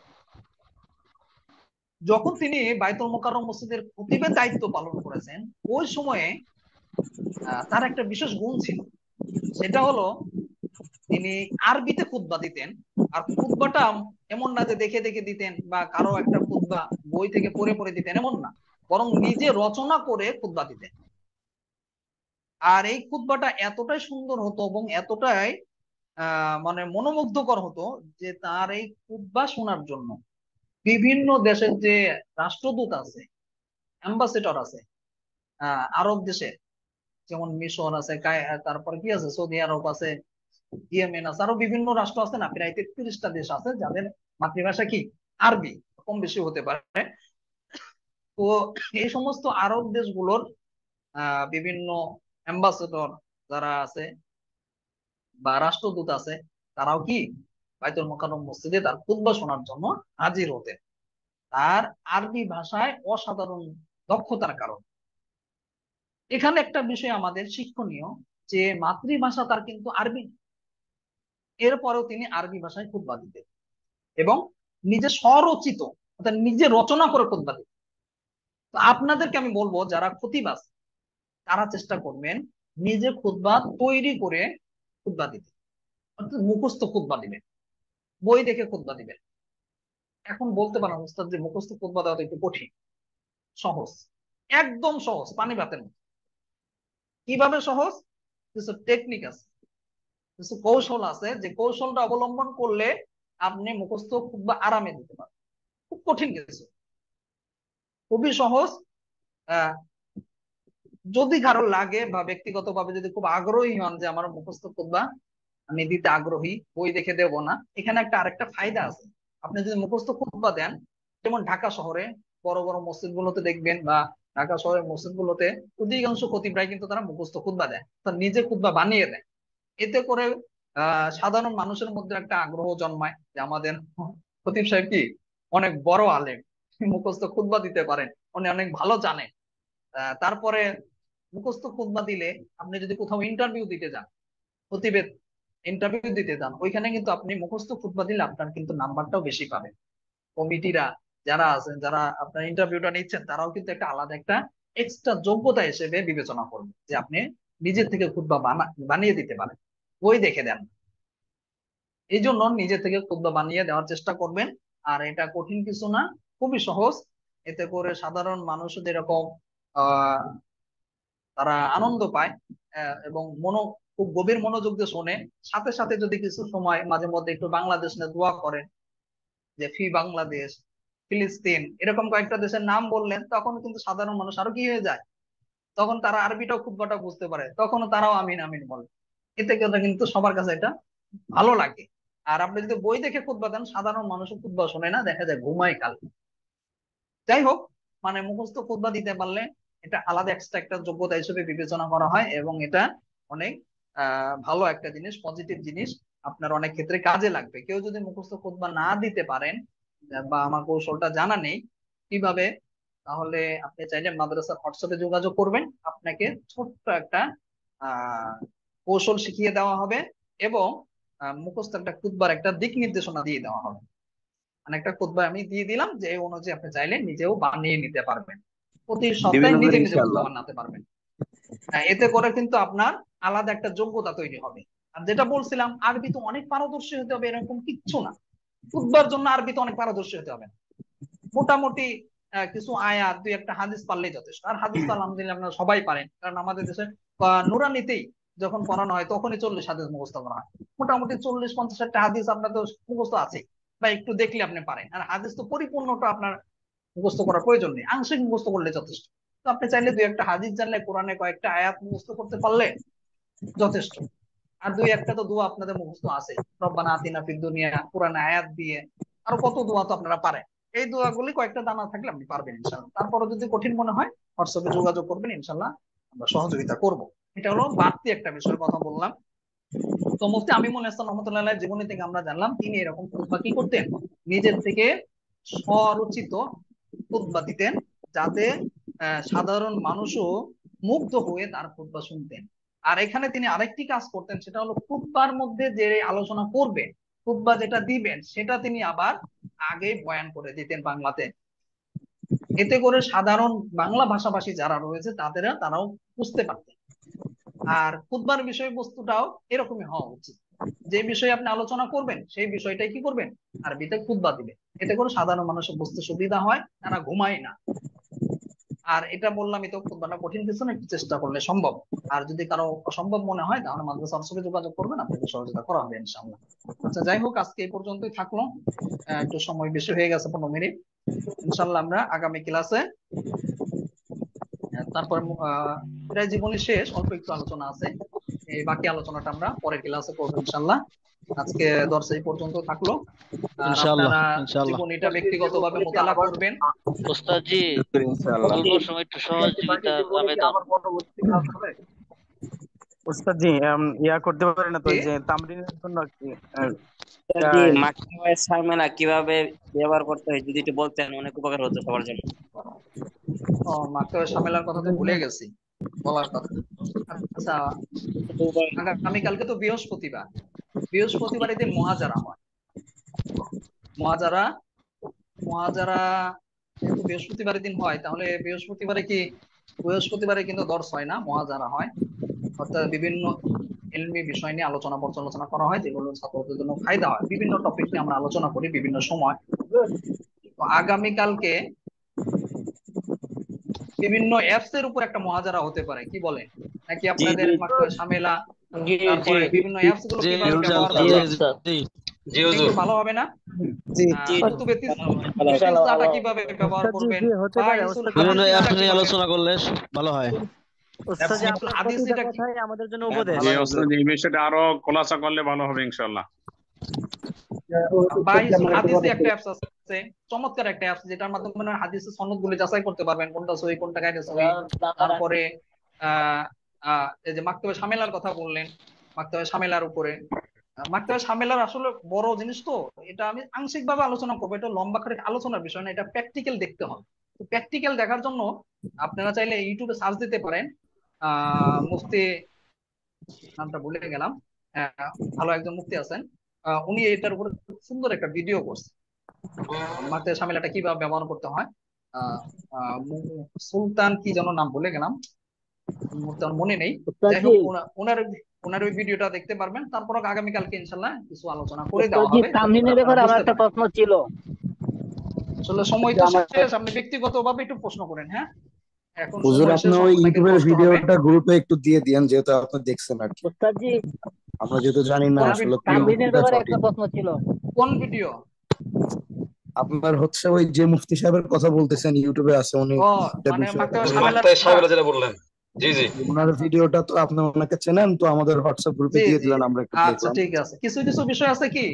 [SPEAKER 1] যখন তিনি বাইতুল মুকাররম মসজিদের খতিবের দায়িত্ব পালন করেছেন, ওই সময়ে তার একটা বিশেষ গুণ ছিল, সেটা হলো তিনি আরবিতে খুতবা দিতেন। আর খুতবাটা এমন না যে দেখে দেখে দিতেন বা কারো একটা খুতবা বই থেকে পড়ে পড়ে দিতেন, এমন না, বরং নিজে রচনা করে খুতবা দিতেন। আর এই খুতবাটা এতটাই সুন্দর হতো এবং এতটাই মানে মনোমুগ্ধকর হতো যে তার এই খুতবা শোনার জন্য বিভিন্ন দেশের যে রাষ্ট্রদূত আছে, অ্যাম্বাসেডর আছে আরব দেশের, যেমন মিশর আছে, তারপর কি আছে, সৌদি আরব আছে, ইয়েমেন আছে, আরো বিভিন্ন রাষ্ট্র আছে না, প্রায় 33টা দেশ আছে যাদের মাতৃভাষা কি আরবি, কম বেশি হতে পারে। তো এই সমস্ত আরব দেশগুলোর বিভিন্ন অ্যাম্বাসেডর যারা আছে বা রাষ্ট্রদূত আছে, তারাও কি বাইতুল মোকাররম মসজিদে তার খুতবা শোনার জন্য হাজির হতেন। তার আরবি ভাষায় অসাধারণ দক্ষতার কারণে। এখানে একটা বিষয় আমাদের শিক্ষণীয়, যে মাতৃভাষা তার কিন্তু আরবি না। এরপরেও তিনি আরবি ভাষায় খুতবা দিতেন এবং নিজে স্বরচিত অর্থাৎ নিজে রচনা করে খুতবা দিতেন। তো আপনাদেরকে আমি বলবো, যারা খতিবাজ তারা চেষ্টা করবেন নিজে খুতবা তৈরি করে খুতবা দিতে, অর্থাৎ মুখস্থ খুতবা দিবেন, বই দেখে খুতবা দিবেন। এখন বলতে পারেন উস্তাদ যে মুখস্থ খুতবা দেওয়া তো একটু কঠিন। সহজ, একদম সহজ, পানি ভাতের মতো। কিভাবে সহজ? কিছু টেকনিক আছে, কিছু কৌশল আছে, যে কৌশলটা অবলম্বন করলে আপনি মুখস্থ খুতবা আরামে দিতে পারেন। খুব কঠিন কিছু, খুবই সহজ। আহ যদি কারো লাগে বা ব্যক্তিগতভাবে যদি খুব আগ্রহী হন যে আমার মুখস্থ খুতবা আমি দিতে আগ্রহী, বই দেখে দেব না, এখানে একটা আরেকটা ফায়দা আছে। আপনি যদি মুখস্থ খুতবা দেন, যেমন ঢাকা শহরে বড় বড় মসজিদ গুলোতে দেখবেন, বা ঢাকা শহরের মসজিদ গুলোতে অধিকাংশ খতিবরাই কিন্তু তারা মুখস্থ খুতবা দেয়, তারা নিজে খুতবা বানিয়ে দেয়। এতে করে সাধারণ মানুষের মধ্যে একটা আগ্রহ জন্মায় যে আমাদের খতিব সাহেব কি অনেক বড় আলেম, মুখস্থ খুতবা দিতে পারেন, উনি অনেক ভালো জানেন। তারপরে মুখস্থ খুতবা দিলে আপনি যদি কোথাও ইন্টারভিউ দিতে যান, খতিবের ইন্টারভিউ দিতে যান, ওইখানে কিন্তু আপনি মুখস্থ খুতবা দিলে আপনার কিন্তু নাম্বারটাও বেশি পাবেন। কমিটিরা যারা আছেন, যারা আপনার ইন্টারভিউটা নিচ্ছেন, তারাও কিন্তু একটা আলাদা একটা এক্সট্রা যোগ্যতা হিসেবে বিবেচনা করবে যে আপনি নিজের থেকে খুতবা বানিয়ে দিতে পারেন, বই দেখে দেন। এই জন্য নিজে থেকে খুতবা বানিয়ে দেওয়ার চেষ্টা করবেন। আর এটা কঠিন কিছু না, খুবই সহজ। এতে করে সাধারণ মানুষ যেরকম আহ তারা আনন্দ পায় এবং খুব গভীর মনোযোগ দিয়ে শোনে, সাথে সাথে যদি কিছু সময় মাঝে মধ্যে একটু বাংলাদেশ নিয়ে দোয়া করেন, যে ফি বাংলাদেশ, ফিলিস্তিন, এরকম কয়েকটা দেশের নাম বললেন, তখন কিন্তু সাধারণ মানুষ আরো কি হয়ে যায়, তখন তারা আরবিটাও খুতবাটা বুঝতে পারে, তখনও তারাও আমিন আমিন বলে। এতে করে কিন্তু সবার কাছে এটা ভালো লাগে। আর আপনি যদি বই দেখে খুতবা দেন, সাধারণ মানুষও খুতবা শোনে না, দেখা যায় ঘুমায় কাল। যাই হোক, মানে মুখস্থ খুতবা দিতে পারলে এটা আলাদা এক্সট্রা একটা যোগ্যতা হিসেবে বিবেচনা করা হয়, এবং এটা অনেক ভালো একটা জিনিস, পজিটিভ জিনিস, আপনার অনেক ক্ষেত্রে কাজে লাগবে। কেউ যদি মুখস্থ খুতবা না দিতে পারেন বা আমার কৌশলটা জানা নেই কিভাবে, তাহলে আপনি চাইলে মাদ্রাসার হোয়াটসঅ্যাপে যোগাযোগ করবেন, আপনাকে ছোট্ট একটা আহ কৌশল শিখিয়ে দেওয়া হবে এবং মুখস্থ একটা খুতবার একটা দিক নির্দেশনা দিয়ে দেওয়া হবে। মানে একটা খুতবা আমি দিয়ে দিলাম, যে এই অনুযায়ী আপনি চাইলে নিজেও বানিয়ে নিতে পারবেন, প্রতি সপ্তাহে নিজে নিজে খুতবা বানাতে পারবেন। এতে করে কিন্তু আপনার আলাদা একটা যোগ্যতা তৈরি হবে। আর যেটা বলছিলাম, আরবি তো অনেক পারদর্শী হতে হবে এরকম কিচ্ছু না। খুতবার জন্য আরবি তো অনেক পারদর্শী হতে হবে না, মোটামুটি কিছু আয়াত, দুই একটা হাদিস পারলেই যথেষ্ট। আর হাদিস তো আলহামদুলিল্লাহ আপনারা সবাই পারেন, কারণ আমাদের দেশে নুরানিতেই যখন পড়ানো হয় তখনই 40 হাদিস মুখস্থ করা হয়। মোটামুটি 40-50টা হাদিস আপনার তো মুখস্থ আছে, বা একটু দেখলে আপনি পারেন। আর হাদিস তো পরিপূর্ণটা আপনার মুখস্থ করার প্রয়োজন নেই, আংশিক মুখস্থ করলে যথেষ্ট। তো আপনি চাইলে দুই একটা হাদিস জানলে, কোরআনে কয়েকটা আয়াত মুখস্থ করতে পারলে যথেষ্ট। আর দুই একটা তো দোয়া আপনাদের মুখস্থ আছে, রব্বানা আতিনা ফিদ দুনিয়া, কোরআনে আয়াত দিয়ে আরো কত দোয়া তো আপনারা পারেন। এই দোয়াগুলি কয়েকটা জানা থাকলে আপনি পারবেন ইনশাআল্লাহ। তারপরে যদি কঠিন মনে হয় হোয়াটসঅ্যাপে যোগাযোগ করবেন, ইনশাআল্লাহ আমরা সহযোগিতা করব। এটা হলো বাড়তি একটা বিষয়ের কথা বললাম। তো মুফতি আমিমুল ইহসান রহমতুল্লাহ আলাইহির জীবনী থেকে আমরা জানলাম তিনি এরকম খুতবা কি করতেন, নিজের থেকে স্বরচিত খুতবা দিতেন, যাতে সাধারণ মানুষও মুগ্ধ হয়ে তার খুতবা শুনতেন। আর এখানে তিনি আরেকটি কাজ করতেন, সেটা হলো খুতবার মধ্যে যে আলোচনা করবেন, খুতবা যেটা দিবেন, সেটা তিনি আবার আগে বয়ান করে দিতেন বাংলাতে। এতে করে সাধারণ বাংলা ভাষাভাষী যারা রয়েছে তারাও বুঝতে পারতেন। আর খুতবার বিষয়বস্তুটাও এরকমই হওয়া উচিত, যে বিষয়ে আপনি আলোচনা করবেন সেই বিষয়টাই কি করবেন, আরবিতে খুতবা দিবেন। এতে করে সাধারণ মানুষের বুঝতে সুবিধা হয়, তারা ঘুমায় না। আর এটা বললামই তো, খুতবাটা কঠিন কিছু না, একটু চেষ্টা করলে সম্ভব। আর যদি কারো অসম্ভব মনে হয়, তাহলে মাদ্রাসার সাথে যোগাযোগ করবেন, আপনাকে সহযোগিতা করা হবে ইনশাআল্লাহ। আচ্ছা, যাই হোক, আজকে এই পর্যন্তই থাকলো। একটু সময় বেশি হয়ে গেছে, 15 মিনিট। ইনশাআল্লাহ আমরা আগামী ক্লাসে তারপর প্রায় জীবনী শেষ, অল্প একটু আলোচনা আছে, এই বাকি আলোচনাটা আমরা পরের ক্লাসে করবো ইনশাআল্লাহ। আজকে দর্শক এই পর্যন্ত থাকলো। আর
[SPEAKER 5] ইনশাআল্লাহ
[SPEAKER 1] আপনারা
[SPEAKER 5] ইনশাআল্লাহ
[SPEAKER 1] জীবনীটা ব্যক্তিগতভাবে মোতালা করবেন।
[SPEAKER 2] ওস্তাদ জি,
[SPEAKER 3] ইনশাআল্লাহ।
[SPEAKER 2] অল্প সময় একটু সহযোগিতার আবেদন।
[SPEAKER 3] ওস্তাদ জি ইয়া করতে পারে না তো
[SPEAKER 1] কি?
[SPEAKER 3] ওই যে তামরিনের জন্য আর কি
[SPEAKER 6] জি, মাইক্রোওয়েভ ঝামেলা কিভাবে ব্যবহার করতে হয় যদি একটু বলতেন অনেক উপকার হতো সবার জন্য।
[SPEAKER 1] ও, মাক্তবে ঝামেলার কথা তো ভুলে গেছি বলার কথা। আচ্ছা, আগামীকালকে তো বৃহস্পতিবার। বৃহস্পতিবার এদিন মহাজারা হয়। মহাজারা মহাজারা যেহেতু বৃহস্পতিবারের দিন হয়, তাহলে বৃহস্পতিবারে কিন্তু দর্শ হয় না, মহাজারা হয়। অর্থাৎ বিভিন্ন ইলমি বিষয় নিয়ে আলোচনা পর্যালোচনা করা হয়, যেগুলো ছাত্রদের জন্য ফায়দা হয়। বিভিন্ন টপিক নিয়ে আমরা আলোচনা করি বিভিন্ন সময়। তো আগামীকালকে বিভিন্ন অ্যাপস এর উপর একটা মহাজারা হতে পারে, কি বলেন? নাকি
[SPEAKER 6] জি
[SPEAKER 1] আপনাদের
[SPEAKER 6] জি
[SPEAKER 1] মাকতবে ঝামেলা,
[SPEAKER 6] জি জি
[SPEAKER 1] তারপরে বিভিন্ন অ্যাপস গুলো
[SPEAKER 5] জি
[SPEAKER 1] কিভাবে ব্যবহার
[SPEAKER 2] জি
[SPEAKER 1] করবেন,
[SPEAKER 2] উস্তাদ।
[SPEAKER 5] জি
[SPEAKER 4] জি
[SPEAKER 1] এটা
[SPEAKER 4] হুজুর।
[SPEAKER 1] একটু ভালো হবে না?
[SPEAKER 3] জি
[SPEAKER 6] জি
[SPEAKER 1] কুতুবে
[SPEAKER 6] ভালো হবে।
[SPEAKER 1] তিসআটা কিভাবে ব্যবহার
[SPEAKER 3] ওস্তাদ জি
[SPEAKER 1] করবেন,
[SPEAKER 3] জি হতে পারে
[SPEAKER 1] বাহিসুল
[SPEAKER 3] ওস্তাদ জি,
[SPEAKER 5] বিভিন্ন
[SPEAKER 1] হাদিস
[SPEAKER 5] অ্যাপস
[SPEAKER 1] এটা
[SPEAKER 5] নিয়ে
[SPEAKER 1] কিভাবে,
[SPEAKER 5] আলোচনা করলে ভালো হয়।
[SPEAKER 3] ওস্তাদ জি
[SPEAKER 1] বাহিসুল
[SPEAKER 3] আপনার
[SPEAKER 1] হাদিস
[SPEAKER 3] প্রতিটা
[SPEAKER 1] এটা কি?
[SPEAKER 3] কথাই আমাদের জন্য
[SPEAKER 6] হ্যাঁ,
[SPEAKER 3] উপদেশ।
[SPEAKER 6] ভালো
[SPEAKER 7] জি
[SPEAKER 6] হয় হুজুর।
[SPEAKER 7] ওস্তাদ, এই বিষয়টা আরো খোলাসা করলে ভালো হবে ইনশাল্লাহ।
[SPEAKER 1] বাহিসুল হাদিসে একটা অ্যাপস আছে, চমৎকার একটা অ্যাপস, যেটার মাধ্যমে হাদিসের সনদ গুলো যাচাই করতে পারবেন, কোনটা সহি কোনটা গায়রে সহি। তারপরে আহ এই যে মাকতবে শামেলার কথা বললেন, মাকতবে শামেলার উপরে, মাকতবে শামেলার আসলে বড় জিনিস তো, এটা আমি আংশিক ভাবে আলোচনা করবো, এটা লম্বা করে আলোচনার বিষয় না, এটা প্র্যাকটিক্যাল দেখতে হবে। তো প্র্যাকটিক্যাল দেখার জন্য আপনারা চাইলে ইউটিউবে সার্চ দিতে পারেন। মুফতি, নামটা ভুলে গেলাম, আহ, ভালো একজন মুফতি আছেন, উনি এটার উপরে সুন্দর একটা ভিডিও করছেন, মাকতে ঝামেলাটা কিভাবে ব্যবহার করতে হয়। আহ, সুলতান কি যেন নাম, ভুলে গেলাম, এই মুহূর্তে আমার মনে নেই।
[SPEAKER 6] ওস্তাদ
[SPEAKER 1] যাই
[SPEAKER 6] জি,
[SPEAKER 1] হোক, ওনার ওনার ওই ভিডিওটা দেখতে পারবেন। তারপর আগামীকালকে ইনশাল্লাহ কিছু আলোচনা করে
[SPEAKER 6] ওস্তাদ
[SPEAKER 1] দেওয়া
[SPEAKER 6] জি,
[SPEAKER 1] হবে, যাতে করে
[SPEAKER 6] তামরিনের
[SPEAKER 1] আপনারা
[SPEAKER 6] ব্যাপারে আমার
[SPEAKER 1] বুঝতে
[SPEAKER 6] একটা
[SPEAKER 1] পারেন।
[SPEAKER 6] প্রশ্ন ছিল।
[SPEAKER 1] আসলে সময়
[SPEAKER 6] যে
[SPEAKER 1] তো
[SPEAKER 6] আমার
[SPEAKER 1] শেষ, আপনি ব্যক্তিগতভাবে একটু প্রশ্ন করেন, হ্যাঁ? এখন
[SPEAKER 8] হুজুর
[SPEAKER 1] সময়
[SPEAKER 8] আপনি
[SPEAKER 1] শেষ,
[SPEAKER 8] ওই
[SPEAKER 1] আপনাকে
[SPEAKER 8] ইউটিউবের
[SPEAKER 1] করতে হবে।
[SPEAKER 8] ভিডিওটা গ্রুপে একটু দিয়ে দিয়েন, যেহেতু আপনি দেখছেন আর কি।
[SPEAKER 6] ওস্তাদ জি,
[SPEAKER 8] আমরা যেহেতু জানি না আসলে কোন
[SPEAKER 6] তামরিনের
[SPEAKER 8] মুফতিটা
[SPEAKER 6] ব্যাপারে একটা
[SPEAKER 8] সঠিক।
[SPEAKER 6] প্রশ্ন ছিল।
[SPEAKER 1] কোন ভিডিও?
[SPEAKER 8] আপনার হচ্ছে ওই যে মুফতি সাহেবের কথা বলতেছেন, ইউটিউবে আছে উনি,
[SPEAKER 1] ও,
[SPEAKER 8] এটা
[SPEAKER 1] মানে
[SPEAKER 8] বিষয়ে
[SPEAKER 1] মাকতে
[SPEAKER 8] কথা
[SPEAKER 1] ঝামেলার,
[SPEAKER 8] বলতেছেন।
[SPEAKER 4] মাক্তায় সাহেবেরা যেটা বললেন। জি জি।
[SPEAKER 8] ওনার ভিডিওটা তো আপনি ওনাকে চেনেন, তো আমাদের হোয়াটসঅ্যাপ গ্রুপে
[SPEAKER 1] জি
[SPEAKER 8] দিয়ে
[SPEAKER 1] জি,
[SPEAKER 8] দিলেন, আমরা একটু
[SPEAKER 1] আচ্ছা
[SPEAKER 8] দেখলাম।
[SPEAKER 1] ঠিক আছে। কিছু কিছু বিষয় আছে কি,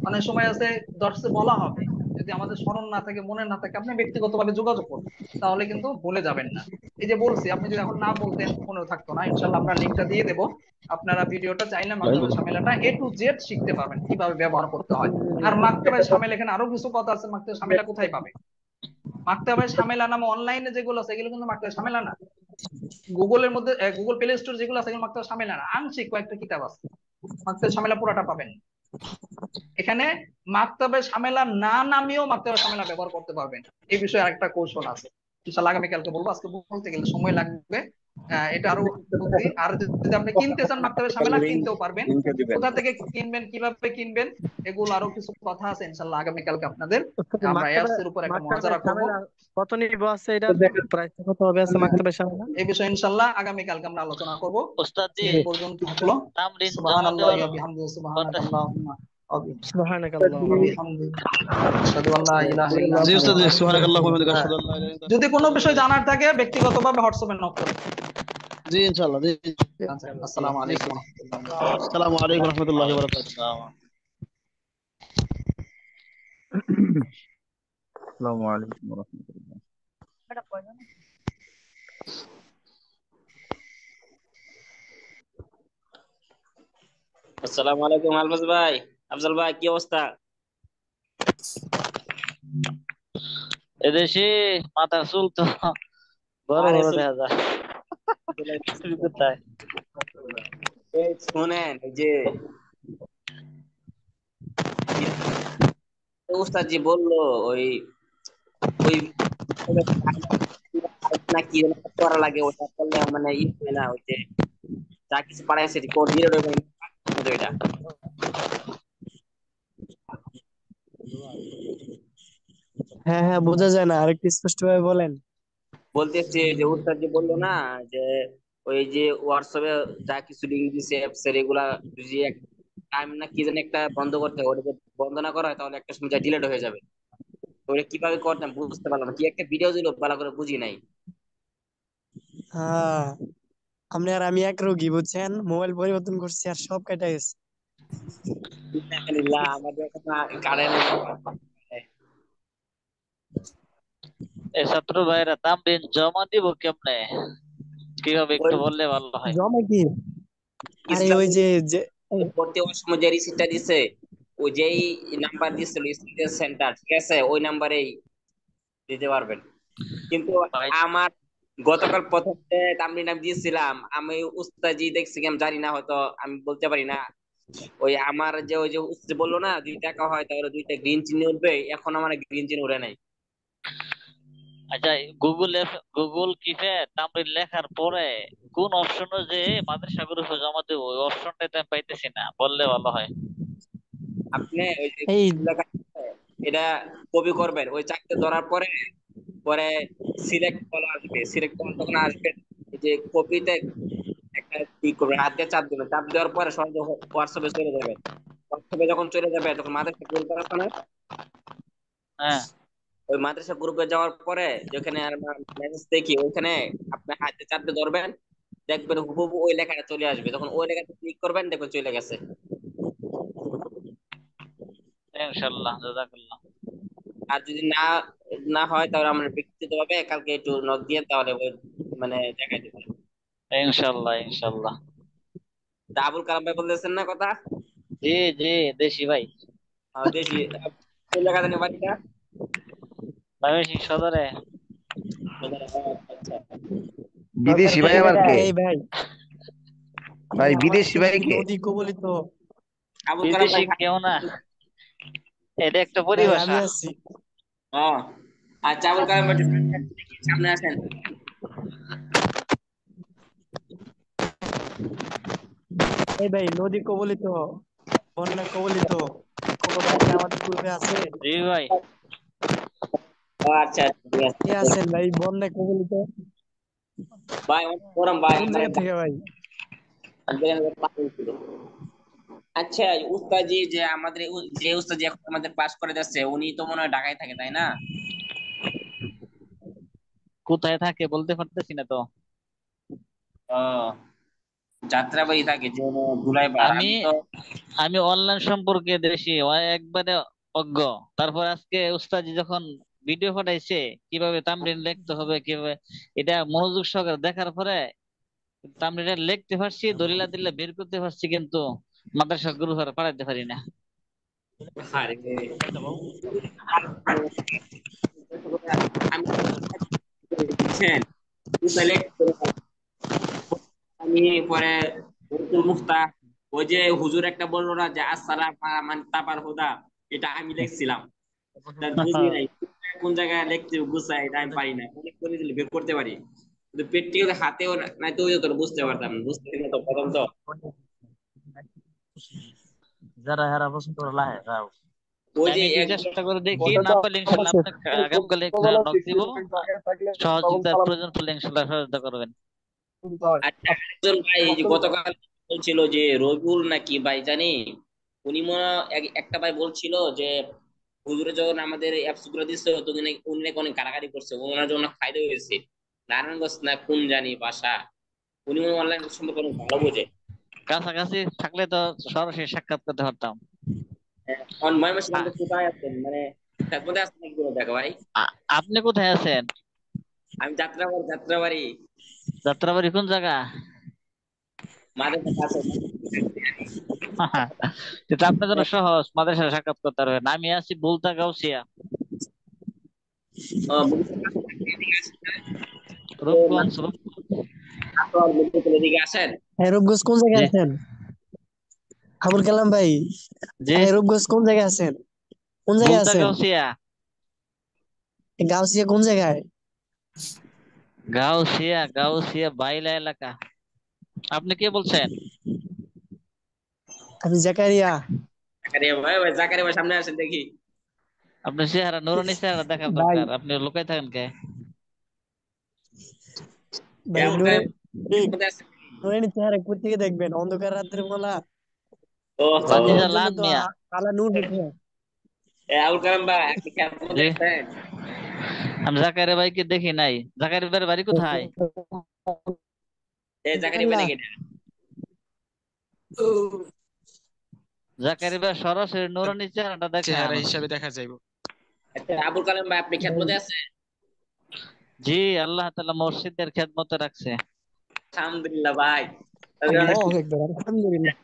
[SPEAKER 1] অনেক সময় আছে দর্শে বলা হবে, যদি আমাদের স্মরণ না থাকে, মনে না থাকে, আপনি ব্যক্তিগতভাবে যোগাযোগ করুন, তাহলে কিন্তু ভুলে যাবেন না। এই যে বলছি, আপনি যদি এখন না বলতেন মনেও থাকতো না। ইনশাল্লাহ আমরা লিঙ্কটা দিয়ে দেবো, আপনারা ভিডিওটা চাইলে মাকতাবে শামিলাটা A to Z শিখতে পারবেন, কিভাবে ব্যবহার করতে হয়। আর মাকতাবে শামিল, এখানে আরো কিছু কথা আছে, মাকতাবে শামিলা কোথায় পাবে? মাকতাবে শামিলা নামে অনলাইনে যেগুলো আছে, এগুলো কিন্তু মাকতাবে শামিলা না। গুগলের মধ্যে, গুগল প্লে স্টোর যেগুলো আছে, এগুলো মাকতাবে শামিলা না, আংশিক কয়েকটা কিতাব আছে, মাকতাবে শামিলা পুরাটা পাবেন। এখানে মাকতাবে শামেলা না নামিয়েও মাকতাবে শামেলা ব্যবহার করতে পারবেন। এই বিষয়ে আরেকটা কৌশল আছে, ইনশাআল্লাহ আগামীকালকে বলবো, আজকে বলতে গেলে সময় লাগবে। এটা আরো বুদ্ধি। আর যদি আপনি কিনতে চান মাকতাবে শামেলা, কিনতেও পারবেন।
[SPEAKER 8] লিঙ্কে দিবেন।
[SPEAKER 1] কোথা থেকে কিনবেন, কিভাবে কিনবেন, এগুলো আরো কিছু কথা আছে, ইনশাআল্লাহ আগামীকালকে আপনাদের
[SPEAKER 3] ওস্তাদ জি,
[SPEAKER 1] আমরা
[SPEAKER 3] মাকতাবে
[SPEAKER 1] অ্যাপস এর উপর একটা
[SPEAKER 3] মাকতাবে
[SPEAKER 1] মহাজারা করব।
[SPEAKER 3] ঝামেলা কত নিব আছে, এটা প্রাইস কত হবে আছে মাকতাবে ঝামেলা?
[SPEAKER 1] এই বিষয়ে ইনশাআল্লাহ আগামীকালকে আমরা আলোচনা করব।
[SPEAKER 2] উস্তাদ জি,
[SPEAKER 1] এই পর্যন্ত থাকলো।
[SPEAKER 2] তামরিন জমা
[SPEAKER 1] সুবহানাল্লাহি
[SPEAKER 2] দেওয়ার
[SPEAKER 1] ওয়া বিহামদিহি,
[SPEAKER 2] কথা।
[SPEAKER 1] সুবহানাকাল্লাহুম্মা
[SPEAKER 3] সুবহানাকাল্লাহ।
[SPEAKER 1] বিহামদিহি, আশহাদু আল্লা ইলাহা ইল্লা
[SPEAKER 5] জি
[SPEAKER 1] আনতা
[SPEAKER 5] উস্তাদ, জি
[SPEAKER 1] আস্তাগফিরুকা
[SPEAKER 5] সুবহানাকাল্লাহু ওয়া
[SPEAKER 1] ওয়া আতুবু
[SPEAKER 5] বিহামদিহি,
[SPEAKER 1] ইলাইক।
[SPEAKER 5] আশহাদু আল্লা ইলাহা ইল্লা আনতা,
[SPEAKER 1] যদি কোনো বিষয় জানার থাকে ব্যক্তিগতভাবে হোয়াটসঅ্যাপে নক করুন।
[SPEAKER 5] জি ইনশাআল্লাহ, জি জি
[SPEAKER 1] আচ্ছা, আসসালামু
[SPEAKER 5] জি।
[SPEAKER 1] আলাইকুম ওয়া রাহমাতুল্লাহি ওয়া
[SPEAKER 5] আসসালামু আলাইকুম ওয়া রাহমাতুল্লাহি ওয়া বারাকাতুহু।
[SPEAKER 3] আসসালামু আলাইকুম ওয়া রাহমাতুল্লাহ।
[SPEAKER 6] আসসালামু আলাইকুম আলমাজ ভাই, আফজাল ভাই, কি অবস্থা?
[SPEAKER 2] এদেশে মাথার চুল তো বড়
[SPEAKER 6] আরে
[SPEAKER 2] বড় দেখা যায়। তুমি কোথায়?
[SPEAKER 6] শুনেন, এই যে উস্তাদ জি বললো, ওই ওই না কি যেন একটা করা লাগে, ওটা করলে মানে হয় না, ওই যে যা কিছু পাঠায় সেটি কোড দিয়ে ওইটা
[SPEAKER 3] হ্যাঁ হ্যাঁ, বোঝা যায় না, আরেকটু স্পষ্ট ভাবে বলেন।
[SPEAKER 6] বলতেছে। যে উস্তাদ যে বললো না, যে ওই যে হোয়াটসঅ্যাপে যা কিছু লিঙ্ক দিছে অ্যাপস এর, এগুলা যদি টাইম না কি যেন একটা বন্ধ করতে হয়, ওটা যদি বন্ধ না করা হয় তাহলে একটা সময় ডিলেট হয়ে যাবে। তো ওটা কিভাবে করতাম বুঝতে পারলাম না, কি একটা ভিডিও দিল ভালো করে বুঝি নাই।
[SPEAKER 3] হ্যাঁ, আমি এক রোগী বুঝছেন, মোবাইল পরিবর্তন করছি আর সব কেটে গেছে।
[SPEAKER 6] আলহামদুলিল্লাহ, আমাদের এখন কারেন্ট
[SPEAKER 2] এই ছাত্র ভাইরা তামরিন জমা দিব কেমনে, কিভাবে
[SPEAKER 6] ওই
[SPEAKER 2] একটু বললে ভালো হয়।
[SPEAKER 3] জমা কি? আরে
[SPEAKER 6] ইসলাম
[SPEAKER 3] ওই যে যে
[SPEAKER 6] ভর্তি হওয়ার সময় যে রিসিপ্টটা দিছে, ওই যেই নাম্বার দিছিল স্টুডেন্ট সেন্টার, ঠিক আছে, ওই নাম্বারেই দিতে পারবেন। কিন্তু
[SPEAKER 2] ভাই
[SPEAKER 6] আমার গতকাল প্রথম যে তামরিন নাম দিয়েছিলাম, আমি উস্তাজি দেখছি কি আমি জানি না, হয়তো আমি বলতে পারি না। ওই আমার যে ওই যে উস্তাদ বললো না 2 টাকা হয় তাহলে 2টা গ্রিন চিহ্ন উঠবে, এখন আমার গ্রিন চিহ্ন উঠে নাই।
[SPEAKER 2] আচ্ছা, গুগল কিপে তামরিন লেখার পরে কোন অপশনে যে মাদ্রাসা গ্রুপে জমা দেবো ওই অপশনটাতে আমি পাইতেছি না, বললে ভালো হয়।
[SPEAKER 6] আপনি ওই যে
[SPEAKER 3] এই
[SPEAKER 6] লেখা আছে, এটা কপি করবেন, ওই চারটে ধরার পরে পরে সিলেক্ট কল আসবে, সিলেক্ট কল তখন আসবে, এই যে কপিতে একটা কি করবেন, হাত দিয়ে চাপ দেবেন, চাপ দেওয়ার পরে সহজে হোয়াটসঅ্যাপে চলে যাবে। হোয়াটসঅ্যাপে যখন চলে যাবে তখন মাদ্রাসা গ্রুপ আছে না,
[SPEAKER 2] হ্যাঁ,
[SPEAKER 6] ওই মাদ্রাসা গ্রুপে যাওয়ার পরে যেখানে মেসেজ দেখি ওইখানে আপনি হাতে চাপতে ধরবেন, দেখবেন হুবহু ওই লেখাটা চলে আসবে, তখন ওই লেখাতে ক্লিক করবেন, দেখবেন চলে গেছে।
[SPEAKER 2] ইনশাল্লাহ, জাযাকাল্লাহ।
[SPEAKER 6] আর যদি না না হয় তাহলে আমরা ব্যক্তিগত ভাবে কালকে একটু নক দিয়ে তাহলে ওই মানে দেখাই দেবো।
[SPEAKER 2] ইনশাল্লাহ, ইনশাল্লাহ।
[SPEAKER 6] তা আবুল কালাম ভাই বলতেছেন না কথা,
[SPEAKER 2] জি, জি, দেশি ভাই।
[SPEAKER 6] দেখি কোন জায়গা জানি বাড়িটা।
[SPEAKER 2] ময়মনসিংহ সদরে।
[SPEAKER 6] আচ্ছা,
[SPEAKER 9] বিদেশি ভাই আবার কে?
[SPEAKER 3] এই ভাই
[SPEAKER 9] ভাই
[SPEAKER 3] আমার
[SPEAKER 9] বিদেশি ভাই কে?
[SPEAKER 3] নদী কবলিত।
[SPEAKER 6] আবুল কালাম
[SPEAKER 2] বিদেশি
[SPEAKER 6] ভাই
[SPEAKER 2] কেউ না, এটা একটা
[SPEAKER 3] ভাই আমি
[SPEAKER 2] পরিভাষা।
[SPEAKER 3] আছি।
[SPEAKER 6] ও আচ্ছা, আবুল কালাম ভাই সামনে আসেন।
[SPEAKER 3] এই ভাই নদী কবলিত, বন্যা কবলিত কোনো ভাই কি আমাদের গ্রুপে আছে?
[SPEAKER 2] জি ভাই।
[SPEAKER 6] ও আচ্ছা আচ্ছা, ঠিক আছে।
[SPEAKER 3] কে আছেন ভাই বন্যা কবলিত?
[SPEAKER 6] ভাই অনেক গরম ভাই,
[SPEAKER 3] কোন
[SPEAKER 6] আমার
[SPEAKER 3] জায়গা থেকে ভাই?
[SPEAKER 6] পানি ছিল। আচ্ছা, উস্তাজি যে আমাদের যে উস্তাজি এখন আমাদের ক্লাস করে যাচ্ছে, উনি তো মনে হয় ঢাকায় থাকে, তাই না?
[SPEAKER 2] কোথায় থাকে বলতে পারতেছি না তো।
[SPEAKER 6] ও, যাত্রাবাড়ি থাকে, যে দুলাইবার।
[SPEAKER 2] আমি
[SPEAKER 6] আমি তো
[SPEAKER 2] আমি অনলাইন সম্পর্কে বেশি একবারে অজ্ঞ। তারপর আজকে উস্তাজি যখন ভিডিও পাঠাইছে কিভাবে তামরিন লিখতে হবে, কিভাবে এটা মনোযোগ সহকারে দেখার পরে তামরিনটা লিখতে পারছি, দলিলা দিল্লা বের করতে পারছি, কিন্তু মাদ্রাসা গ্রুপ আর পাঠাইতে পারি না।
[SPEAKER 6] আরে, আমি বুঝছেন, আমি পরে মুফতা ওই যে হুজুর একটা বললো না যে আসসালাম মান তাবার হুদা, এটা আমি লিখছিলাম, তা বুঝি নাই কোন জায়গায় লিখতে গুছাই, এটা আমি পারি না, অনেক করে দিলে বের করতে পারি, কিন্তু প্র্যাকটিক্যাল হাতেও নাই তো, ওই তো বুঝতে পারতাম না, বুঝতে না তো প্রথম তো।
[SPEAKER 2] যারা হেরা পছন্দ করে লাহে যাও।
[SPEAKER 6] ওই যে
[SPEAKER 2] আমি একটু চেষ্টা করে দেখি, না পারলে ইনশাল্লাহ আপনাকে আগামীকালে নক দিব। সহযোগিতার প্রয়োজন পড়লে ইনশাল্লাহ সহযোগিতা করবেন।
[SPEAKER 6] আচ্ছা, একজন ভাই এই যে গতকাল বলছিল যে রবিউল নাকি ভাই জানি, উনি মনে হয় একটা ভাই বলছিল যে হুজুরে যখন আমাদের অ্যাপস গুলো দিচ্ছে তো উনি নাকি অনেক কারাকারি করছে, ওনার জন্য ফায়দা হয়েছে। নারায়ণগঞ্জ না কোন জানি বাসা, উনি অনলাইন সম্পর্কে অনেক ভালো বোঝে।
[SPEAKER 2] কাছাকাছি থাকলে তো সরাসরি সাক্ষাৎ করতে পারতাম।
[SPEAKER 6] ময়মনসিংহ
[SPEAKER 2] আ-
[SPEAKER 6] কোথায় আছেন, মানে মধ্যে আছেন নাকি কোনো জায়গা ভাই?
[SPEAKER 2] আপনি কোথায় আছেন?
[SPEAKER 6] আমি যাত্রাবাড়ি, যাত্রাবাড়ি
[SPEAKER 2] যাত্রাবাড়ি কোন জায়গা?
[SPEAKER 6] মাঝে মাঝে আছে।
[SPEAKER 2] এটা আপনার জন্য সহজ, মাদের সাথে সাক্ষাৎ করতে পারবেন। আমি আছি বুলতা গাউসিয়া, রূপগঞ্জ।
[SPEAKER 6] এদিকে আসেন।
[SPEAKER 3] হ্যাঁ রূপগঞ্জ কোন জায়গায়
[SPEAKER 2] জি,
[SPEAKER 3] আছেন আবুল কালাম ভাই?
[SPEAKER 2] জি,
[SPEAKER 3] হ্যাঁ রূপগঞ্জ কোন জায়গায় আছেন? কোন জায়গায়
[SPEAKER 2] বুলতা
[SPEAKER 3] আছেন?
[SPEAKER 2] গাউসিয়া।
[SPEAKER 3] গাউসিয়া কোন জায়গায়?
[SPEAKER 2] গাউসিয়া, গাউসিয়া বাইলা এলাকা। আপনি কে বলছেন?
[SPEAKER 3] আমি জাকারিয়া।
[SPEAKER 6] জাকারিয়া ভাই, ভাই জাকারিয়া ভাই সামনে আসেন দেখি।
[SPEAKER 2] আপনার চেহারা, নুরানি চেহারা দেখার
[SPEAKER 3] ভাই
[SPEAKER 2] দরকার, আপনি লুকাই থাকেন কে?
[SPEAKER 3] ভাই
[SPEAKER 6] এমন
[SPEAKER 3] নূরে এই
[SPEAKER 6] মধ্যে আছেন।
[SPEAKER 3] নুরানি চেহারা কোথেকে দেখবেন অন্ধকার রাতের বেলা?
[SPEAKER 6] ও
[SPEAKER 2] বাতিজা
[SPEAKER 3] চেহারার জন্য
[SPEAKER 2] লাল
[SPEAKER 3] তো
[SPEAKER 2] মিয়া।
[SPEAKER 3] কালা নূর হতে হয়।
[SPEAKER 6] আবুল কালাম ভাই, আপনি খেয়াল করে
[SPEAKER 2] জি,
[SPEAKER 6] দেখছেন?
[SPEAKER 2] আমি জাকারিয়া ভাইকে দেখি নাই। জাকারিয়া ভাইয়ের বাড়ি কোথায়?
[SPEAKER 6] জাকারিয়া ভাই
[SPEAKER 3] আল্লাহ।
[SPEAKER 6] নাকি?
[SPEAKER 2] জাকারিয়া ভাই সরাসরি নুরানি চেহারাটা দেখান।
[SPEAKER 6] আচ্ছা, আবুল কালাম ভাই আপনি খেয়াল
[SPEAKER 3] ভাই
[SPEAKER 6] মধ্যে আছেন?
[SPEAKER 2] জি, আল্লাহ তাআলা মসজিদের খেদমতে রাখছে।
[SPEAKER 6] আলহামদুলিল্লাহ ভাই।
[SPEAKER 3] আল্লাহু আকবার, আলহামদুলিল্লাহ।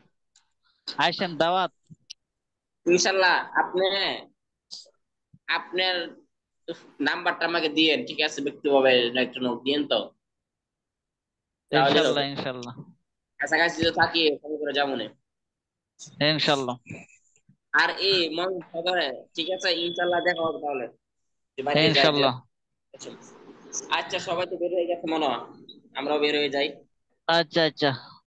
[SPEAKER 2] আইসেন দাওয়াত।
[SPEAKER 6] ইনশাল্লাহ আপনি আপনার নাম্বারটা আমাকে দিয়েন, ঠিক আছে? ব্যক্তিগতভাবে একটু নোট দিয়েন তো, তাহলে হবে।
[SPEAKER 2] ইনশাল্লাহ ইনশাল্লাহ
[SPEAKER 6] কাছাকাছি তো থাকি, ফোন করে যাবো না।
[SPEAKER 2] ইনশাল্লাহ
[SPEAKER 6] আর এই মন সদরে, ঠিক আছে, ইনশাল্লাহ দেখা হবে তাহলে। বাইরে যাই যে।
[SPEAKER 2] ইনশাল্লাহ।
[SPEAKER 6] আচ্ছা, সবাই তো বের হয়ে গেছে মনে হয়, আমরাও বের হয়ে যাই।
[SPEAKER 2] আচ্ছা আচ্ছা।